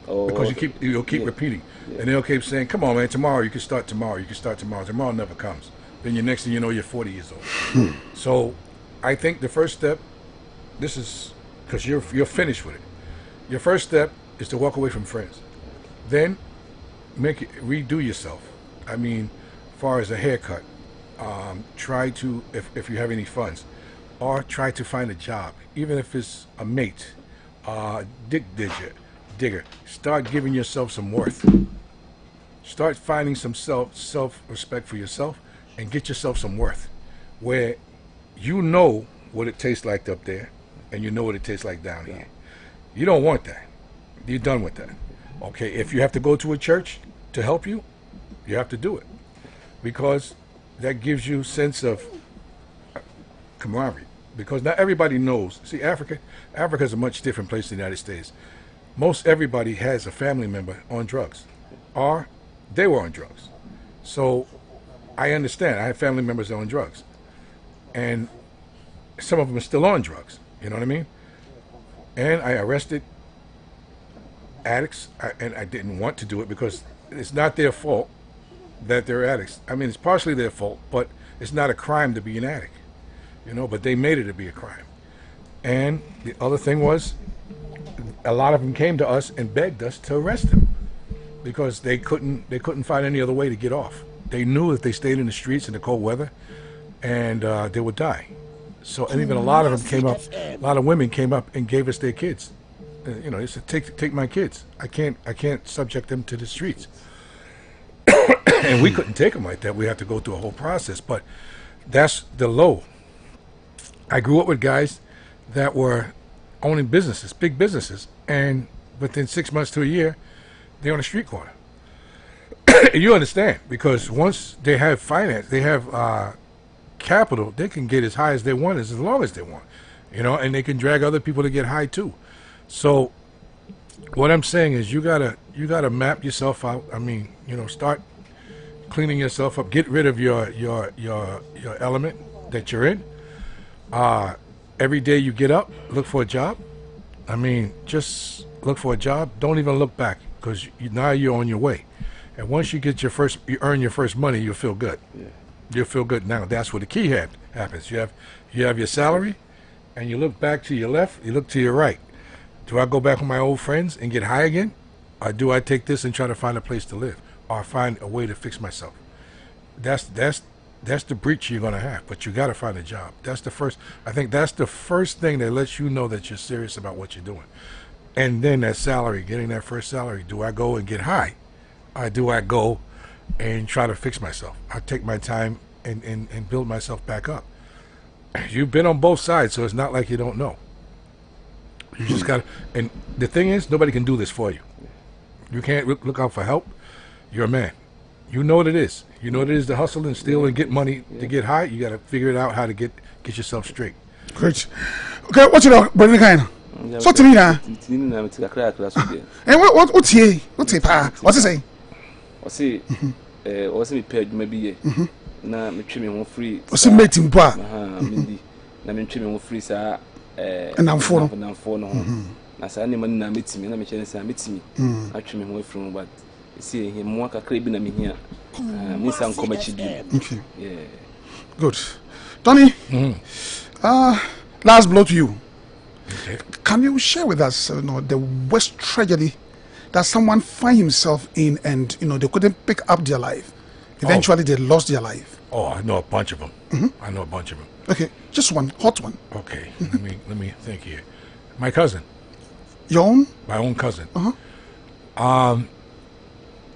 Because you'll keep repeating. Yeah. And they'll keep saying, come on, man, tomorrow, you can start tomorrow. You can start tomorrow. Tomorrow never comes. Then your next thing you know, you're 40 years old. So I think the first step, this is, because you're finished with it. Your first step is to walk away from friends. Then redo yourself. I mean, as far as a haircut, try to, if you have any funds, or try to find a job, even if it's a mate, digger. Start giving yourself some worth. Start finding some self-respect for yourself and get yourself some worth, where you know what it tastes like up there and you know what it tastes like down here. You don't want that. You're done with that. Okay, if you have to go to a church to help you, you have to do it, because that gives you sense of camaraderie. Because not everybody knows. See, Africa is a much different place than the United States. Most everybody has a family member on drugs, or they were on drugs. So I understand. I have family members that are on drugs, and some of them are still on drugs. You know what I mean? And I arrested addicts, and I didn't want to do it because it's not their fault that they're addicts. I mean, it's partially their fault, but it's not a crime to be an addict, you know, but they made it to be a crime. And the other thing was, a lot of them came to us and begged us to arrest them because they couldn't find any other way to get off. They knew if they stayed in the streets in the cold weather, and they would die. So, and even a lot of them came up, a lot of women came up and gave us their kids. You know, they said, take my kids. I can't subject them to the streets. And we couldn't take them like that. We had to go through a whole process. But that's the low. I grew up with guys that were owning businesses, big businesses, and within 6 months to a year, they're on a street corner. You understand, because once they have finance, they have capital, they can get as high as they want, as long as they want, you know, and they can drag other people to get high too. So what I'm saying is you gotta map yourself out. I mean, you know, start cleaning yourself up, get rid of your element that you're in. Every day you get up, look for a job. I mean, just look for a job. Don't even look back, because now you're on your way. And once you get you earn your first money, you'll feel good. Yeah. You'll feel good. Now that's where the key happens. You have your salary, and you look back to your left, you look to your right. Do I go back with my old friends and get high again? Or do I take this and try to find a place to live, or find a way to fix myself? That's the breach you're gonna have. But you gotta find a job. I think that's the first thing that lets you know that you're serious about what you're doing. And then that salary, getting that first salary. Do I go and get high, or do I go and try to fix myself? I take my time and build myself back up. You've been on both sides, so it's not like you don't know. You just gotta, and the thing is, nobody can do this for you. You can't look out for help. You're a man. You know what it is. You know what it is to hustle and steal and get money to get high. You got to figure it out how to get yourself straight. Great. Okay, what you know, Brother Kind? So to me now. And what's here? What's it? What's it say? What's it? What's me paid maybe? Na me trim me free. What's it making pa? Mindy. Na me trim me free sa. And I'm for no. Na sa ni man na meet me na me chene sa meet me. I trim me from but see him more kakra bi na me hia. Me san come chibi. Okay. Yeah. Good. Tony. Last blow to you. Okay. Can you share with us, the worst tragedy that someone find himself in, and they couldn't pick up their life? Eventually, they lost their life. Oh, I know a bunch of them. I know a bunch of them. Okay, just one hot one. Okay, let me think here. My cousin. Your own? My own cousin.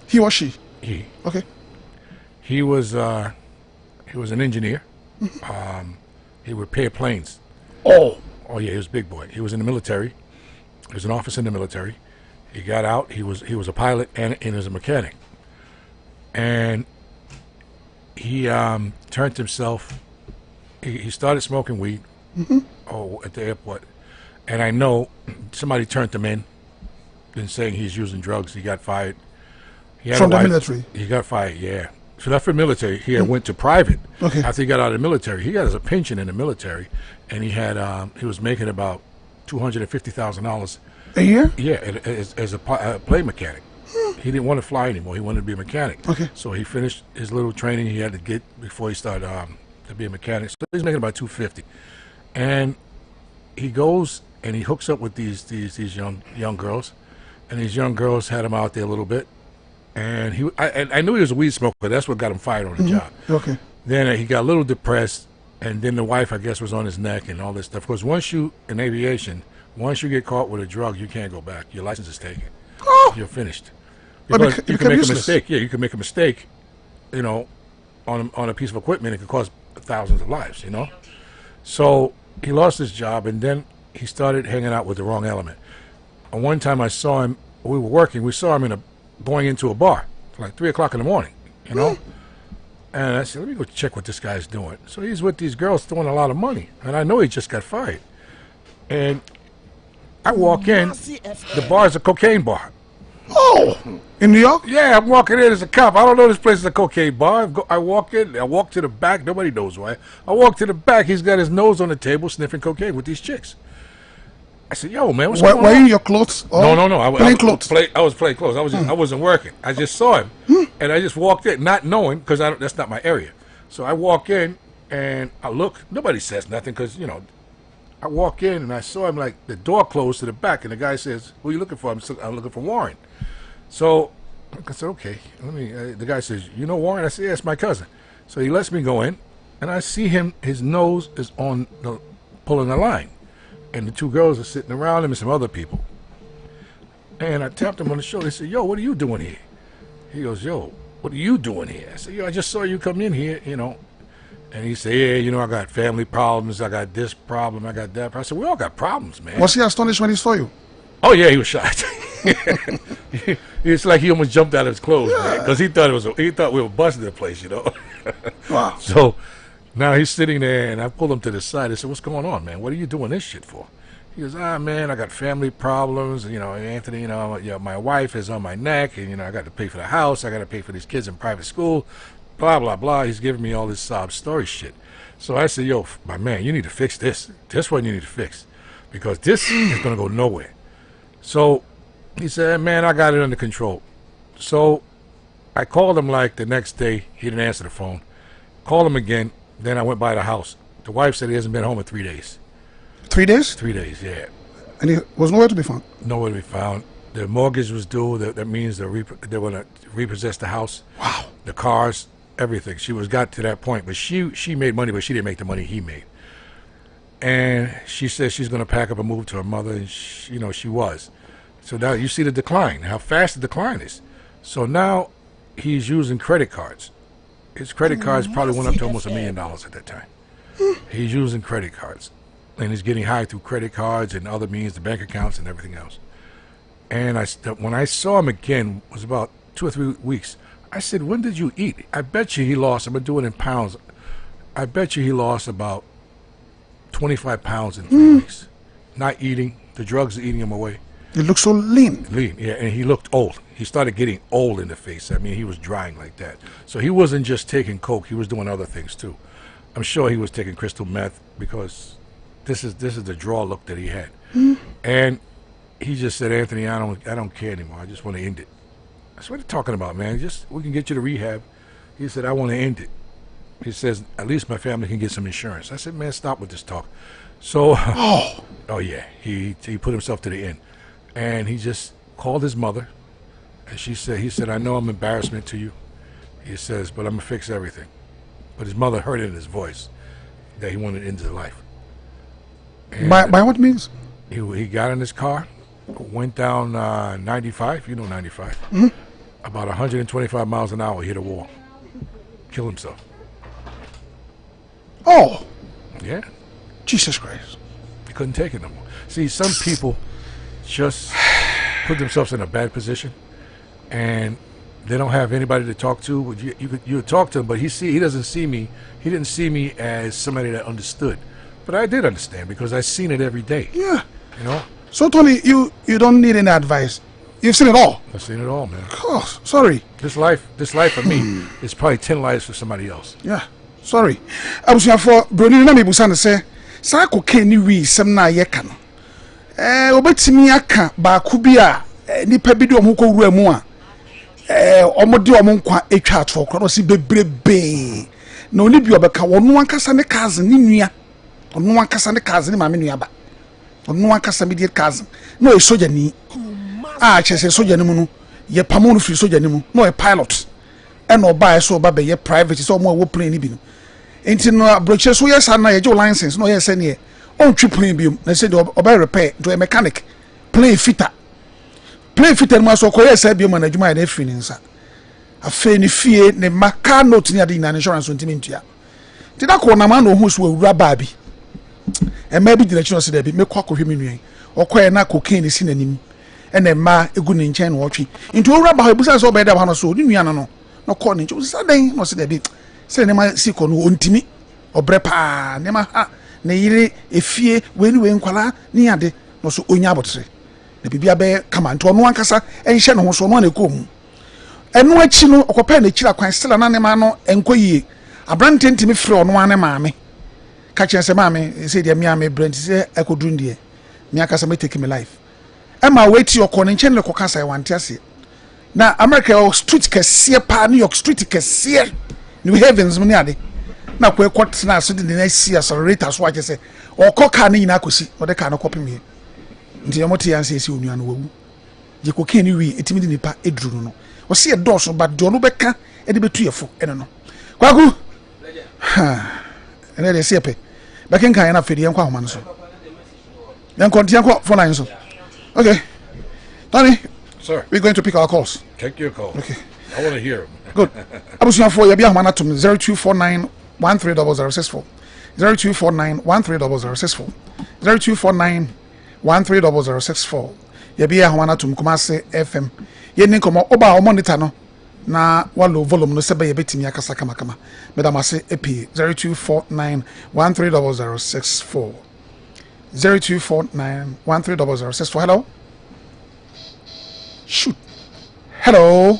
He or she? He. Okay. He was an engineer. He repaired planes. Oh yeah, he was a big boy. He was in the military. He was an officer in the military. He got out. He was a pilot and he was a mechanic. And he turned himself. He started smoking weed. At the airport. And I know somebody turned him in, been saying he's using drugs. He got fired. From the military? He got fired, yeah. So that's for military. He had went to private. Okay. After he got out of the military, he got a pension in the military, and he was making about $250,000 a year. Yeah, as a plane mechanic. He didn't want to fly anymore. He wanted to be a mechanic. Okay. So he finished his little training he had to get before he started to be a mechanic. So he's making about $250,000, and he goes and he hooks up with these young girls, and these young girls had him out there a little bit. And I knew he was a weed smoker, but that's what got him fired on the job. Okay. Then he got a little depressed, and then the wife, I guess, was on his neck and all this stuff. Because once you, in aviation, once you get caught with a drug, you can't go back. Your license is taken. Oh. You're finished. Because you can make useless. a mistake. Yeah, you can make a mistake, on a piece of equipment. It could cost thousands of lives, So he lost his job, and then he started hanging out with the wrong element. And one time I saw him, we were working, we saw him going into a bar, like 3 o'clock in the morning, And I said, let me go check what this guy's doing. So he's with these girls throwing a lot of money, and I know he just got fired. And I walk in, the bar's a cocaine bar. Oh, in New York? Yeah, I'm walking in as a cop. I don't know this place is a cocaine bar. I walk in, I walk to the back. Nobody knows why. I walk to the back. He's got his nose on the table sniffing cocaine with these chicks. I said, yo, man, what's going on? Were you in your clothes? No. Plain clothes? I was playing clothes. I wasn't working. I just saw him. And I just walked in, not knowing, because that's not my area. So I walk in, and I look. Nobody says nothing, because, I walk in, and I saw him, like, the door closed to the back, and the guy says, who are you looking for? I'm looking for Warren. So I said, okay. The guy says, you know Warren? I said, yeah, it's my cousin. So he lets me go in, and I see him, his nose is pulling the line. And the two girls are sitting around him and some other people. And I tapped him on the shoulder. He said, yo, what are you doing here? He goes, yo, what are you doing here? I said, yo, I just saw you come in here, And he said, yeah, I got family problems. I got this problem. I got that problem. I said, we all got problems, man. Was he astonished when he saw you? Oh, yeah, he was shocked. It's like he almost jumped out of his clothes, man, because he thought we were busting the place, Wow. So now he's sitting there, and I pulled him to the side. I said, what's going on, man? What are you doing this shit for? He goes, man, I got family problems. Anthony, my wife is on my neck, and, I got to pay for the house. I got to pay for these kids in private school, blah, blah, blah. He's giving me all this sob story shit. So I said, yo, my man, you need to fix this. This one you need to fix, because this is going to go nowhere. So he said, man, I got it under control. So I called him like the next day. He didn't answer the phone. Called him again. Then I went by the house. The wife said he hasn't been home in 3 days. 3 days? 3 days, yeah. And he was nowhere to be found? Nowhere to be found. The mortgage was due. That means they were going to repossess the house. Wow. The cars, everything. She got to that point. But she made money, but she didn't make the money he made. And she said she's going to pack up and move to her mother. And she was. So now you see the decline, how fast the decline is. So now he's using credit cards. His credit cards probably went up to almost $1 million at that time. He's using credit cards. And he's getting high through credit cards and other means, the bank accounts and everything else. And when I saw him again, it was about 2 or 3 weeks. I said, when did you eat? I bet you he lost, I'm going to do it in pounds. I bet you he lost about 25 pounds in 3 weeks. Not eating, the drugs are eating him away. He looked so lean. Lean, yeah, and he looked old. He started getting old in the face. I mean, he was drying like that. So he wasn't just taking coke; he was doing other things too. I'm sure he was taking crystal meth, because this is the draw look that he had. And he just said, Anthony, I don't care anymore. I just want to end it. I said, what are you talking about, man? We can get you to rehab. He said, I want to end it. He says, at least my family can get some insurance. I said, man, stop with this talk. So, oh yeah, he put himself to the end. And he just called his mother, and he said, I know I'm an embarrassment to you. He says, but I'm going to fix everything. But his mother heard it in his voice that he wanted to end his life. By what means? He got in his car, went down 95, 95, about 125 miles an hour, hit a wall, killed himself. Oh. Yeah. Jesus Christ. He couldn't take it no more. See, some people, just put themselves in a bad position, and they don't have anybody to talk to. You would talk to him, but he doesn't see me. He didn't see me as somebody that understood, but I did understand because I've seen it every day. Yeah, you know. So Tony, you don't need any advice. You've seen it all. I've seen it all, man. Oh, sorry. This life for me is probably 10 lives for somebody else. Yeah, sorry. I was here for Bruni na me busa say, "Sa cocaine ni wi sem na ye ka no. Obetimi aka ba ku bi a nipa bi de omo ko wura mu a omo de omo nkwa etwa ato kro no si bebrebe. Na oni bi obeka wono ankasa ne cousin ni nua. Ono ankasa ne cousin ni ma me nua ba. Ono ankasa me de cousin. No e soja ni. Chese soja ni mu no ye pamo no free soja ni mu no a pilot e no buy so ba be ye private so mo wo plane ni bi no enti no broche so yes na ye jo license no yes ne on twi plane bi na say the oba repair to a mechanic plane fitter no so ko yes bi mo na adwuma na free ni nsa afa ni fie ne maka note ni ade na insurance on timintua ti da ko na ma no hu so awura ba bi e ma bi dina chi no se da bi me kwa kohwe me nuan okoye na cocaine si nanim ene ma egu ne nchen no otwi nti owura ba ebusa so be da ba no so ni nua no no call ni so den no se da bi se ne ma si ko no ontimi obre pa ne ma ha ne yire efie weni we nkwala ni ade no so onya abotre na bibia be kama nti ono ankasa enhye ne ho so no na ekom eno achi no okopa na chira kwan stela na ne ma no enkoyie abrante ntimi frɛ ono ane maame ka kyerɛ maame se dia miame brent se ekoduru ndie mi akasa me take my life Emma wait your corner chain le kokasa I want ase na America street kese pa New York street kese New Havens mni ade na kwa kwot na so de na si accelerator so age se okoka na nyina akosi ode ka na kopim he nti yamoti yanse esi onua no wawu je koka ni wi etimi de nipa eduru no o se doso ba de ono beka e de betu yefo ene no kwaku ha ene de sepe bakin kan na fedi yankwa homa no so yankwa ntiankwa phone line so. Okay, Tony. Sir, we're going to pick our calls. Take your call. Okay, I want to hear them. Good. Abusuafo ya bia homa to 0249130064. 0249130064. 0249130064. Ya bia homa to Kumasi FM. Ye ni komo oba o monitor no na wallow volume no sebe ye betimi akasa kama. Madam ase epi 0249130064. 0249130064. Hello. Shoot. Hello.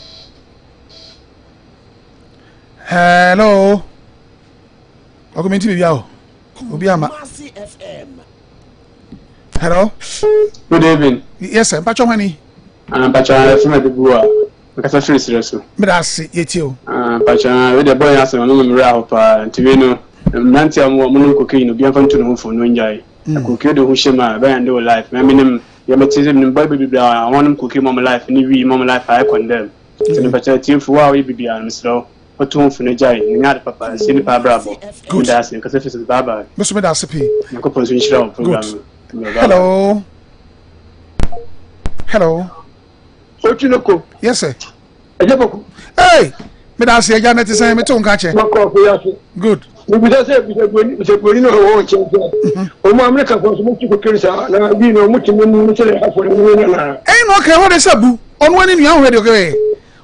Hello. Welcome to Bibiao. Obiama. KUMASIFM. Hello. Good evening. Yes, sir. Pacho Mani. Pacho from the Bua. Because I feel serious. Medasi yetio. Pacho, with the boy has no memory of Tivino. Nanti amu cocaine no bian fantu no fo no njai. Cocaine do hushema by and life. I mean ya metism no Bible bibia wonum cocaine mom life ni wi mom life I condemn. So pacho tifu wa we bibia no slow. Otu fo no jai. Nya de papa se ni pa bravo. Good as because if it's baba. Mr. Medasi P. Nko ponso nshira program. Hello. Hello. OTWINOKO. Yes, sir. Ejeboku. Hey. Medasi ya neti say me to nka che. Good. We say we no wo che. O mo America ko so mo ti ko kirisa na bi no mo ti mo ni se ha fo ni na. Eh no okay, what is sabu? On wani nua ho de okay.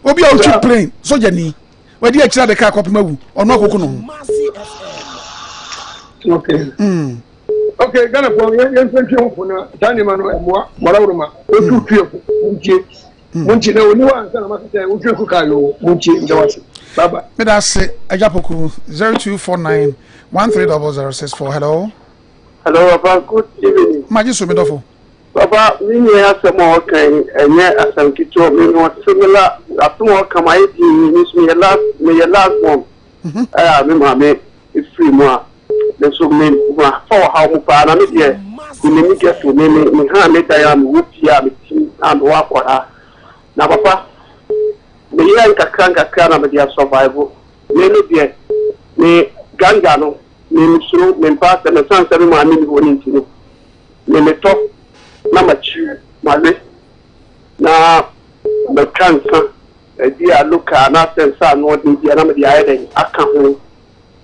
Obi a uchi plane, soja ni. We di akira de ka kopema wu. Ono akoko no. Okay. Okay, gana po yen twenty ho na tani ma no emoa morawruma. O tu tuefo. Munchi na oni wa nsa na makete o tuefo ka yo munchi njawase. Baba. Medasi Ajapoku 0249130064. Hello. Hello, Papa. Good evening. Maji so medofo. Papa, we need some okay, and yet as I'm kito, we want similar. After more come I miss me last one. Me it's free more. Then so me for how mu pa na me there. Me get to me ha me da am wutia me team and work for her. Na papa me yan kakran na me dia survival. Me there. Me ganga no. Me msuru me pass me sansa me ma me woni ntino. Me talk na machi male na me kansa dia loka na sensa no dia na me dia eden aka ho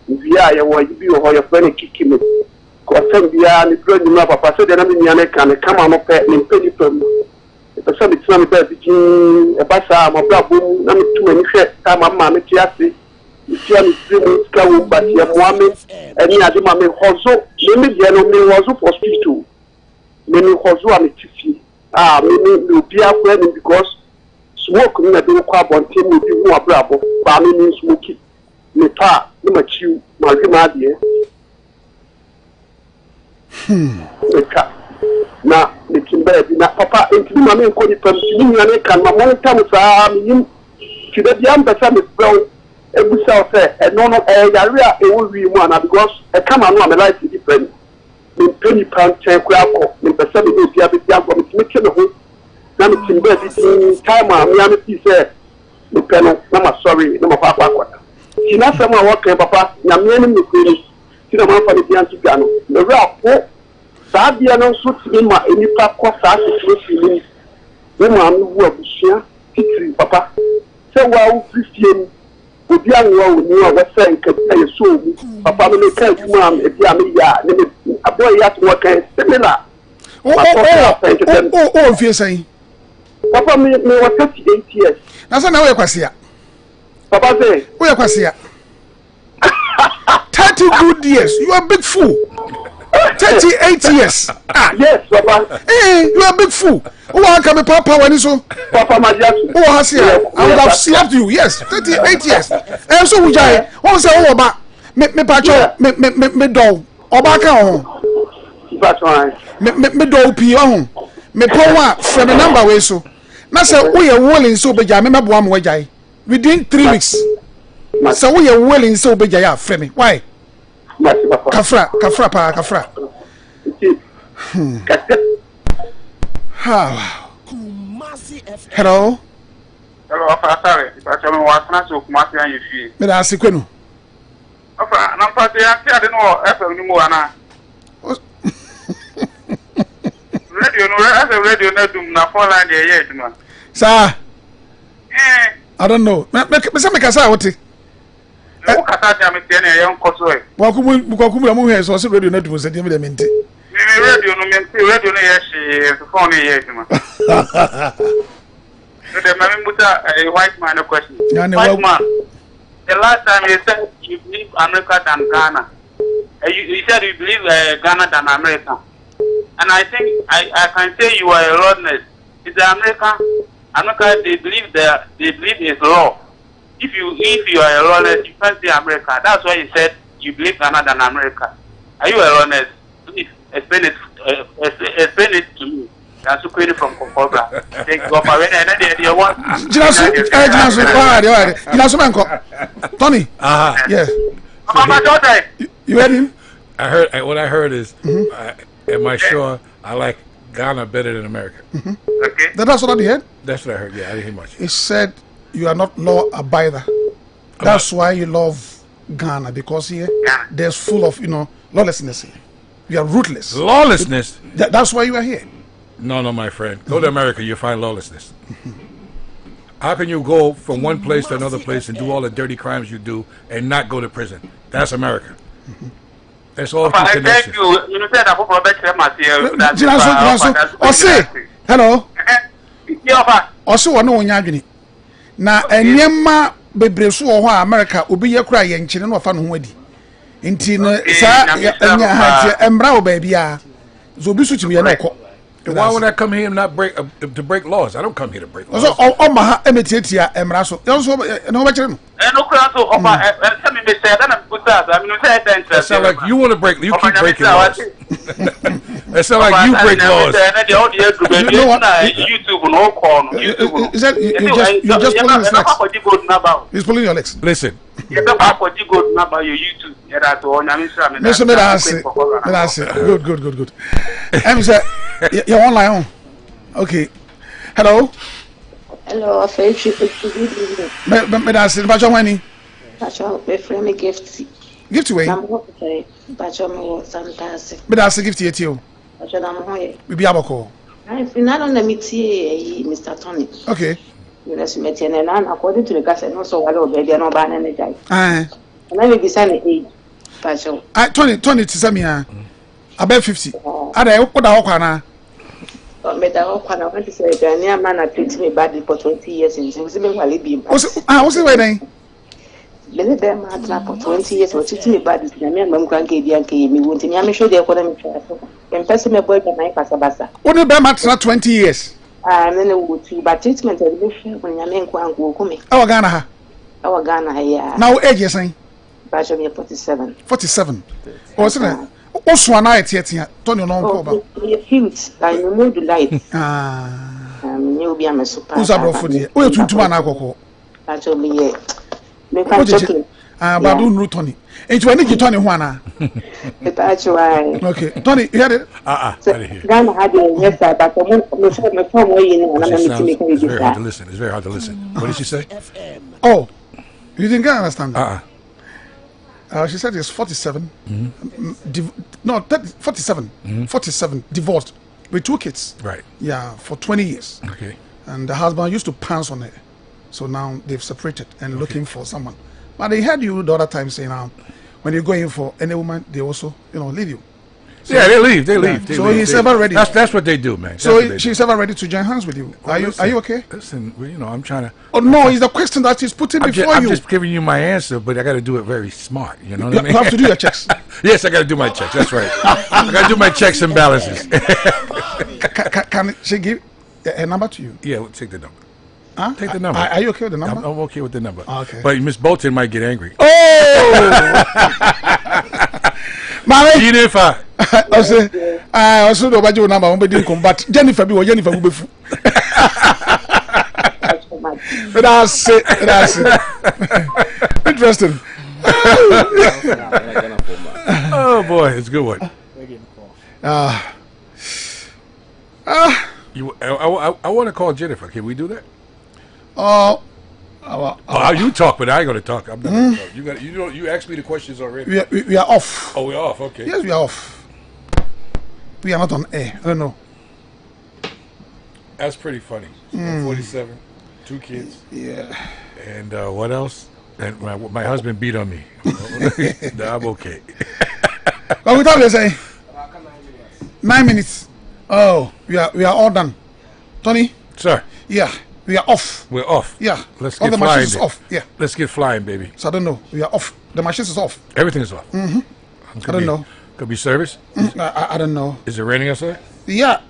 via ya wo bi ho ya fane kiki me wasɛm biara ne kura nnwuma papa sɛ deɛ na me nuane ka ne kama no pɛ ne mpɛ nipa mu ɛpɛ sɛ metena me baabi gyin ɛba saa mabrabɔ mu na metum ani hwɛ saa ma mete ase metua me siri mu sika wɔ bateɛ mmoa me ɛne ade ma mehɔzo me deɛ no mehɔzo for street o mehɔzo a mete fie me obiara kora ne because smoke no na de wokɔ abɔnten mu obi hu abrabɔ baa me ne smoke me pa ne makyiw madwe ma adeɛ eka na metimba bi na papa ntimi ma me nkɔ nipa ntimi nyane kan ma mo ntam saa menim tida bia mbesa me brown ebusa sɛ ɛno no yare a ɛwɔ wi mu ana because ɛkama no a me life different me penny pound ten kɔ akɔ me pesa me obi a be agɔ metimi ke me ho na metimba bi time a me am fi sɛ me pɛ no na ma sorry na ma fa akɔ tina sɛm a wɔka papa nyame ne me kuri tina ma fa ne bi anti gano me rapo saa bia no nso timi ma enipa kɔ saa situation ni ma me wu abusua titiri papa sɛ wa wo fifiem obi anwa oni a wɔsɛ nka ɛyɛ so mu papa me ka adwuma am ebi a me ya ne me aboy ya to wɔka similar o fie sɛn papa me was 38 years na sɛ na wo yɛ kwasia papa sɛ wo yɛ kwasia 30 good years you are a big fool 38 years. Yes, Papa. You are a big fool. Who are coming, Papa? When you so, Papa, my dear. Who has here? I would have slapped you. Yes, 38 years. And so would I. What say, oh, about me, Pacho, me, dog, Obaka, me, dog, pion, me, power from a number way so. Now, say, we are willing so big. I remember one way within 3 weeks. So we are willing so big. I for me. Why? Kafra. Hello. Hello, sorry. But I was not so KUMASIAhenfie. Me da sekwenu. Ofa, na mpate ya ti ade no FM ni mu ana. Radio na dum na phone line dey here dum. Sir. I don't know. Me say me kasa wote. Wo kasa ja me tie na ye nkoso e. Bukakumu mu he so se radio na dum se dey me dey mente. Radio no mente, radio no ye she phone ni ye dum. The man put a white man a question. White man. The last time you said you believe America than Ghana. You said you believe Ghana than America. And I think I can say you are a rodness. It's America. They believe is law. If you are a rodness, you can't say America. That's why you said you believe Ghana than America. Are you a rodness? Please explain it to me. That's query from Cobra. Take off away and then they want. Tony. Yes. You heard him? I heard. What I heard is, am I sure I like Ghana better than America? Okay. That's what I heard. That's what I heard. Yeah, I didn't hear much. He said you are not law abider. That's why you love Ghana, because here there's full of lawlessness here. You are ruthless. Lawlessness. That's why you are here. No, my friend. Go to America, you'll find lawlessness. How can you go from one place to another place and do all the dirty crimes you do and not go to prison? That's America. That's all through connections. Hello. Also, I know Yagini. Now, and Yamma Bebresu or America will be your cry and children of fun wedding. Intina, Embrao baby. Zobisu to me and why would I come here and not to break laws? I don't come here to break laws. So, my emitatia Embraso. Also, no better. That sounds like you want to break. You keep breaking laws. That sounds like you break laws. You just pulling his legs. He's pulling your legs. Listen. Good. I'm saying you're online. Okay. Hello. Hello, I feel you. Me that's it. Bacho wani. Bacho, me frame gift. Gift away. Bacho me was fantastic. Me that's gift yet you. Bacho na mo ye. We be abako. I final on the meeting, Mr. Tony. Okay. You know, met and according to the gas and also what baby no ban any day. And I will be signing age. Bacho. 20 to some here. About 50. Are they put out Kana? I want to say that near man had treated me badly for 20 years in Zimbabwe while it being. What's the wedding? Let them have for 20 years or treating me badly. My mom can't give Yankee. Me won't me. I'm sure they're going to and person my boy can make Pasabasa. What about matter 20 years? And then it would see, but treatment when your men can't go come. Our Ghana. Our Ghana, yeah. Now, age, you're saying? Bachelor 47. 47. What's it? Also, an idea, Tony, no, huge. I know the light. You'll be a super. Who's a for the way to an alcohol? Actually, make but don't root Tony. Ain't you any Tony Juana? Okay, Tony, you had it? Ghana had it yesterday, but my phone way in and I'm it's very hard to listen. It's very hard to listen. What did she say? Oh, you didn't understand. She said it's 47. No, 47. 47, divorced with 2 kids. Right. Yeah, for 20 years. Okay. And the husband used to pounce on her. So now they've separated and looking for someone. But they heard you the other time saying, when you're going for any woman, they also, leave you. So, yeah, they leave. They leave. So he's ever ready. That's what they do, man. So she's ever ready to join hands with you. Are you okay? Listen, I'm trying to. Oh no, it's the question that he's putting before you. I'm just giving you my answer, but I got to do it very smart. You know what I mean? You have to do your checks. Yes, I got to do my checks. That's right. I got to do my checks and balances. Can she give a number to you? Yeah, we'll take the number. Huh? Take the number. Are you okay with the number? I'm okay with the number. Okay. But Miss Bolton might get angry. Oh! Jennifer. I also know about your number, but didn't combat Jennifer. Jennifer will be full. That's it. Interesting. Oh boy, it's a good one. I want to call Jennifer. Can we do that? You talk, but I ain't gonna talk. I'm not gonna talk. You asked me the questions already. We are off. Oh, we're off. Okay. Yes, we are off. We are not on air. I don't know. That's pretty funny. 47, 2 kids. Yeah. And what else? And my husband beat on me. No, I'm okay. What we talking say? 9 minutes. Oh, we are all done. Tony? Sir. Yeah. We are off. We're off. Yeah. Let's all get the flying. machines off. Yeah. Let's get flying, baby. So I don't know. We are off. The machines is off. Everything is off. I don't know. Could be service. I don't know. Is it raining outside? Yeah.